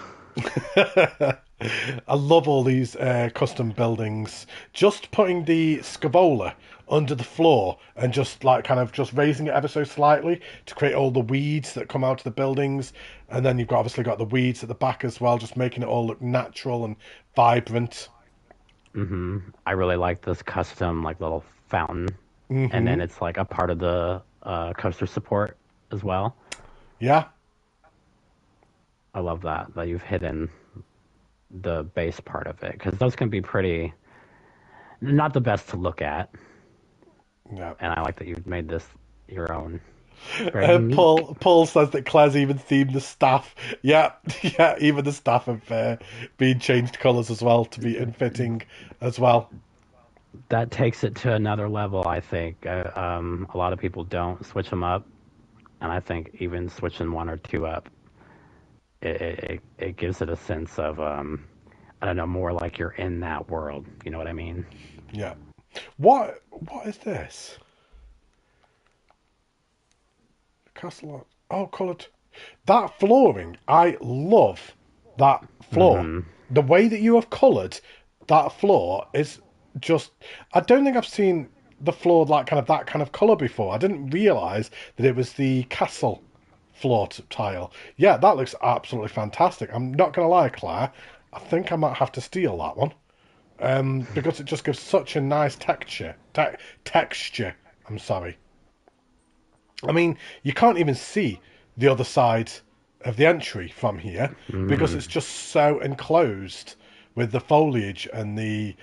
I love all these custom buildings. Just putting the scavola under the floor and just like kind of just raising it ever so slightly to create all the weeds that come out of the buildings, and then you've obviously got the weeds at the back as well, just making it all look natural and vibrant. I really like this custom like little fountain, and then it's like a part of the coaster support as well. Yeah. I love that you've hidden the base part of it, because those can be pretty not the best to look at. Yeah. And I like that you've made this your own. Very unique. Paul says that Claire's even themed the staff. Yeah, yeah, even the staff have been changed colours as well to be fitting as well. That takes it to another level, I think. A lot of people don't switch them up, and I think even switching one or two up, it gives it a sense of I don't know, more like you're in that world. You know what I mean? Yeah. What is this? Castle. Oh, coloured. That flooring, I love that floor. Mm-hmm. The way that you have coloured that floor is just. I don't think I've seen the floor like kind of that kind of colour before. I didn't realise that it was the castle floor tile. Yeah, that looks absolutely fantastic. I'm not going to lie, Claire. I think I might have to steal that one. Because it just gives such a nice texture. Texture. I'm sorry. I mean, you can't even see the other side of the entry from here because it's Mm-hmm. just so enclosed with the foliage and the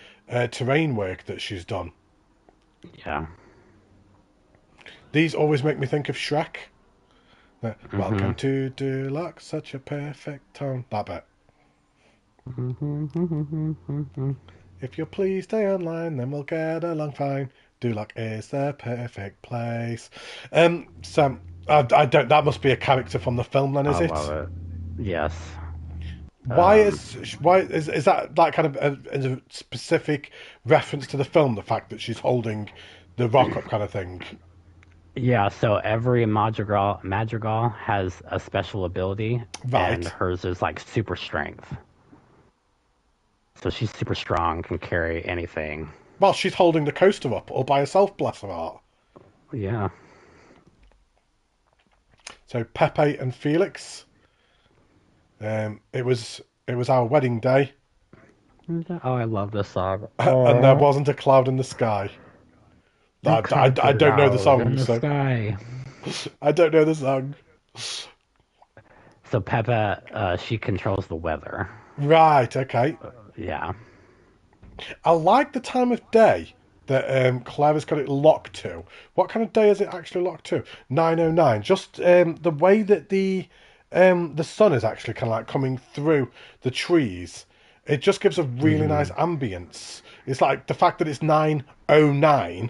terrain work that she's done. Yeah. These always make me think of Shrek. Mm-hmm. Welcome to Deluxe, such a perfect tone. That bit. Mm-hmm. If you're pleased, stay online, then we'll get along fine. Duloc is the perfect place. So I don't. That must be a character from the film, then, I is it? love it. Yes. Why Um, is that like kind of a specific reference to the film? The fact that she's holding the rock up, kind of thing. yeah, so every madrigal has a special ability, and Right. hers is like super strength. So she's super strong, can carry anything. Well, she's holding the coaster up all by herself. Bless her heart. Yeah. So Pepe and Felix. It was our wedding day, Oh, I love this song. and there Oh, wasn't a cloud in the sky. the I don't know the cloud in song, the so sky. I don't know the song. So Peppa, she controls the weather. Right. Okay. Yeah. I like the time of day that Clara's got it locked to. What kind of day is it actually locked to? 9:09. Just the way that the sun is actually kind of like coming through the trees. It just gives a really nice Hmm. ambience. It's like the fact that it's 9:09.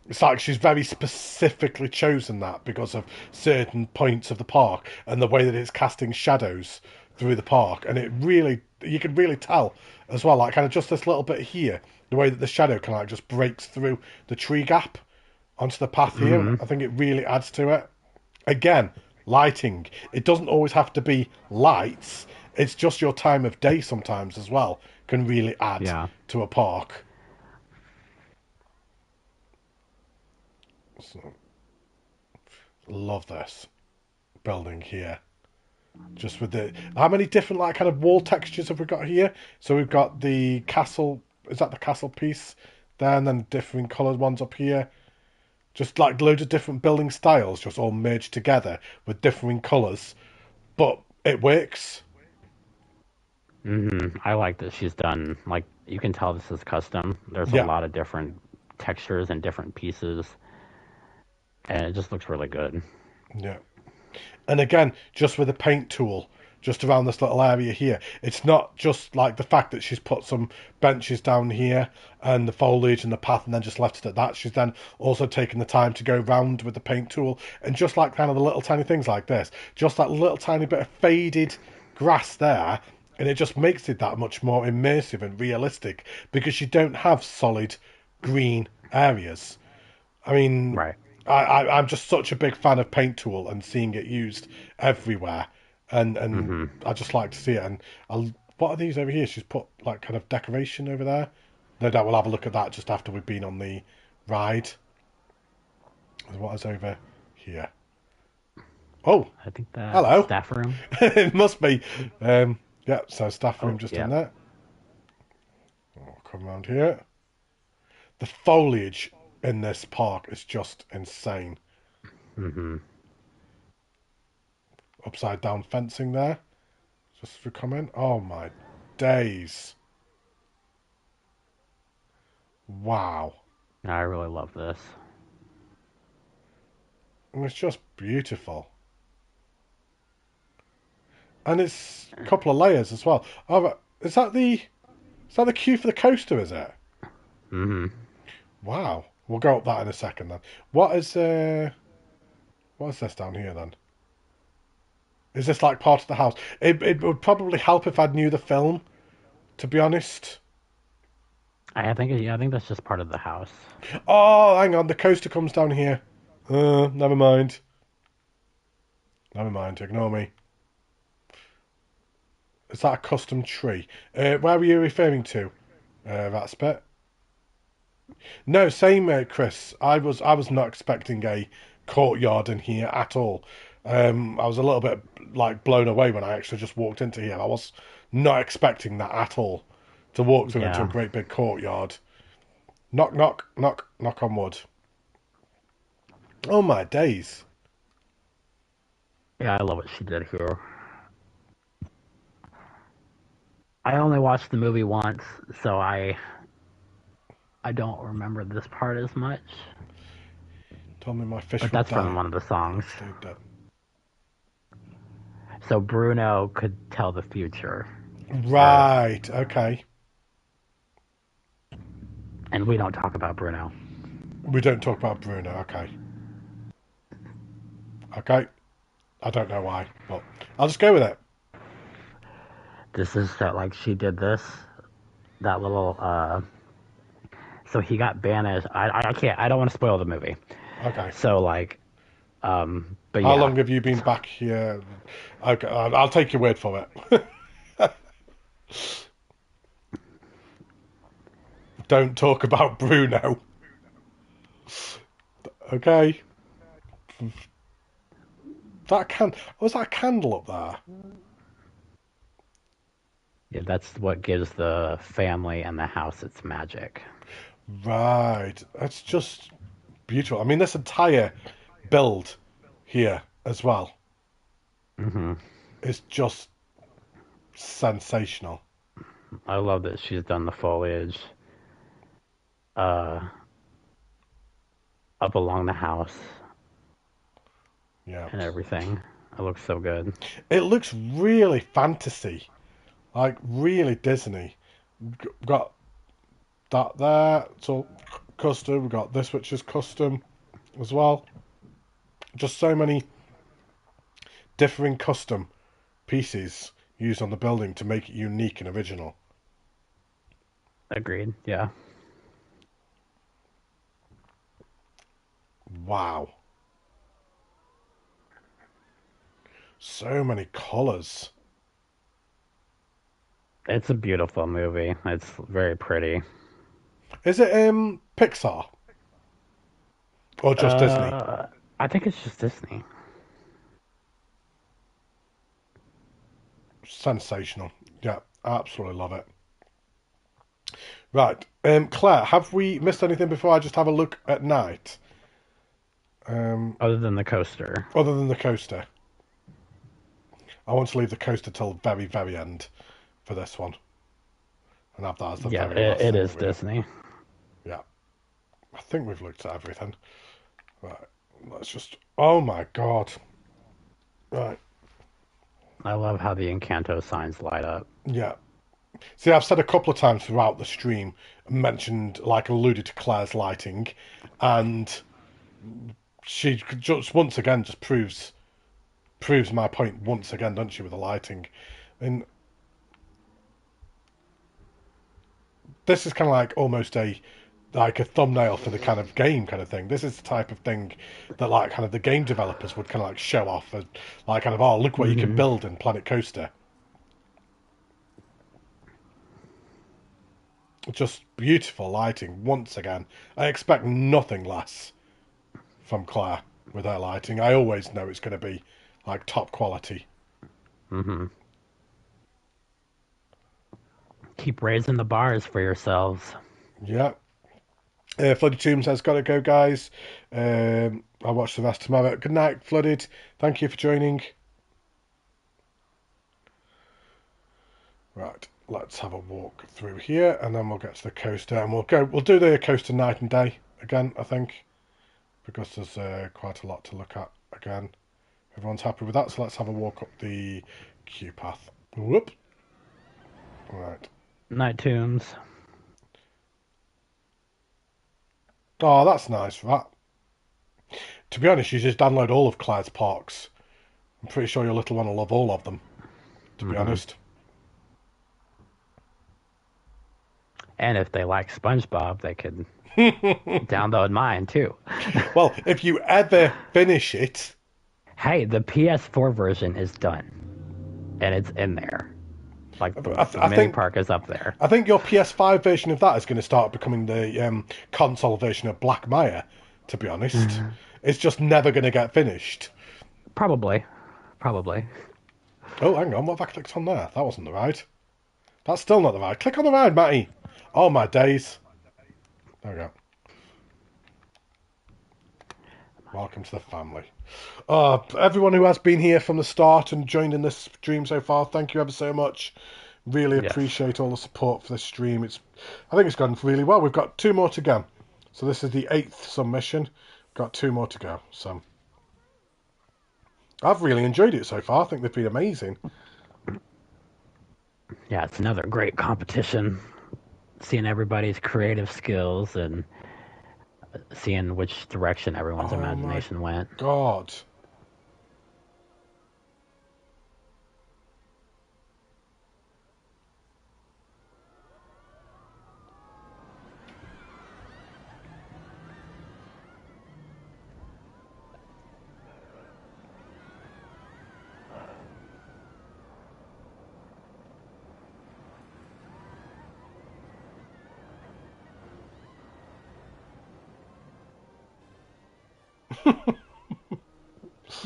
It's like she's very specifically chosen that because of certain points of the park and the way that it's casting shadows through the park. And it really, you can really tell as well, like kind of just this little bit here, the way that the shadow kind of like just breaks through the tree gap onto the path here. Hmm. I think it really adds to it. Again, lighting. It doesn't always have to be lights. It's just your time of day sometimes as well can really add Yeah. to a park. So, love this building here. Just with the how many different like kind of wall textures have we got here? So we've got the castle. Is that the castle piece there, and then different coloured ones up here? Just like loads of different building styles, just all merged together with differing colours. But it works. I like that she's done, like, you can tell this is custom. There's a Yeah, lot of different textures and different pieces, and it just looks really good. yeah. And again, just with a paint tool, just around this little area here. It's not just like the fact that she's put some benches down here and the foliage and the path and then just left it at that. She's then also taken the time to go round with the paint tool and just like kind of the little tiny things like this, just that little tiny bit of faded grass there. And it just makes it that much more immersive and realistic because you don't have solid green areas. I mean, Right. I'm just such a big fan of Paint Tool and seeing it used everywhere, and Hmm. I just like to see it. And what are these over here? She's put like kind of decoration over there. No doubt we'll have a look at that just after we've been on the ride. What is over here? Oh, I think that hello. staff room. It must be. Yeah, so staff room Oh, just in yeah. there. I'll come around here. The foliage in this park is just insane. Hmm. Upside down fencing there. Just for comment. Oh my days. Wow. I really love this. And it's just beautiful. And it's a couple of layers as well. Oh, is that the queue for the coaster, is it? Hmm. Wow. We'll go up that in a second then. What is this down here then? Is this like part of the house? It would probably help if I knew the film, to be honest. I think that's just part of the house. Oh, hang on, the coaster comes down here. Never mind. Never mind, ignore me. Is that a custom tree? Where were you referring to? That bit? No, same, Chris. I was not expecting a courtyard in here at all. I was a little bit like blown away when I actually just walked into here. I was not expecting that at all. To walk through into a Yeah. great big courtyard. Knock, knock, knock, knock on wood. Oh my days. Yeah, I love what she did here. I only watched the movie once, so I don't remember this part as much. Told me my fish But would that's from die. one of the songs. Stayed dead. So Bruno could tell the future. Or Right, okay. and we don't talk about Bruno. We don't talk about Bruno, okay. Okay. I don't know why, but I'll just go with it. This is that like she did this, that little so he got banished. I can't, I don't want to spoil the movie. Okay. So like but How yeah. long have you been back here? Okay, I'll take your word for it. Don't talk about Bruno. Okay. Was that a candle up there? Yeah, that's what gives the family and the house its magic. Right. That's just beautiful. I mean, this entire build here as well Hmm. is just sensational. I love that she's done the foliage uh up along the house Yeah. and everything. It looks so good. It looks really fantasy, like really Disney. Got that there. It's all custom. We've got this, which is custom as well. Just so many differing custom pieces used on the building to make it unique and original. Agreed. Yeah. Wow. So many colours. It's a beautiful movie. It's very pretty. Is it Pixar or just Disney? Uh, I think it's just Disney. Sensational. Yeah, absolutely love it. Right, Claire, have we missed anything before I just have a look at night? Other than the coaster. Other than the coaster. I want to leave the coaster till very, very end for this one. And have that as the Yeah, very last it thing is that we do. Disney. Yeah. I think we've looked at everything. Right. Let's just. Oh my god. Right. I love how the Encanto signs light up. Yeah. See, I've said a couple of times throughout the stream, mentioned, like, alluded to Claire's lighting, and she just once again just proves my point once again, doesn't she, with the lighting? And this is kind of like almost a thumbnail for the kind of game kind of thing. This is the type of thing that like kind of the game developers would kind of like show off as like kind of, oh, look what you can Hmm. build in Planet Coaster. Just beautiful lighting once again. I expect nothing less from Claire with her lighting. I always know it's going to be like top quality. Hmm. Keep raising the bars for yourselves. Yeah. Flooded Tombs has got to go, guys. I'll watch the rest tomorrow. Good night, Flooded. Thank you for joining. Right, let's have a walk through here, and then we'll get to the coaster, and we'll do the coaster night and day again, I think, because there's quite a lot to look at again. Everyone's happy with that, so let's have a walk up the queue path. Whoop. Right. Night tunes. Oh, that's nice, that. To be honest, you just download all of Claire's parks. I'm pretty sure your little one will love all of them, to be honest. And if they like SpongeBob, they could download mine too. Well, if you ever finish it... Hey, the PS4 version is done. And it's in there. Like, the mini park is up there. I think your PS5 version of that is going to start becoming the console version of Black Maya, to be honest. It's just never going to get finished. Probably. Oh, hang on, what have I clicked on there? That wasn't the ride. That's still not the ride. Click on the ride, Matty. Oh, my days. There we go. Welcome to the family. Everyone who has been here from the start and joined in this stream so far, thank you ever so much. Really appreciate all the support for this stream. I think it's gone really well. We've got 2 more to go. So this is the 8th submission. We've got 2 more to go. So I've really enjoyed it so far. I think they've been amazing. Yeah, it's another great competition. Seeing everybody's creative skills and seeing which direction everyone's imagination went. God.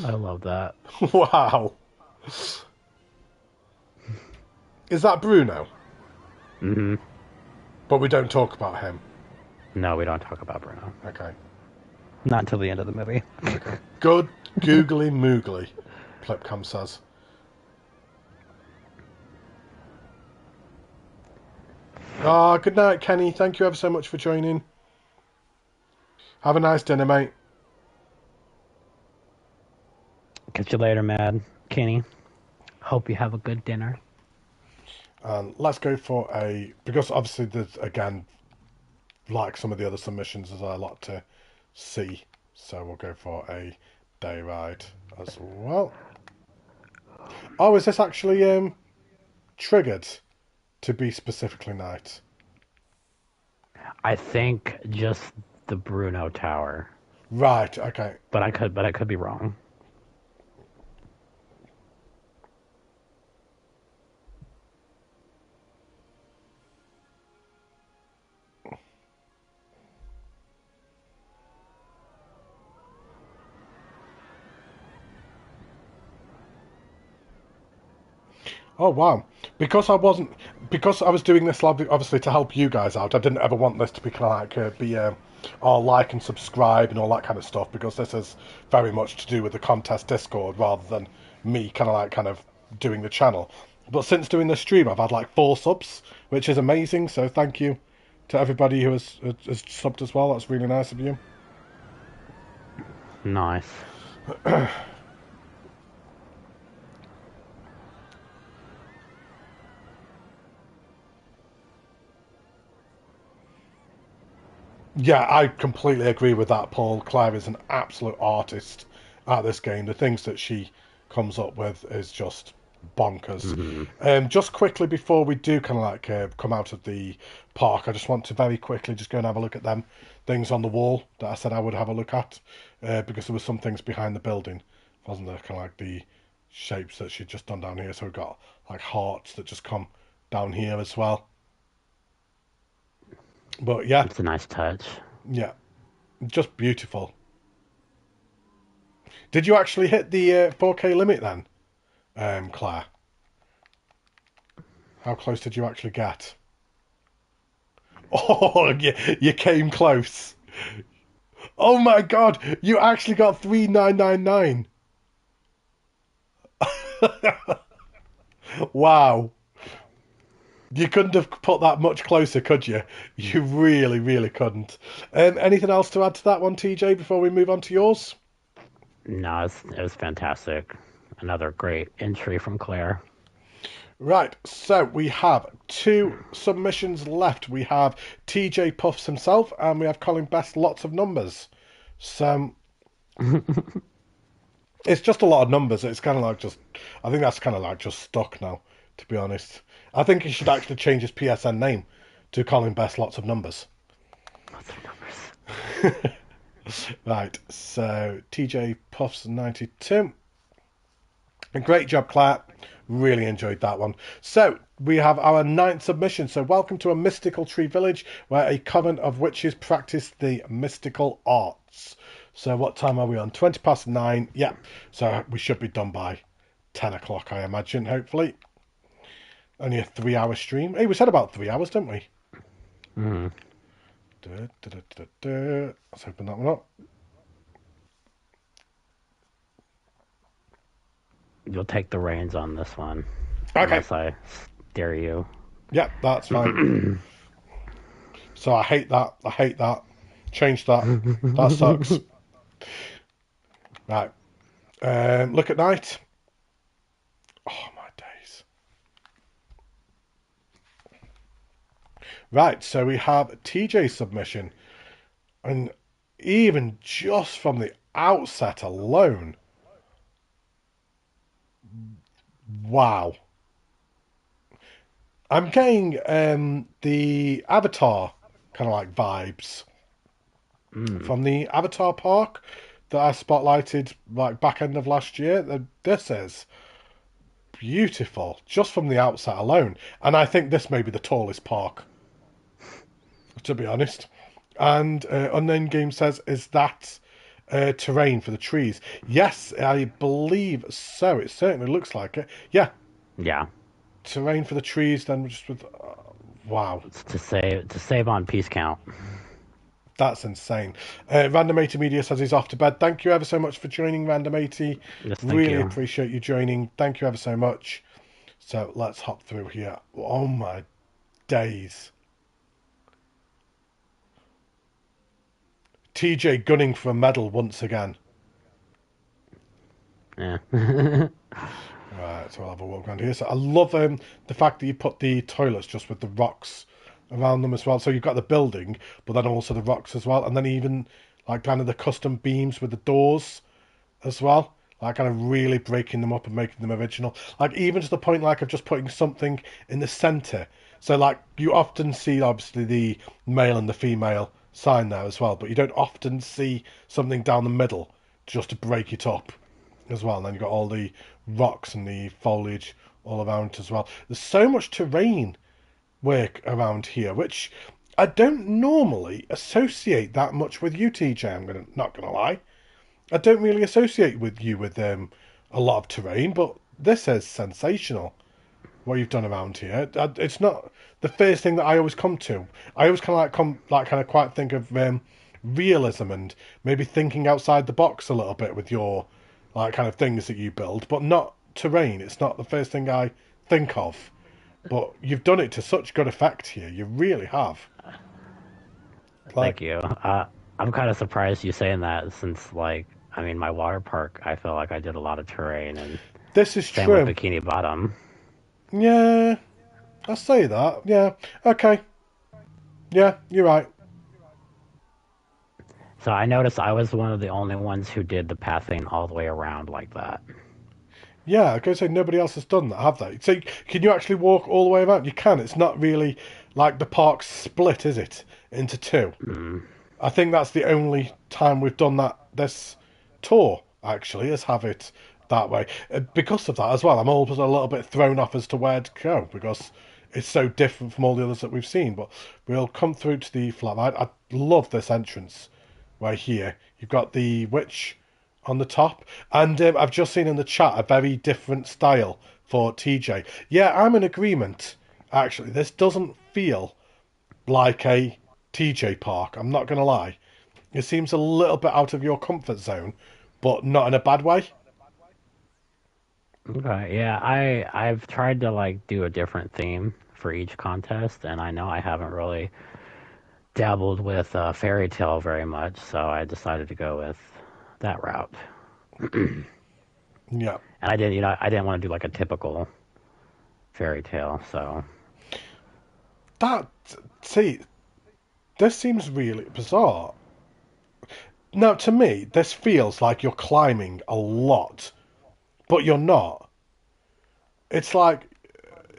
I love that. Wow. Is that Bruno? Mm-hmm. But we don't talk about him. No, we don't talk about Bruno. Okay. Not until the end of the movie. Okay. Good googly moogly, Plipcom says. Good night, Kenny. Thank you ever so much for joining. Have a nice dinner, mate. Catch you later, Mad. Kenny. Hope you have a good dinner. Let's go for because obviously there's, again, like some of the other submissions, there's a lot to see. So we'll go for a day ride as well. Oh, is this actually triggered to be specifically night? I think just the Bruno Tower. Right, okay. But I could be wrong. Oh wow! Because I was doing this obviously to help you guys out. I didn't ever want this to be kind of like all like and subscribe and all that kind of stuff, because this is very much to do with the contest Discord rather than me kind of doing the channel. But since doing the stream, I've had like 4 subs, which is amazing. So thank you to everybody who has subbed as well. That's really nice of you. Nice. Yeah, I completely agree with that, Paul. Claire is an absolute artist at this game. The things that she comes up with is just bonkers. Mm-hmm. Just quickly before we do kind of like come out of the park, I just want to very quickly just go and have a look at them things on the wall that I said I would have a look at, because there were some things behind the building, wasn't there? Kind of like the shapes that she'd just done down here. So we've got like hearts that just come down here as well. But yeah, it's a nice touch. Yeah, just beautiful. Did you actually hit the 4K limit then, Claire? How close did you actually get? Oh, you came close. Oh my God, you actually got 3999. Wow. You couldn't have put that much closer, could you? You really, really couldn't. Anything else to add to that one, TJ, before we move on to yours? No, it was fantastic. Another great entry from Claire. Right, so we have two submissions left. We have TJ Puffs himself, and we have Colin Best, lots of numbers. So it's just a lot of numbers. It's kind of like just, I think that's kind of like just stuck now, to be honest. I think he should actually change his PSN name to Colin Best, lots of numbers. Lots of numbers. Right, so TJ Puffs 92. Great job, Claire. Really enjoyed that one. So, we have our ninth submission. So, welcome to a mystical tree village where a coven of witches practice the mystical arts. So, what time are we on? 20 past 9. Yeah, so we should be done by 10 o'clock, I imagine, hopefully. Only a 3-hour stream. Hey, we said about 3 hours, didn't we? Mm. Let's open that one up. You'll take the reins on this one. Okay. Unless I dare you. Yeah, that's fine. So I hate that. I hate that. Change that. That sucks. Right. Look at night. Oh, my days. Right, so we have TJ's submission. And even just from the outset alone, wow. I'm getting the Avatar kind of like vibes from the Avatar park that I spotlighted like back end of last year. This is beautiful just from the outset alone, and I think this may be the tallest park, to be honest. And Unnamed Game says, is that terrain for the trees? Yes, I believe so. It certainly looks like it. Yeah, Yeah. terrain for the trees. Then just with wow, It's to save on piece count. that's insane. Random80 Media says he's off to bed. Thank you ever so much for joining, Random80. Yes, thank Really you. appreciate you joining. Thank you ever so much. So let's hop through here. Oh my days. TJ gunning for a medal once again. Yeah. Right, so I'll have a walk around here. So I love the fact that you put the toilets just with the rocks around them as well. So you've got the building, but then also the rocks as well. And then even like kind of the custom beams with the doors as well. Like kind of really breaking them up and making them original. Like even to the point like of just putting something in the centre. So like you often see obviously the male and the female sign there as well, but you don't often see something down the middle just to break it up as well. And then you've got all the rocks and the foliage all around as well. There's so much terrain work around here, which I don't normally associate that much with you, TJ. Not gonna lie. I don't really associate with you with a lot of terrain, but this is sensational what you've done around here. It's not the first thing that I always come to. I always kind of kind of quite think of realism and maybe thinking outside the box a little bit with your like kind of things that you build, but not terrain. It's not the first thing I think of. But you've done it to such good effect here. You really have. Thank you. I'm kind of surprised you saying that since, like, I mean, my water park, I feel like I did a lot of terrain, and this is same true. with Bikini Bottom. Yeah, I say that. Yeah, okay. Yeah, you're right. So I noticed I was one of the only ones who did the pathing all the way around like that. Yeah, I was going to say nobody else has done that, have they? So can you actually walk all the way around? You can. It's not really like the park's split, is it, into two? I think that's the only time we've done that this tour, actually, is have it that way. Because of that as well, I'm always a little bit thrown off as to where to go because it's so different from all the others that we've seen. But we'll come through to the flat. I love this entrance right here. You've got the witch on the top, and I've just seen in the chat a very different style for TJ. Yeah, I'm in agreement. Actually, this doesn't feel like a TJ park. I'm not going to lie. It seems a little bit out of your comfort zone, but not in a bad way. Okay, yeah, I've tried to like do a different theme for each contest, and I know I haven't really dabbled with fairy tale very much, so I decided to go with that route. Yeah. And I didn't want to do like a typical fairy tale, so That, see, this seems really bizarre. Now, to me, this feels like you're climbing a lot, but you're not. It's like,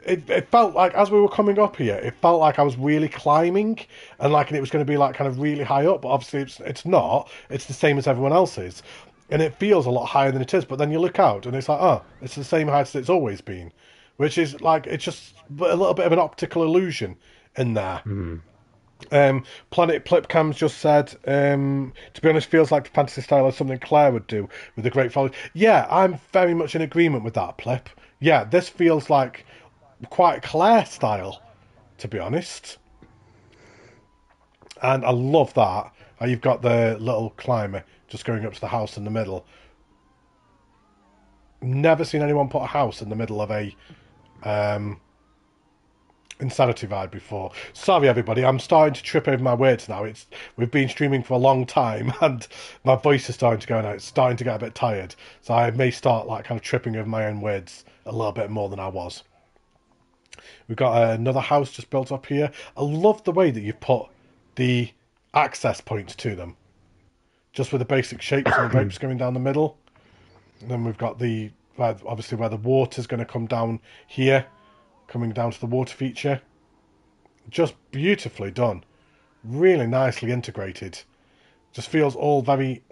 it felt like as we were coming up here, it felt like I was really climbing, and it was going to be like kind of really high up, but obviously it's not. It's the same as everyone else's. And it feels a lot higher than it is, but then you look out and it's like, oh, it's the same height as it's always been. Which is like, it's just a little bit of an optical illusion in there. Planet Plipcam's just said, to be honest, feels like the fantasy style is something Claire would do with the Great Falls. Yeah, I'm very much in agreement with that, Plip. Yeah, this feels like quite Claire style, to be honest. And I love that. You've got the little climber just going up to the house in the middle. Never seen anyone put a house in the middle of a Insanity vibe before. Sorry, everybody. I'm starting to trip over my words now. We've been streaming for a long time, and my voice is starting to go now. It's starting to get a bit tired, so I may start like kind of tripping over my own words a little bit more than I was. We've got another house just built up here. I love the way that you've put the access points to them, just with the basic shapes and the ropes going down the middle. And then we've got obviously where the water's going to come down here, coming down to the water feature. Just beautifully done. Really nicely integrated. Just feels all very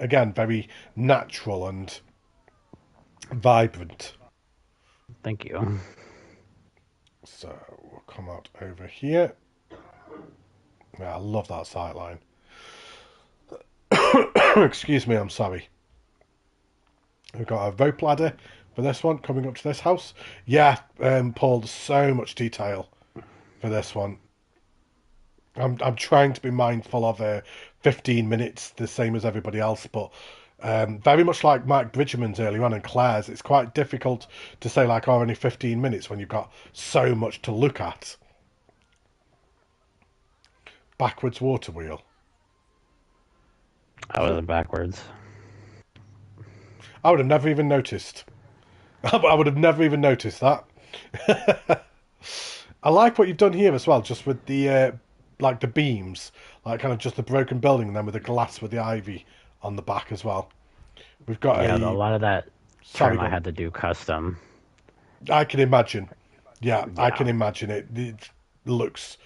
natural and vibrant. thank you. So we'll come out over here. Yeah, I love that sight line. Excuse me, I'm sorry. We've got a rope ladder for this one coming up to this house. Yeah, Paul, so much detail for this one. I'm trying to be mindful of 15 minutes, the same as everybody else, but very much like Mike Bridgman's earlier on and Claire's, it's quite difficult to say like, oh, only 15 minutes when you've got so much to look at. Backwards water wheel. I wasn't backwards. I would have never even noticed. I would have never even noticed that. I like what you've done here as well, just with the like the beams, like kind of just the broken building, and then with the glass with the ivy on the back as well. We've got a lot of that trim I had to do custom. I can imagine. Yeah, I Yeah. can imagine it. It looks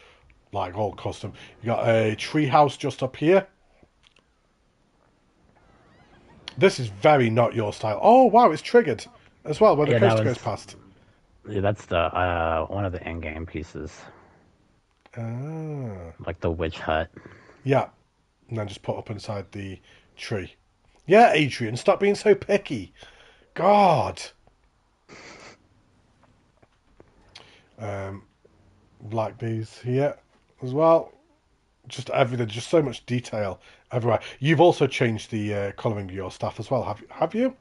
like all custom. You got a tree house just up here. This is very not your style. Oh wow, it's triggered as well when the coaster goes past. Yeah, that's the one of the in-game pieces. Ah. Like the witch hut. Yeah, and then just put up inside the tree. Yeah, Adrian, stop being so picky. God. Like these here as well. Just everything, just so much detail everywhere. You've also changed the colouring of your stuff as well, have you?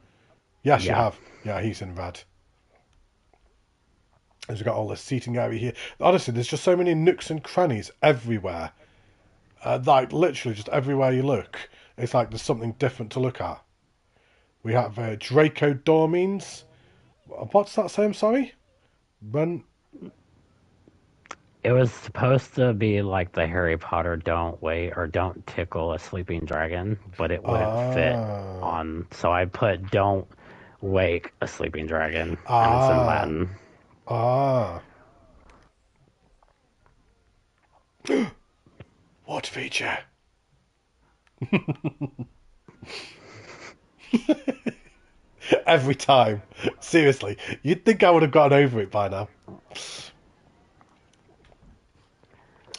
Yes, Yeah. you have. Yeah, he's in red. And we've got all this seating area here. Honestly, there's just so many nooks and crannies everywhere. Like, literally, just everywhere you look, it's like there's something different to look at. We have Draco Dormeans. What's that say? I'm sorry? Run. It was supposed to be like the Harry Potter don't wait or don't tickle a sleeping dragon, but it wouldn't fit on. So I put don't wake a sleeping dragon, and it's in Latin. What feature? Every time. Seriously. You'd think I would have gotten over it by now.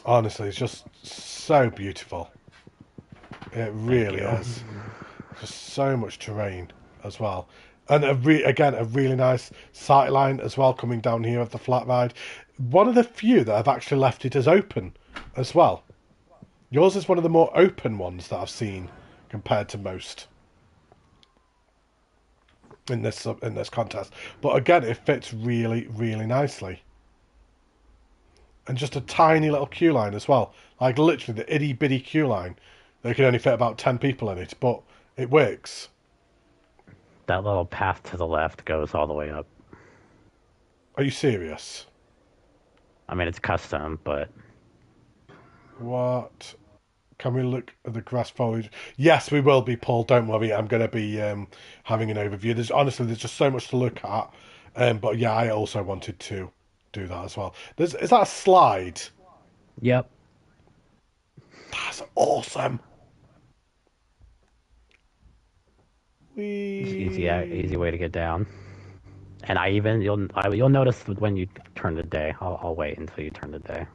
Honestly, it's just so beautiful. It really is. Just so much terrain as well. And again, a really nice sight line as well coming down here of the flat ride. One of the few that have actually left it as open as well. Yours is one of the more open ones that I've seen compared to most in this contest. But again, it fits really, really nicely. and just a tiny little queue line as well. Like literally the itty bitty queue line. They can only fit about 10 people in it, but it works. That little path to the left goes all the way up. Are you serious? I mean, it's custom, but What? Can we look at the grass foliage? Yes, we will be, Paul. Don't worry. I'm going to be having an overview. There's just so much to look at. But yeah, I also wanted to do that as well. Is that a slide? yep, That's awesome. it's We easy way to get down. And you'll notice when you turn the day. I'll wait until you turn the day.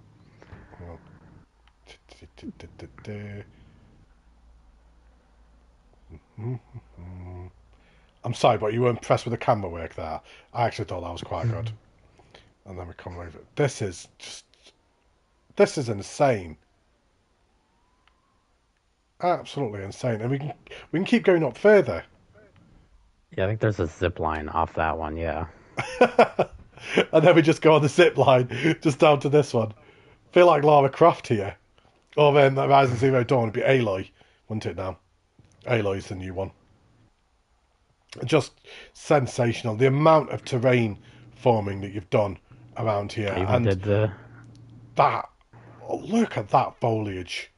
I'm sorry, but you were impressed with the camera work there. I actually thought that was quite good. And then we come over. This is insane. Absolutely insane. And we can keep going up further. Yeah, I think there's a zip line off that one. Yeah. And then we just go on the zip line just down to this one. Feel like Lara Croft here. Or then Horizon Zero Dawn would be Aloy, wouldn't it now? Aloy's the new one. Just sensational. The amount of terrain forming that you've done around here. I even And did the that, look at that foliage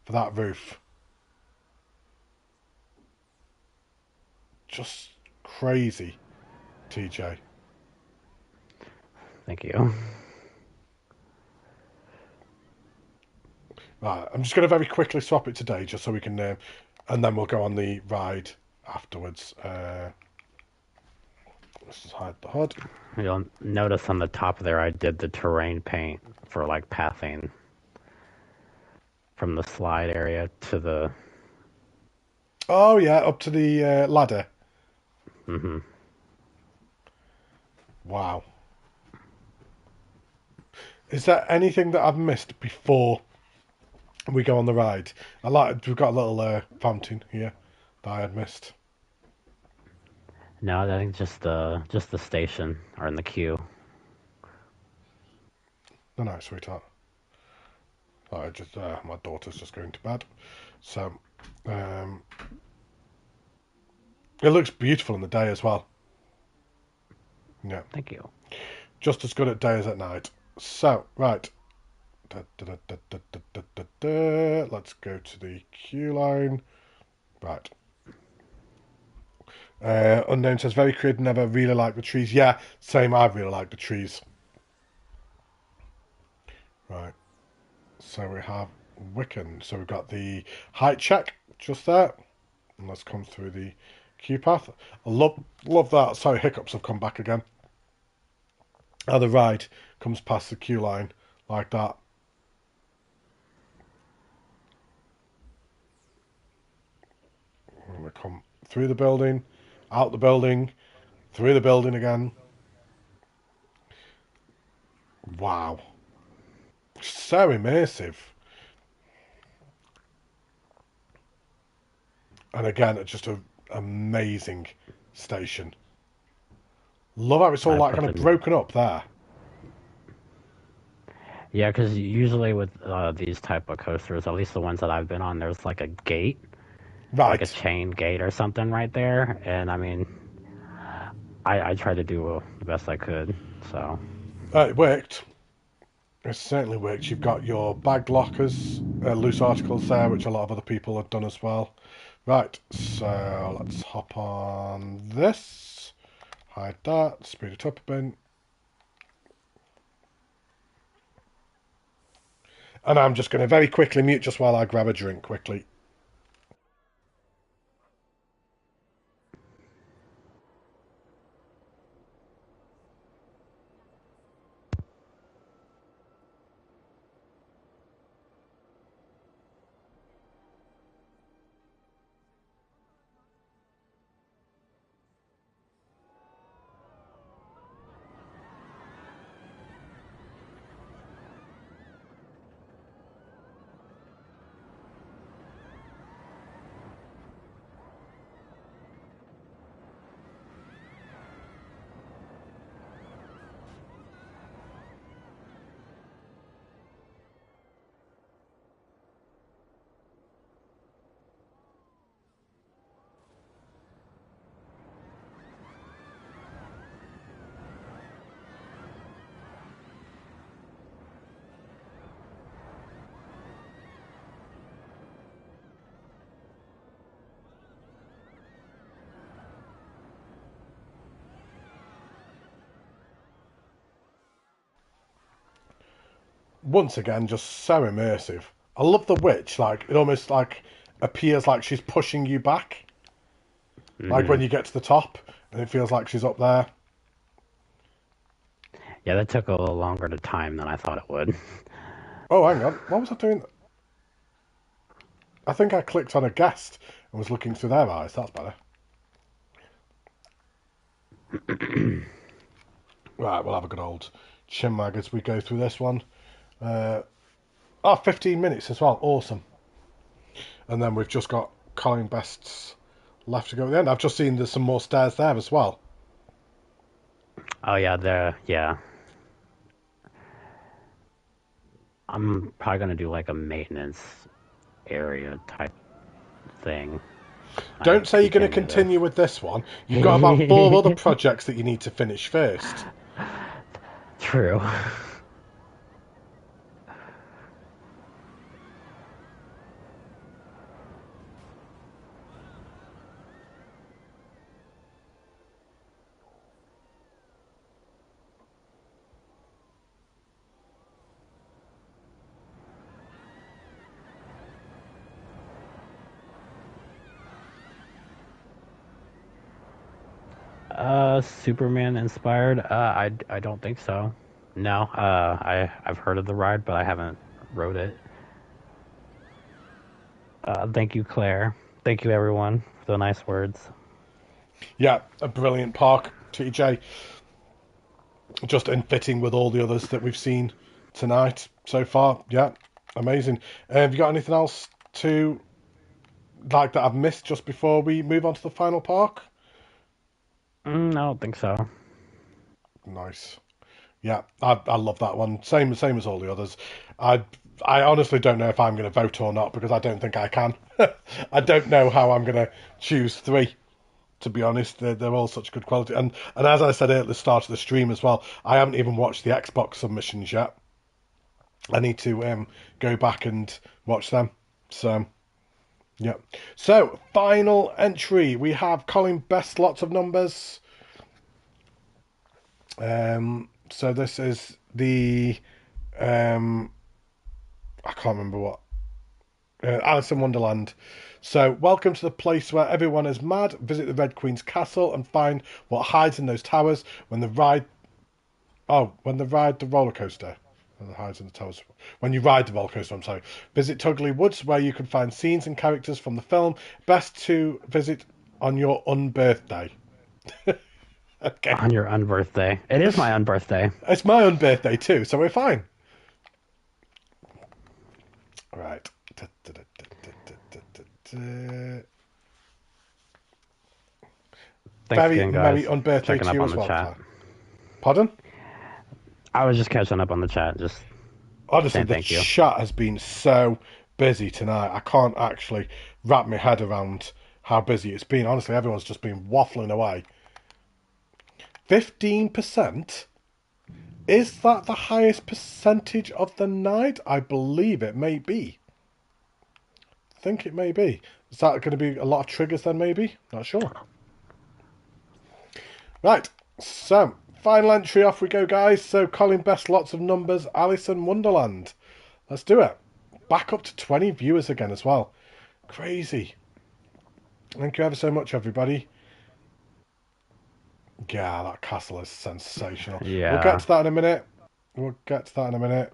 for that roof. Just crazy, TJ. Thank you. Right, I'm just going to very quickly swap it today just so we can, and then we'll go on the ride afterwards. Let's just hide the HUD. You'll notice on the top there I did the terrain paint for like pathing from the slide area to the. Oh yeah, up to the ladder. Mm-hmm. Wow. Is there anything that I've missed before we go on the ride? We've got a little fountain here that I had missed. No, I think just the station or in the queue. No, sweetheart. I just my daughter's just going to bed, so um, it looks beautiful in the day as well. Yeah, Thank you. just as good at day as at night. So right, let's go to the queue line. Right. Unknown says very creative. Never really liked the trees. Yeah, same. I really like the trees. Right. So we have Wiccan. So we've got the height check just there. And let's come through the queue path. I love that. Sorry, hiccups have come back again. How the ride comes past the queue line like that. And we come through the building, out the building, through the building again. Wow. So immersive. And again, it's just an amazing station. Love how it's all I like put kind of the. broken up there. Yeah, because usually with these type of coasters, at least the ones that I've been on, there's like a gate, like a Right. chain gate or something right there. And I mean, I tried to do the best I could. So It worked. It certainly worked. You've got your bag lockers, loose articles there, which a lot of other people have done as well. Right, so let's hop on this. Hide that. Speed it up a bit. And I'm just going to very quickly mute just while I grab a drink quickly. once again, just so immersive. I love the witch. Like it almost like appears like she's pushing you back. Like Hmm. when you get to the top, and it feels like she's up there. Yeah, that took a little longer to time than I thought it would. Oh, hang on. What was I doing? I think I clicked on a guest and was looking through their eyes. That's better. Right, we'll have a good old chin mag as we go through this one. Uh, 15 minutes as well. Awesome. And then we've just got Colin Best's left to go at the end. I've just seen there's some more stairs there as well. Oh yeah, yeah. I'm probably gonna do like a maintenance area type thing. I Don't say you're going to continue continue with this one. You've got about 4 other this. projects that you need to finish first. True. Superman inspired? I don't think so. No. I've heard of the ride, but I haven't rode it. Thank you, Claire. Thank you, everyone, for the nice words. Yeah, a brilliant park, TJ. Just in fitting with all the others that we've seen tonight so far. Yeah, amazing. Have you got anything else to like that I've missed just before we move on to the final park? I don't think so. Nice. Yeah, I love that one. Same as all the others. I I honestly don't know if I'm going to vote or not because I don't think I can. I don't know how I'm going to choose 3. To be honest, they're all such good quality. And as I said at the start of the stream as well, I haven't even watched the Xbox submissions yet. I need to go back and watch them. So yeah. So final entry, we have Colin Best, lots of numbers. So this is the I can't remember what Alice in Wonderland. So, welcome to the place where everyone is mad. Visit the Red Queen's castle and find what hides in those towers when the ride. Oh, when the ride the roller coaster. When the hides in the towers. When you ride the roller coaster, I'm sorry. Visit Tugly Woods where you can find scenes and characters from the film. Best to visit on your unbirthday. Okay. On your unbirthday. It is my unbirthday. It's my unbirthday too, so we're fine. Right. Thanks Very again, merry guys. unbirthday Checking to up you on as the well, chat. Claire. Pardon? I was just catching up on the chat, just Honestly, saying the thank you. chat has been so busy tonight. I can't actually wrap my head around how busy it's been. Honestly, everyone's just been waffling away. 15%? Is that the highest percentage of the night? I believe it may be. I think it may be. Is that going to be a lot of triggers then, maybe? Not sure. Right, so final entry, off we go, guys. So Colin Best, lots of numbers. Alice in Wonderland. Let's do it. Back up to 20 viewers again as well. Crazy. Thank you ever so much, everybody. Yeah, that castle is sensational. We'll get Yeah. to that in a minute. We'll get to that in a minute.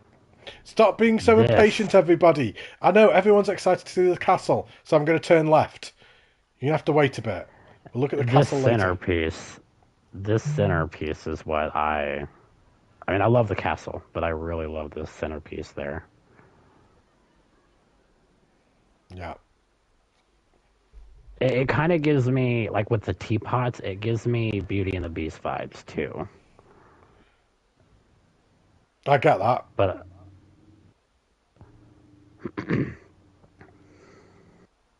Stop being so This. impatient, everybody. I know everyone's excited to see the castle, so I'm going to turn left. You have to wait a bit. We'll look at the This castle later. centerpiece. This centerpiece is what I mean, I love the castle, but I really love this centerpiece there. Yeah. It kind of gives me, like with the teapots, it gives me Beauty and the Beast vibes too. I get that. But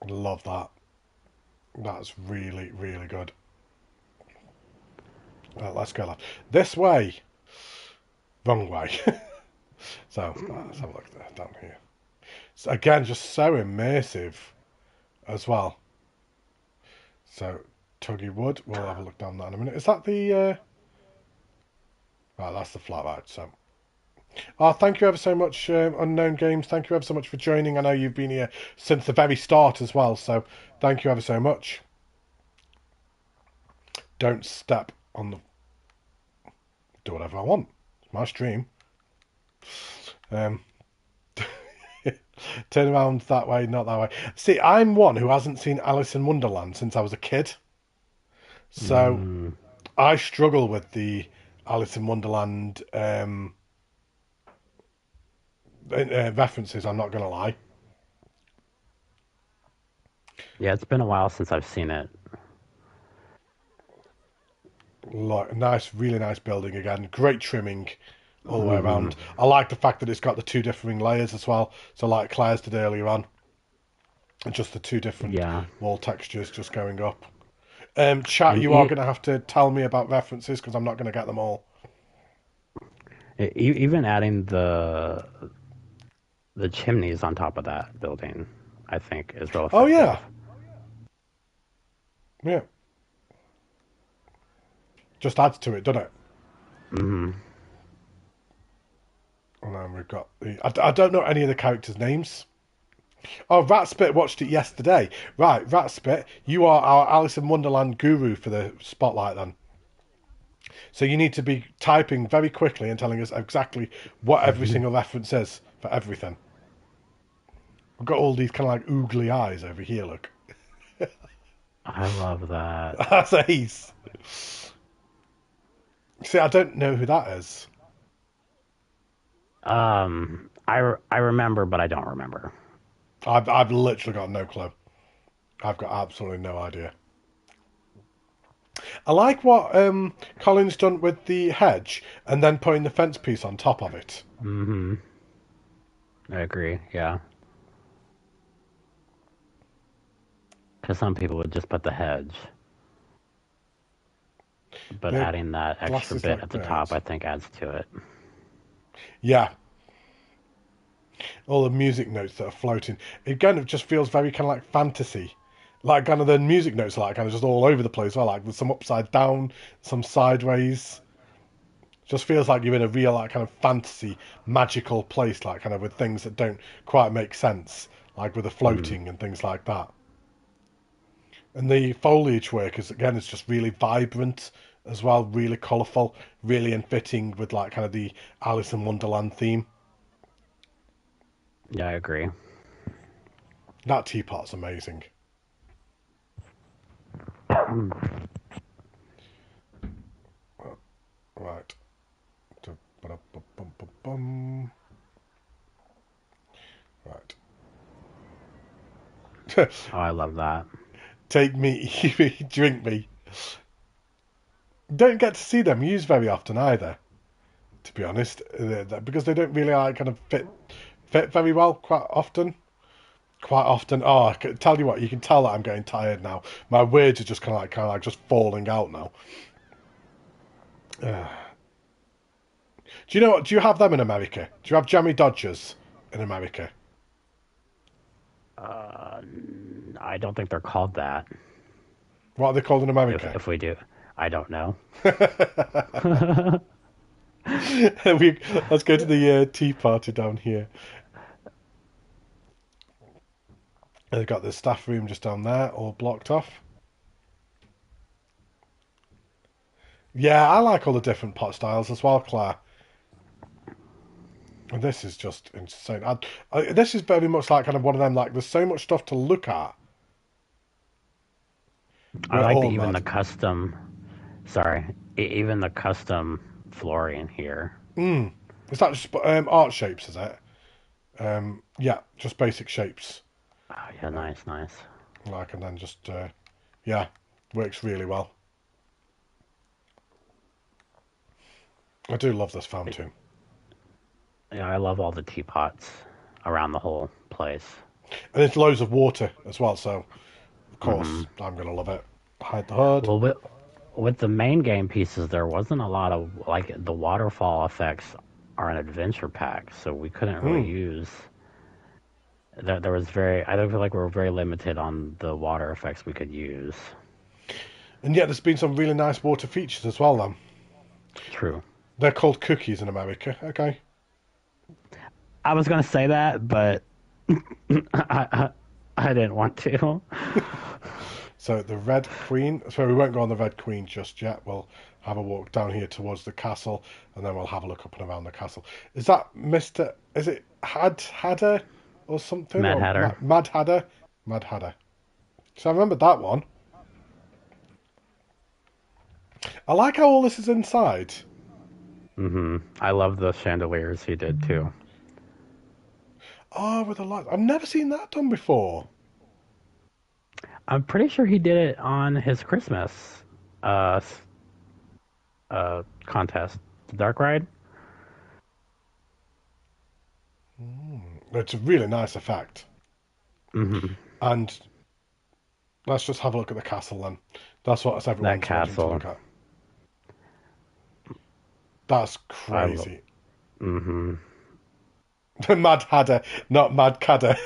Love that. That's really, really good. Well, let's go left. This way. Wrong way. So, let's have a look there, down here. So, again, just so immersive as well. So, Tuggy Wood. We'll have a look down that in a minute. Is that the... Right, that's the flat ride. So, Oh, thank you ever so much, Unknown Games. Thank you ever so much for joining. I know you've been here since the very start as well, so thank you ever so much. Don't step on the... Do whatever I want. It's my stream. Um, turn around that way, not that way. See, I'm one who hasn't seen Alice in Wonderland since I was a kid. So Mm, I struggle with the Alice in Wonderland references, I'm not going to lie. yeah, it's been a while since I've seen it. Like, nice, really nice building again. Great trimming all the way Hmm. around. I like the fact that it's got the two differing layers as well. So like Claire's did earlier on. And just the two different Yeah. wall textures just going up. Chat, And you are going to have to tell me about references because I'm not going to get them all. even adding the chimneys on top of that building, I think, is real Oh, yeah. effective. Yeah. Just adds to it, doesn't it? Hmm. And then we've got the... I don't know any of the characters' names. Oh, Ratspit watched it yesterday. Right, Ratspit, you are our Alice in Wonderland guru for the spotlight then. So you need to be typing very quickly and telling us exactly what every single reference is for everything. I've got all these kind of like oogly eyes over here, look. I love that. That's Ace. See, I don't know who that is. I remember, but I don't remember. I've literally got no clue. I've got absolutely no idea. I like what Colin's done with the hedge and then putting the fence piece on top of it. Hmm. I agree. Yeah, because some people would just put the hedge, but The adding that extra glasses bit like at the top, birds. I think, adds to it. Yeah, all the music notes that are floating. It kind of just feels very kind of like fantasy. Like kind of the music notes are like kind of just all over the place. Well, like there's some upside down, some sideways. Just feels like you're in a real like kind of fantasy, magical place, like kind of with things that don't quite make sense, like with the Hmm. floating and things like that. And the foliage work is again, it's just really vibrant as well, really colourful, really in fitting with like kind of the Alice in Wonderland theme. Yeah, I agree. That teapot's amazing. Right. Right. Oh, I love that. Take me, drink me. Don't get to see them used very often either, to be honest, because they don't really like kind of fit very well quite often. Quite often. Oh, I can tell you what, you can tell that I'm getting tired now. My words are just kind of like just falling out now. Do you know what? Do you have them in America? Do you have jammy dodgers in America? Uh, I don't think they're called that. What are they called in If America? if we do, I don't know. Let's go to the tea party down here. They've got the staff room just down there, all blocked off. Yeah, I like all the different pot styles as well, Claire. And this is just insane. This is very much like kind of one of them. Like, there's so much stuff to look at. I We're like all even the mad. custom. Sorry, even the custom flooring here. Is that just art shapes? Is it? Yeah, just basic shapes. Oh yeah, nice, nice. Like, and then just yeah, works really well. I do love this fountain, Yeah, I love all the teapots around the whole place. and it's loads of water as well. So of Hmm. course I'm gonna love it. Hide the hood. Well, with the main game pieces, there wasn't a lot of like the waterfall effects are an adventure pack, so we couldn't really Mm. use. There was very. I don't feel like we were very limited on the water effects we could use. And yet there's been some really nice water features as well. Then True. they're called cookies in America. Okay. I was gonna say that, but I, I didn't want to. So the Red Queen. So we won't go on the Red Queen just yet. We'll have a walk down here towards the castle, and then we'll have a look up and around the castle. Is that Mister? Is it Hadder or something, Mad or Hatter. Mad Hadder? Mad Hadder. So I remember that one. I like how all this is inside. I love the chandeliers he did too. Oh, with the lights. I've never seen that done before. I'm pretty sure he did it on his Christmas uh contest, the Dark Ride. It's a really nice effect. hmm And let's just have a look at the castle then. That's what That everyone's wanting to castle. look at. That's I love. crazy. hmm Mad Hadder, not Mad Cadder.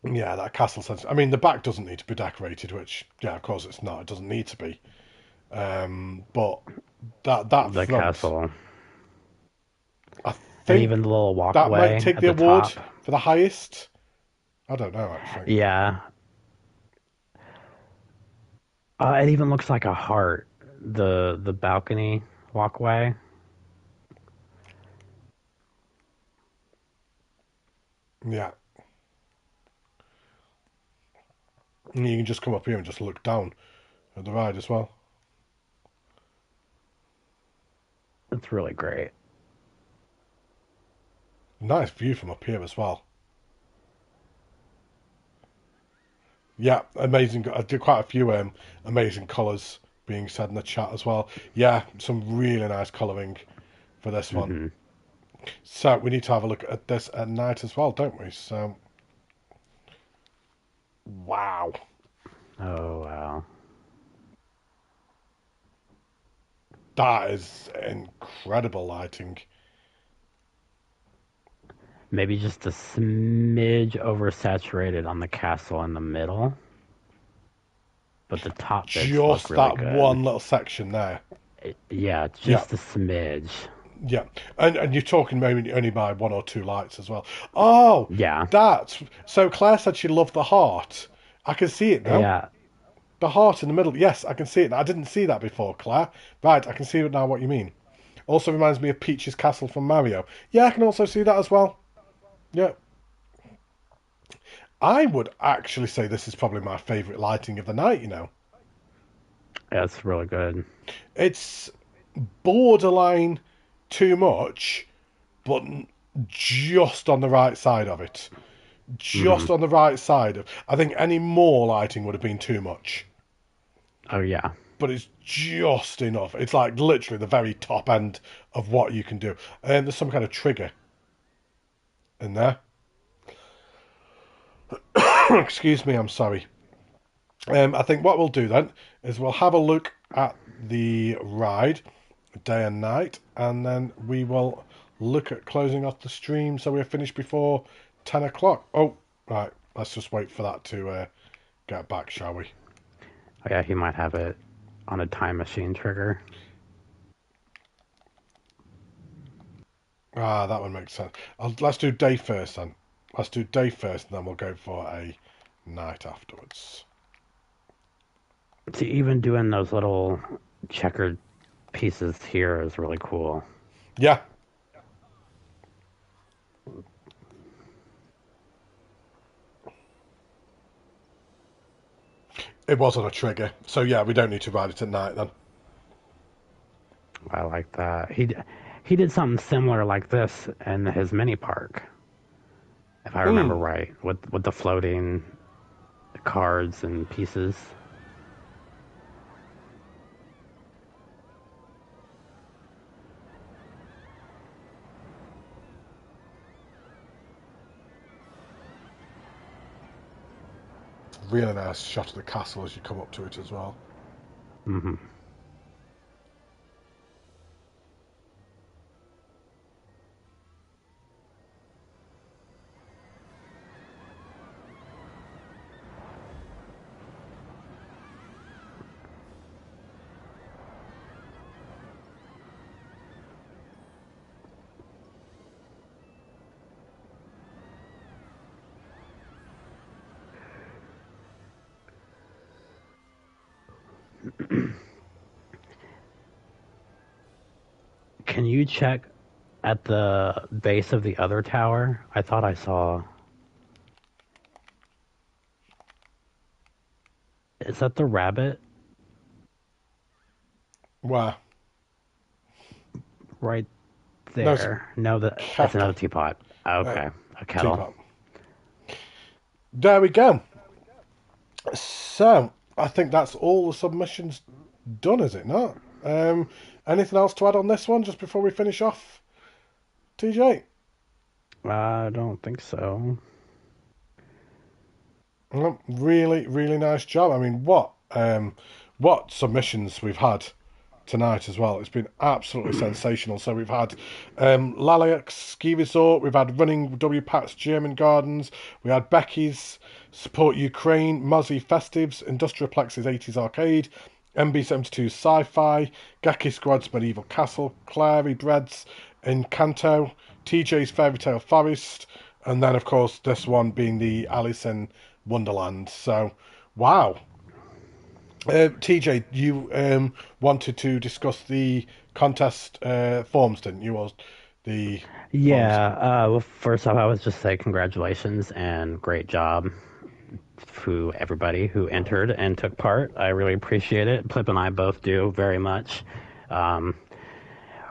Yeah, that castle sense. I mean, the back doesn't need to be decorated, which, yeah, of course it's not. It doesn't need to be. But that the front, castle, I and even think the little that might walkway take at the the award top. for the highest. I don't know actually. Yeah, it even looks like a heart. The balcony walkway. Yeah, and you can just come up here and just look down at the ride as well. It's really great. Nice view from up here as well. Yeah, amazing. I did quite a few amazing colours being said in the chat as well. Yeah, some really nice colouring for this one. hmm So we need to have a look at this at night as well, don't we? So, wow, Oh wow. that is incredible lighting. Maybe just a smidge oversaturated on the castle in the middle, but the top bits look Just really that good. one little section there. Yeah, Yeah, just a smidge. yeah, and you're talking maybe only by one or two lights as well. Oh, Yeah, that's so. Claire said she loved the heart. I can see it now. yeah, The heart in the middle. Yes, I can see it now. I didn't see that before, Claire. Right, I can see it now. What you mean? Also reminds me of Peach's castle from Mario. Yeah, I can also see that as well. Yeah. I would actually say this is probably my favourite lighting of the night, you know. yeah, it's really good. It's borderline too much, but just on the right side of it. hmm Just on the right side of. I think any more lighting would have been too much. Oh yeah, But it's just enough. It's like literally the very top end of what you can do. And there's some kind of trigger in there. Excuse me, I'm sorry. I think what we'll do then is we'll have a look at the ride day and night, and then we will look at closing off the stream so we're finished before 10 o'clock. Oh, right. Let's just wait for that to get back, shall we? oh, yeah. He might have it on a time machine trigger. Ah, that one makes sense. Let's do day first then. Let's do day first, and then we'll go for a night afterwards. To even doing those little checkered pieces here is really cool. Yeah. It was on a trigger. So, yeah, we don't need to ride it at night then. I like that. He did something similar like this in his mini park, if I remember Mm. right, with the floating cards and pieces. Really nice shot of the castle as you come up to it as well. hmm Can you check at the base of the other tower? I thought I saw. Is that the rabbit Where? right No, it's a there? No, that's another kettle. teapot. Uh, Okay, a kettle. Teapot. There we go. So, I think that's all the submissions done, is it not? Anything else to add on this one just before we finish off, TJ? I don't think so. Well, really, really nice job. I mean, what submissions we've had tonight as well. It's been absolutely sensational. So we've had Lalax Ski Resort, we've had Running W Pat's German Gardens, we had Becky's Support Ukraine, Mozzie Festives, Industrial Plex's 80s Arcade, MB72's Sci-Fi, Gaki Squad's Medieval Castle, Clary Bread's Encanto, TJ's Fairy Tale Forest, and then of course this one being the Alice in Wonderland. So, wow. TJ, you wanted to discuss the contest forms, didn't you? Or the forms? Yeah. Well, first off, I was just say congratulations and great job to everybody who entered and took part. I really appreciate it. Plip and I both do very much. Um,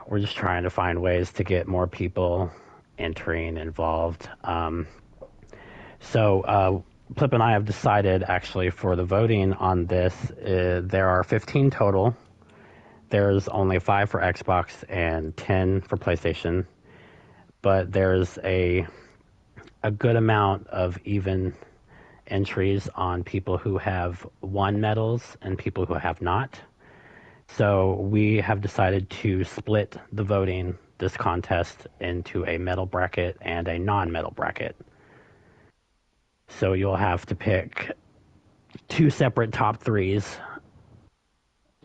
we're just trying to find ways to get more people entering involved. So Plip and I have decided actually for the voting on this, there are 15 total. There's only 5 for Xbox and 10 for PlayStation, but there's a good amount of even entries on people who have won medals and people who have not. So we have decided to split the voting this contest into a medal bracket and a non-medal bracket. So you'll have to pick 2 separate top 3s,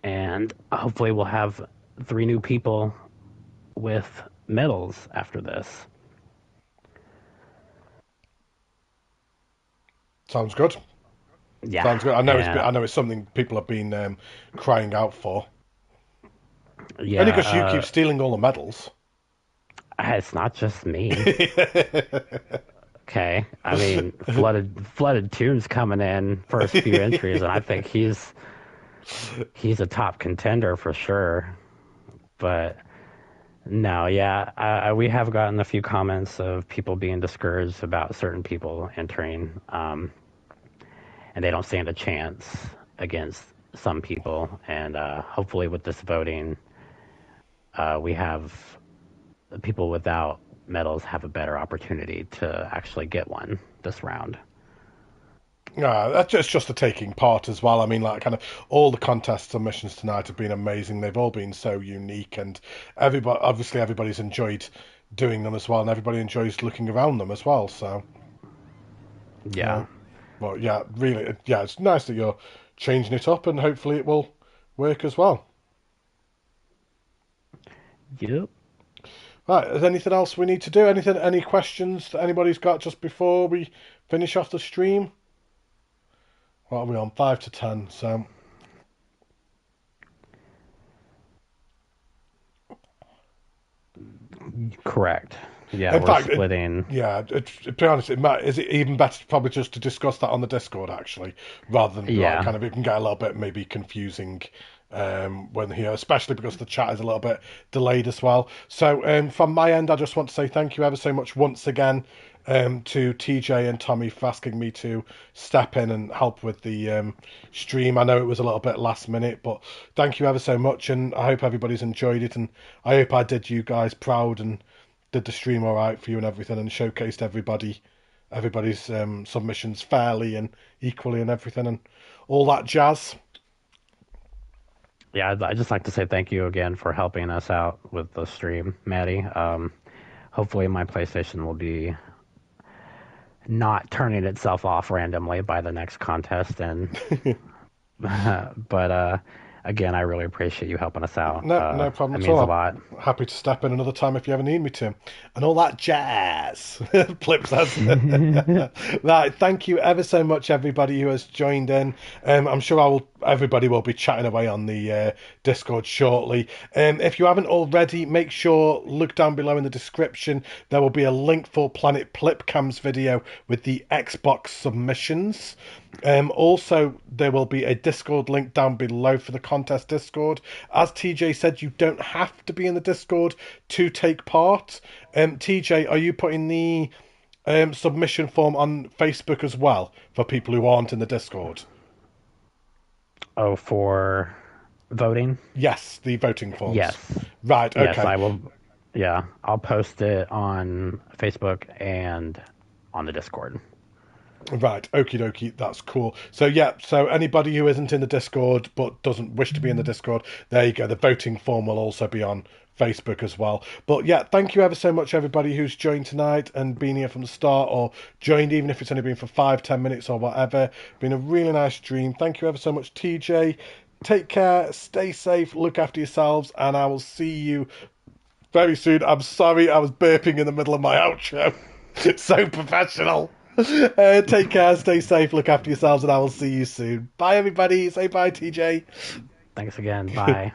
and hopefully we'll have 3 new people with medals after this. Sounds good. Yeah, Sounds good. and I know it's something people have been crying out for. Only yeah, because you keep stealing all the medals. it's not just me. Okay, I mean, flooded tunes coming in first few entries, and I think he's a top contender for sure. But no, yeah, we have gotten a few comments of people being discouraged about certain people entering, and they don't stand a chance against some people. And hopefully, with this voting, we have people without medals have a better opportunity to actually get one this round. Yeah, that's just the taking part as well. I mean, like, kind of all the contest submissions tonight have been amazing. They've all been so unique, and everybody's enjoyed doing them as well, and everybody enjoys looking around them as well. So, Yeah. well, yeah, really, yeah, it's nice that you're changing it up, and hopefully it will work as well. Yep. Right, is there anything else we need to do? Any questions that anybody's got just before we finish off the stream? What are we on? 5 to 10, so. Correct. Yeah, In we're fact, splitting. yeah. To be honest, is it even better probably just to discuss that on the Discord actually, rather than like Yeah. kind of it can get a little bit maybe confusing when here, especially because the chat is a little bit delayed as well. So from my end, I just want to say thank you ever so much once again to TJ and Tommy for asking me to step in and help with the stream. I know it was a little bit last minute, but thank you ever so much, and I hope everybody's enjoyed it, and I hope I did you guys proud and did the stream all right for you and everything, and showcased everybody's submissions fairly and equally and everything and all that jazz. Yeah, I'd just like to say thank you again for helping us out with the stream, Matty. Hopefully my PlayStation will be not turning itself off randomly by the next contest, and but again, I really appreciate you helping us out. No problem It at means a all. lot. I'm happy to step in another time if you ever need me to. And all that jazz. Plip says. Right, thank you ever so much, everybody who has joined in. I'm sure everybody will be chatting away on the Discord shortly. If you haven't already, make sure, look down below in the description. There will be a link for Planet Plipcam's video with the Xbox submissions. Also, there will be a Discord link down below for the contest Discord. As TJ said, you don't have to be in the Discord to take part. TJ, are you putting the submission form on Facebook as well for people who aren't in the Discord? Oh, for voting? Yes, the voting forms. Yes. Right, Yes, okay. I will. Yeah, I'll post it on Facebook and on the Discord. Right, okie dokie, that's cool. So yeah, so anybody who isn't in the Discord but doesn't wish to be in the Discord, there you go. The voting form will also be on Facebook as well. But yeah, thank you ever so much, everybody who's joined tonight and been here from the start or joined, even if it's only been for 5-10 minutes or whatever. Been a really nice stream. Thank you ever so much, TJ. Take care, stay safe, look after yourselves, and I will see you very soon. I'm sorry, I was burping in the middle of my outro. So professional. Take care, stay safe, look after yourselves, and I will see you soon. Bye, everybody. Say bye, TJ. Thanks again. Bye.